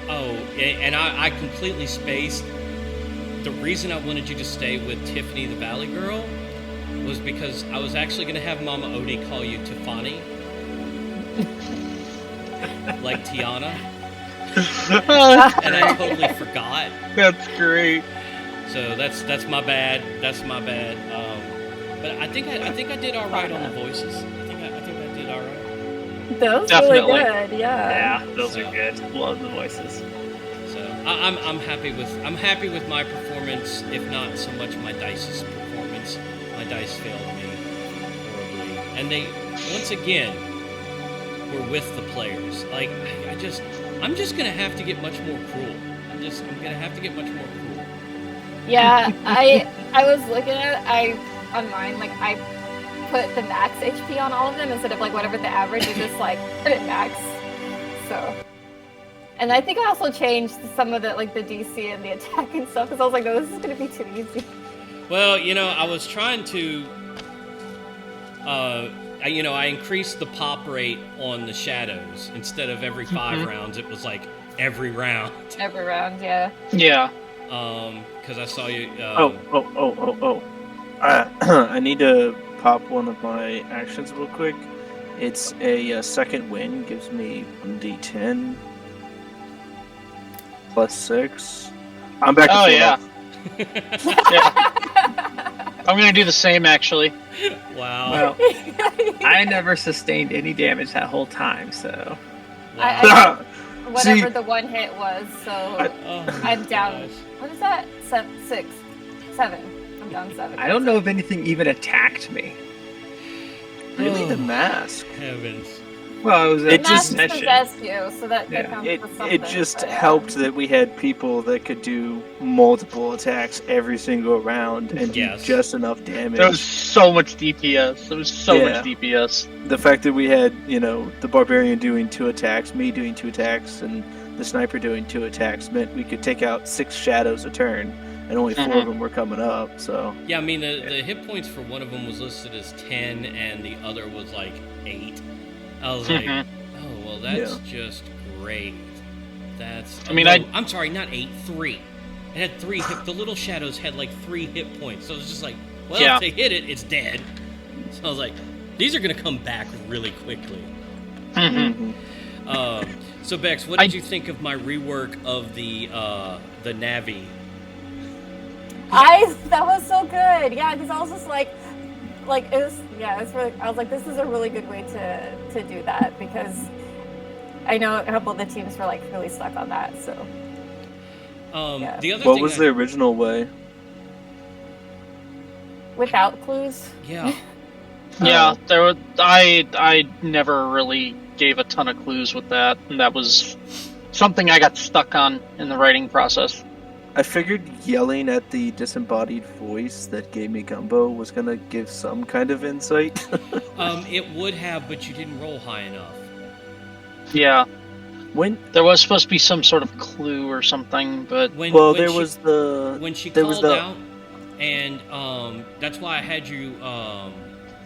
And I completely spaced. The reason I wanted you to stay with Tiffany the Valley Girl was because I was actually going to have Mama Odie call you Tiffany. Like Tiana. And I totally forgot. That's great. So that's my bad. That's my bad. But I think I did all right on the voices. I think I did all right. Those Definitely. really good, yeah. Yeah, those are good. Love the voices. So I'm happy with my performance. If not so much my dice's performance. My dice failed me horribly, and they once again were with the players. Like I'm just gonna have to get much more cruel. I'm gonna have to get much more cruel. Yeah, I was looking at on mine, like I put the max HP on all of them instead of like whatever the average is, just like put it max. So, and I think I also changed some of the like the DC and the attack and stuff because I was like, no, this is gonna be too easy. Well, I was trying to, I increased the pop rate on the shadows. Instead of every 5 rounds, it was like every round. Every round, yeah. Yeah. Because I saw you. I need to pop one of my actions real quick. It's a second wind, gives me 1d10 plus 6. I'm back to Oh, full yeah. health. Yeah. I'm gonna do the same, actually. Wow. Well, I never sustained any damage that whole time, so. Wow. Whatever See- the one hit was, so Oh, I'm down. gosh. What is that? 7. I'm down 7. I don't know if anything even attacked me. Really, the mask. Heavens. Well, it was It a just- possession. possessed you, so that Yeah. counts It for something. just but, yeah. helped that we had people that could do multiple attacks every single round and Yes. do just enough damage. There was so much DPS. There was so Yeah. much DPS. The fact that we had, the barbarian doing 2 attacks, me doing 2 attacks, and the sniper doing 2 attacks meant we could take out 6 shadows a turn, and only 4 of them were coming up. So Yeah, I mean the hit points for one of them was listed as 10, and the other was like 8. I was like, oh well, that's just great. That's. I mean, I'm sorry, not 8, 3. It had 3 hit. The little shadows had like 3 hit points, so it was just like, well, Yeah. if they hit it, it's dead. So I was like, these are gonna come back really quickly. So Bex, what did you think of my rework of the Navi? That was so good. Yeah, because I was just like it was really. I was like, this is a really good way to do that because I know a couple of the teams were like really stuck on that. So yeah. The other what thing was the original way? Without clues. Yeah. Yeah, there were. I never really gave a ton of clues with that, and that was something I got stuck on in the writing process. I figured yelling at the disembodied voice that gave me gumbo was gonna give some kind of insight. It would have, but you didn't roll high enough. Yeah, when there was supposed to be some sort of clue or something, but When there was the when she there was called the out and that's why I had you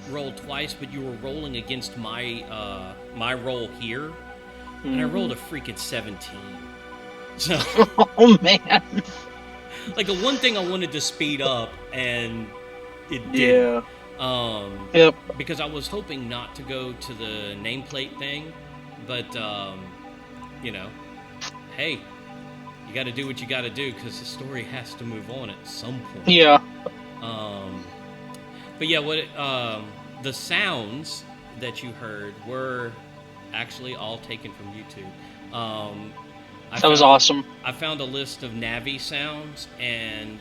roll twice, but you were rolling against my my roll here, and I rolled a freaking 17. So, Oh man. like, the one thing I wanted to speed up, and it did. Yeah. Yep. Because I was hoping not to go to the nameplate thing, but you know, hey, you got to do what you got to do because the story has to move on at some point. Yeah. But yeah, what the sounds that you heard were actually all taken from YouTube. That was awesome. I found a list of Navi sounds, and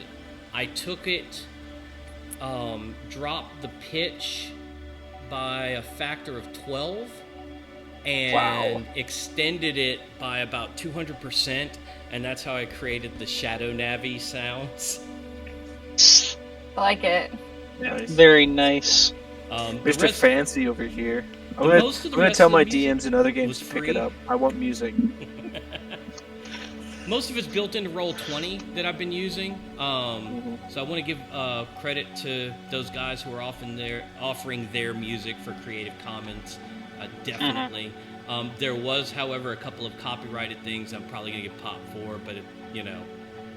I took it, dropped the pitch by a factor of 12, and extended it by about 200%, and that's how I created the Shadow Navi sounds. I like it. Nice. Very nice. Mr. Fancy over here. I'm most of the gonna rest tell of the my music DMs in other games was to pick it free. up. I want music. Most of it's built into Roll20 that I've been using. So I want to give credit to those guys who are offering their music for Creative Commons. Definitely. There was, however, a couple of copyrighted things I'm probably going to get popped for, but,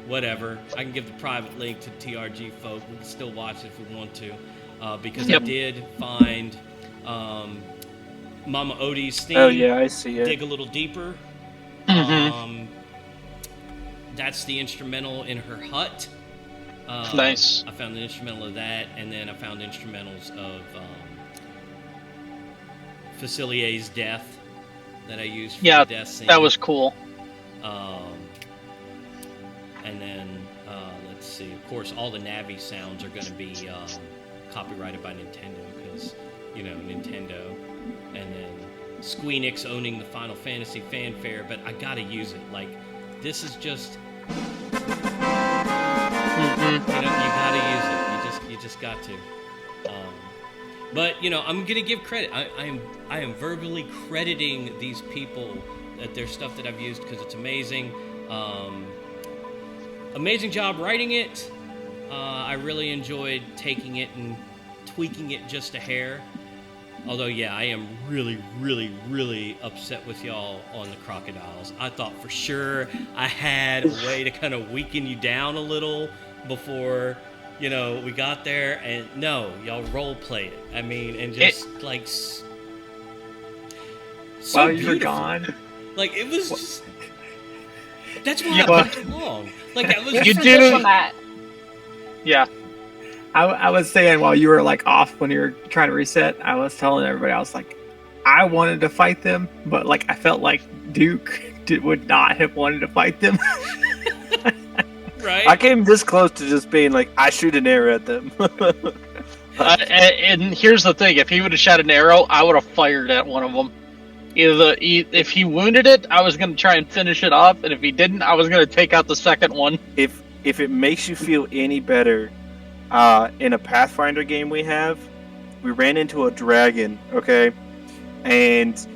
whatever. I can give the private link to TRG folk. We can still watch it if we want to. Because I did find Mama Odie's theme. Oh yeah, I see it. Dig a little deeper. That's the instrumental in her hut. Nice. I found the instrumental of that, and then I found instrumentals of Facilier's death that I used for the death scene. That was cool. And then, let's see, of course, all the Navi sounds are going to be copyrighted by Nintendo, because, Nintendo. And then Squeenix owning the Final Fantasy fanfare, but I gotta use it. Like, this is just... you gotta use it. You just got to. But I'm gonna give credit. I am verbally crediting these people that their stuff that I've used because it's amazing. Amazing job writing it. I really enjoyed taking it and tweaking it just a hair. Although, yeah, I am really, really, really upset with y'all on the crocodiles. I thought for sure I had a way to kind of weaken you down a little before, we got there. And no, y'all role played it. I mean, and just so While you were beautiful. gone. Like, it was just... That's why I went too long. Like, that was... You Mr. did it. Diplomat. Yeah. I was saying while you were like off when you were trying to reset, I was telling everybody, I was like, I wanted to fight them, but like I felt like Duke would not have wanted to fight them. Right? I came this close to just being like, I shoot an arrow at them. And here's the thing: if he would have shot an arrow, I would have fired at one of them. If he wounded it, I was going to try and finish it off, and if he didn't, I was going to take out the second one. If it makes you feel any better, in a Pathfinder game we ran into a dragon, okay? And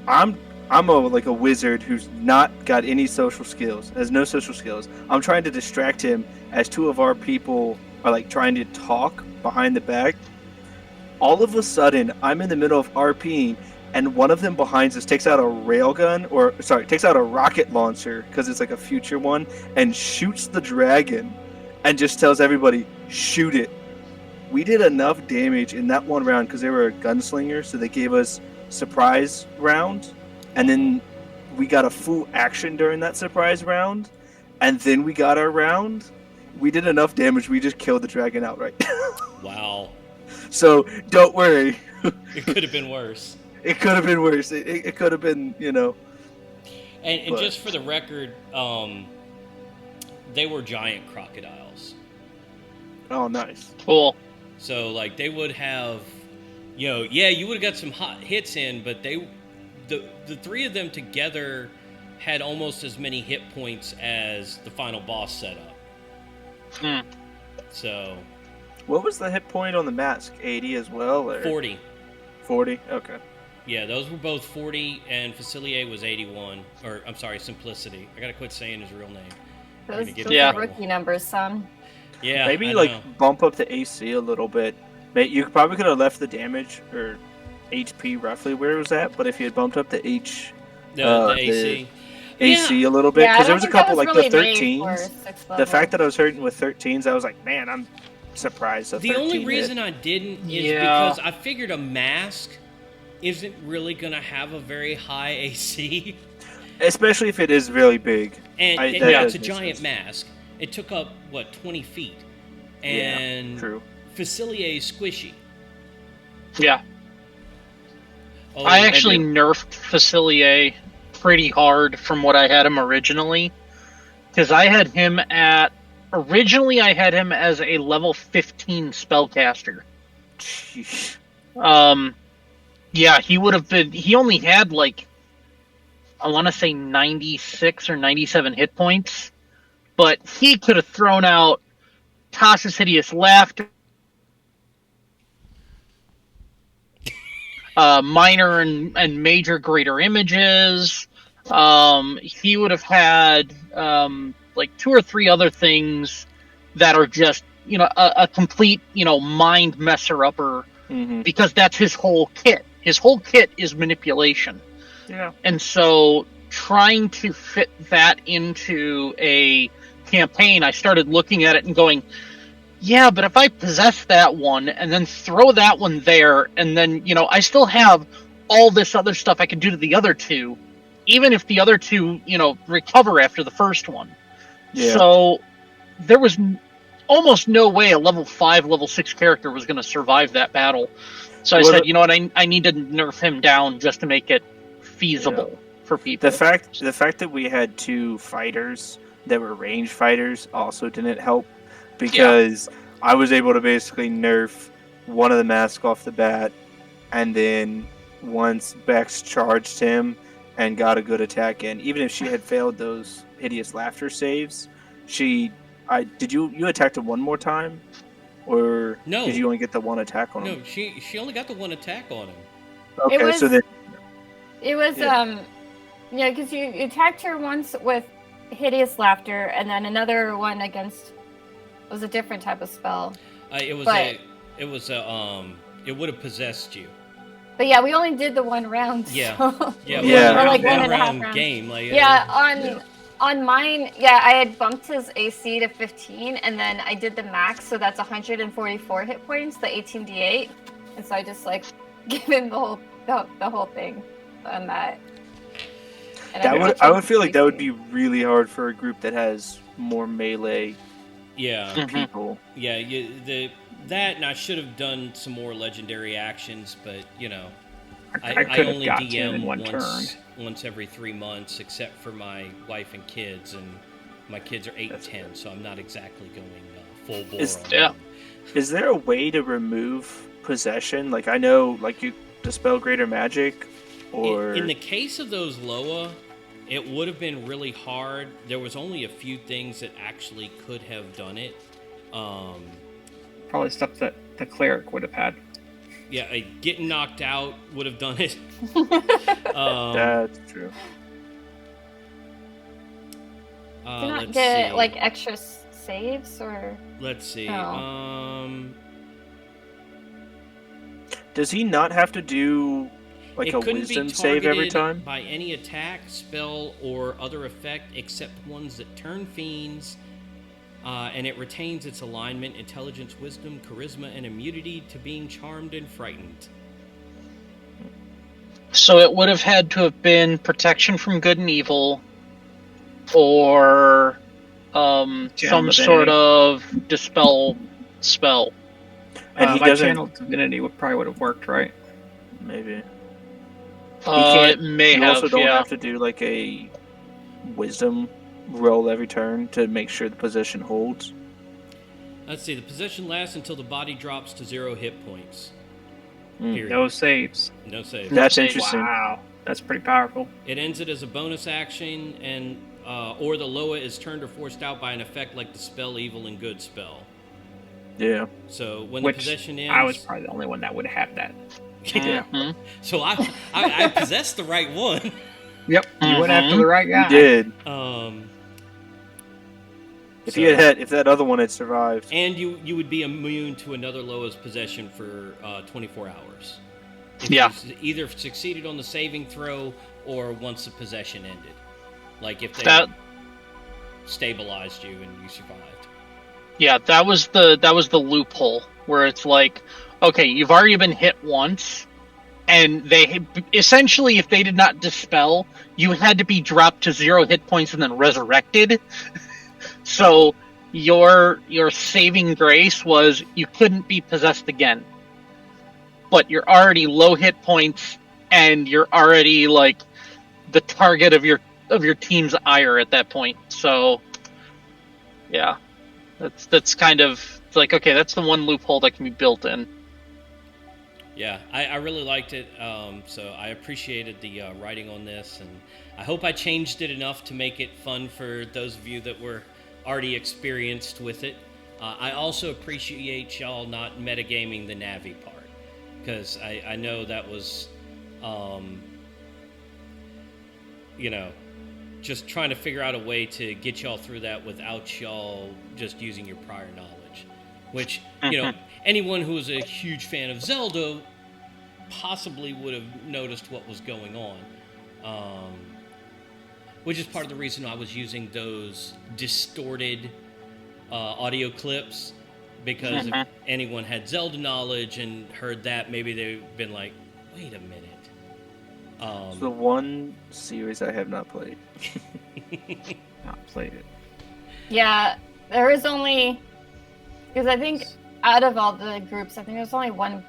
I'm a wizard who's not got any social skills, has no social skills. I'm trying to distract him as two of our people are like trying to talk behind the back. All of a sudden, I'm in the middle of RPing, and one of them behind us takes out a takes out a rocket launcher, because it's like a future one, and shoots the dragon, and just tells everybody, shoot it. We did enough damage in that one round because they were a gunslinger, so they gave us surprise round, and then we got a full action during that surprise round, and then we got our round. We did enough damage, we just killed the dragon outright. Wow. So, don't worry. It could have been worse. It could have been worse. It could have been, And just for the record, they were giant crocodiles. Oh, nice. Cool. So, like, they would have, you would have got some hot hits in, but the three of them together had almost as many hit points as the final boss setup. So... What was the hit point on the mask? 80 as well? Or 40. 40? Okay. Yeah, those were both 40, and Facilier was 81. Or, I'm sorry, Simplicity. I gotta quit saying his real name. Those get are Yeah. rookie numbers, son. Yeah, Maybe I like know. bump up the AC a little bit. You probably could have left the damage or HP roughly where it was at, but if you had bumped up the The the AC. Yeah, AC a little bit, Yeah, I because there don't was a think that couple was like the really made for 13s. 6th The level. fact that I was hurting with 13s, I was like, man, I'm surprised. the only reason I didn't is Yeah. because I figured a mask isn't really going to have a very high AC. especially if it is really big. And that yeah, does it's a make giant sense. mask. It took up, 20 feet. Yeah, And true. Facilier is squishy. Yeah. Oh, I actually and nerfed Facilier pretty hard from what I had him originally. Because I had him at... Originally, I had him as a level 15 spellcaster. Sheesh. Yeah, he would have been... He only had, like, I want to say 96 or 97 hit points. But he could have thrown out Tasha's Hideous Laughter, minor and major greater images. He would have had like 2 or 3 other things that are just a complete mind messer upper, Mhm. because that's his whole kit. His whole kit is manipulation, Yeah. and so trying to fit that into a campaign, I started looking at it and going, yeah, but if I possess that one and then throw that one there, and then, I still have all this other stuff I can do to the other two, even if the other two, recover after the first one. Yeah. So there was almost no way a level 5, level 6 character was going to survive that battle. So I Well, said, you know what, I need to nerf him down just to make it feasible for people. The fact that we had 2 fighters that were range fighters also didn't help, because I was able to basically nerf one of the masks off the bat, and then once Bex charged him and got a good attack in, even if she had failed those hideous laughter saves, you attacked him one more time, or No. did you only get the one attack on him? No, she only got the one attack on him. Okay, It was- so then It was, because you attacked her once with Hideous Laughter, and then another one against... It was a different type of spell. It would have possessed you. But yeah, we only did the one round. Yeah. So... Yeah, Yeah. Or like one 1.5 round rounds. game. Like, Yeah, on mine, I had bumped his AC to 15, and then I did the max, so that's 144 hit points, the 18d8, and so I just give him the whole thing on that. And I would feel like that would be really hard for a group that has more melee Yeah. people. Yeah, that, and I should have done some more legendary actions, but I I could have only got to him DM in one turn. once every 3 months, except for my wife and kids, and my kids are 8 and 10, so I'm not exactly going full bore on them. Is there a way to remove possession? Like, I know, like, you dispel greater magic, or In the case of those Loa, it would have been really hard. There was only a few things that actually could have done it. Probably stuff that the cleric would have had. Yeah, getting knocked out would have done it. that's true. Let's get see. extra saves or... Let's see. Oh. Does he not have to do like It a couldn't wisdom be save every targeted time? by any attack, spell, or other effect except ones that turn fiends, and it retains its alignment, intelligence, wisdom, charisma, and immunity to being charmed and frightened. So it would have had to have been protection from good and evil, or some sort of dispel spell. And he my doesn't. channel divinity probably would have worked, right? Maybe. It may You have, also don't yeah. have to do like a wisdom roll every turn to make sure the position holds. Let's see. The possession lasts until the body drops to 0 hit points. Period. No saves. No save. That's save. interesting. Wow, that's pretty powerful. It ends it as a bonus action, and or the Loa is turned or forced out by an effect like Dispel Evil and Good spell. Yeah. So when Which the possession ends, I was probably the only one that would have that. yeah. Mhm. So I possessed the right one. Yep, you went after Mhm. the right guy. You did. If So- if that other one had survived, And you would be immune to another lowest possession for 24 hours. If Yeah. you either succeeded on the saving throw or once the possession ended. Like if they That stabilized you and you survived. Yeah, that was the loophole where it's like, okay, you've already been hit once, and they essentially, if they did not dispel, you had to be dropped to 0 hit points and then resurrected. So your saving grace was you couldn't be possessed again, but you're already low hit points, and you're already like the target of your team's ire at that point. So yeah. That's kind of it's like, okay, that's the one loophole that can be built in. Yeah, I really liked it. So I appreciated the writing on this, and I hope I changed it enough to make it fun for those of you that were already experienced with it. I also appreciate y'all not metagaming the Navi part, because I know that was, just trying to figure out a way to get y'all through that without y'all just using your prior knowledge. Which, anyone who was a huge fan of Zelda possibly would have noticed what was going on. Which is part of the reason I was using those distorted audio clips, because if anyone had Zelda knowledge and heard that, maybe they've been like, wait a minute. it's the one series I have not played. Not played it. Yeah, there is only, because I think out of all the groups, I think there's only one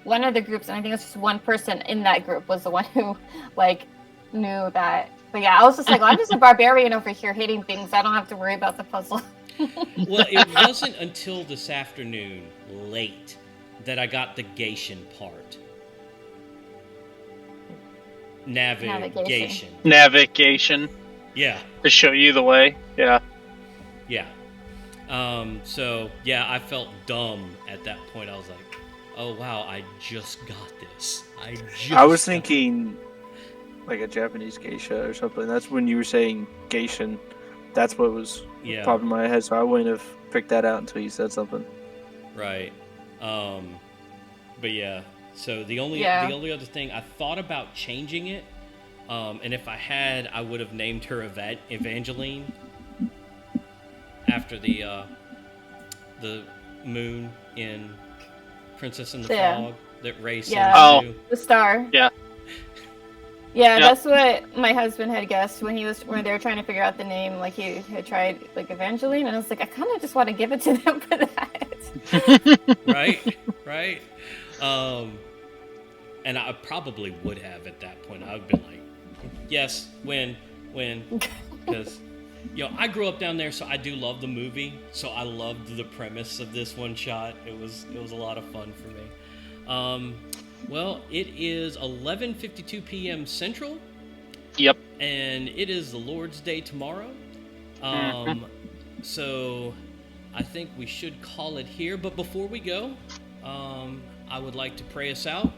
of the groups, and I think it's just one person in that group was the one who like knew that. But yeah, I was just like, well, I'm just a barbarian over here hitting things. I don't have to worry about the puzzle. Well, it wasn't until this afternoon, late, that I got the Gation part. Navigation. Navigation Yeah, to show you the way. Yeah. yeah. So, yeah, I felt dumb at that point. I was like, oh, wow, I just got this. I was thinking like a Japanese geisha or something. That's when you were saying Geishan. That's what was popping in my head, so I wouldn't have picked that out until you said something. Right. But yeah, so the only other thing, I thought about changing it, and if I had, I would have named her Evangeline after the moon in Princess and the Frog that Ray sings to. The star. Yeah. Yeah, that's what my husband had guessed when they were trying to figure out the name. Like he had tried like Evangeline, and I was like, I kind of just want to give it to them for that. Right. And I probably would have at that point. I would have been like, yes, when, because I grew up down there, so I do love the movie. So I loved the premise of this one shot. It was a lot of fun for me. Well, it is 11:52 p.m. Central. Yep. And it is the Lord's Day tomorrow. So I think we should call it here. But before we go, I would like to pray us out.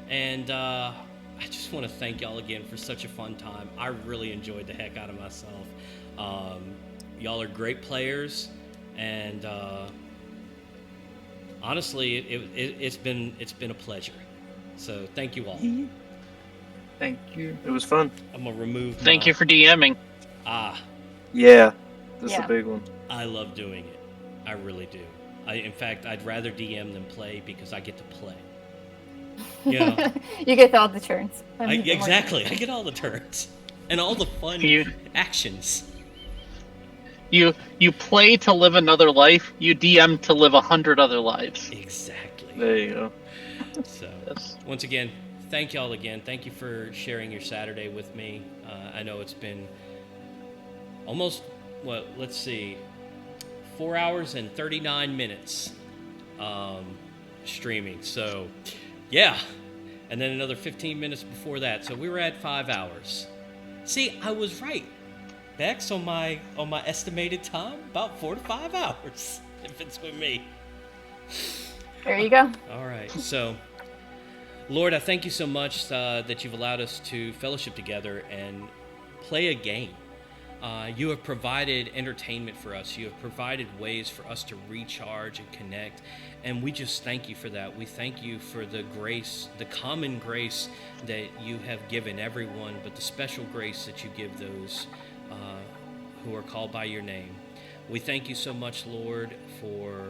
And I just want to thank y'all again for such a fun time. I really enjoyed the heck out of myself. Y'all are great players. And honestly, it's been a pleasure. So thank you all. Thank you. It was fun. I'm gonna remove. Thank you for DMing. Yeah, that's a big one. I love doing it. I really do. In fact, I'd rather DM than play because I get to play. You get all the turns. Exactly. I get all the turns and all the fun actions. You play to live another life. You DM to live 100 other lives. Exactly. There you go. So, once again, thank y'all again. Thank you for sharing your Saturday with me. I know it's been almost, 4 hours and 39 minutes streaming. So, yeah. And then another 15 minutes before that. So we were at 5 hours. See, I was right. Bex, on my estimated time, about 4 to 5 hours, if it's with me. There you go. All right. So, Lord, I thank you so much that you've allowed us to fellowship together and play a game. You have provided entertainment for us. You have provided ways for us to recharge and connect. And we just thank you for that. We thank you for the grace, the common grace that you have given everyone, but the special grace that you give those who are called by your name. We thank you so much, Lord, for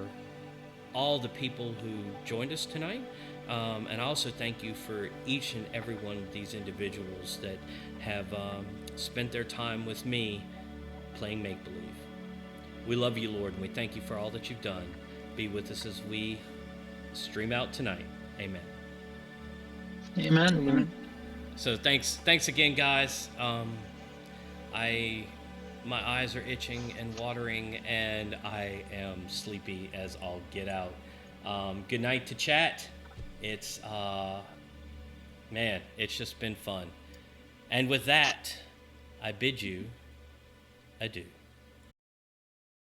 all the people who joined us tonight. And I also thank you for each and every one of these individuals that have spent their time with me playing make-believe. We love you, Lord, and we thank you for all that you've done. Be with us as we stream out tonight. Amen. Amen. So thanks again, guys. My eyes are itching and watering, and I am sleepy as all get out. Good night to chat. It's it's just been fun. And with that, I bid you adieu.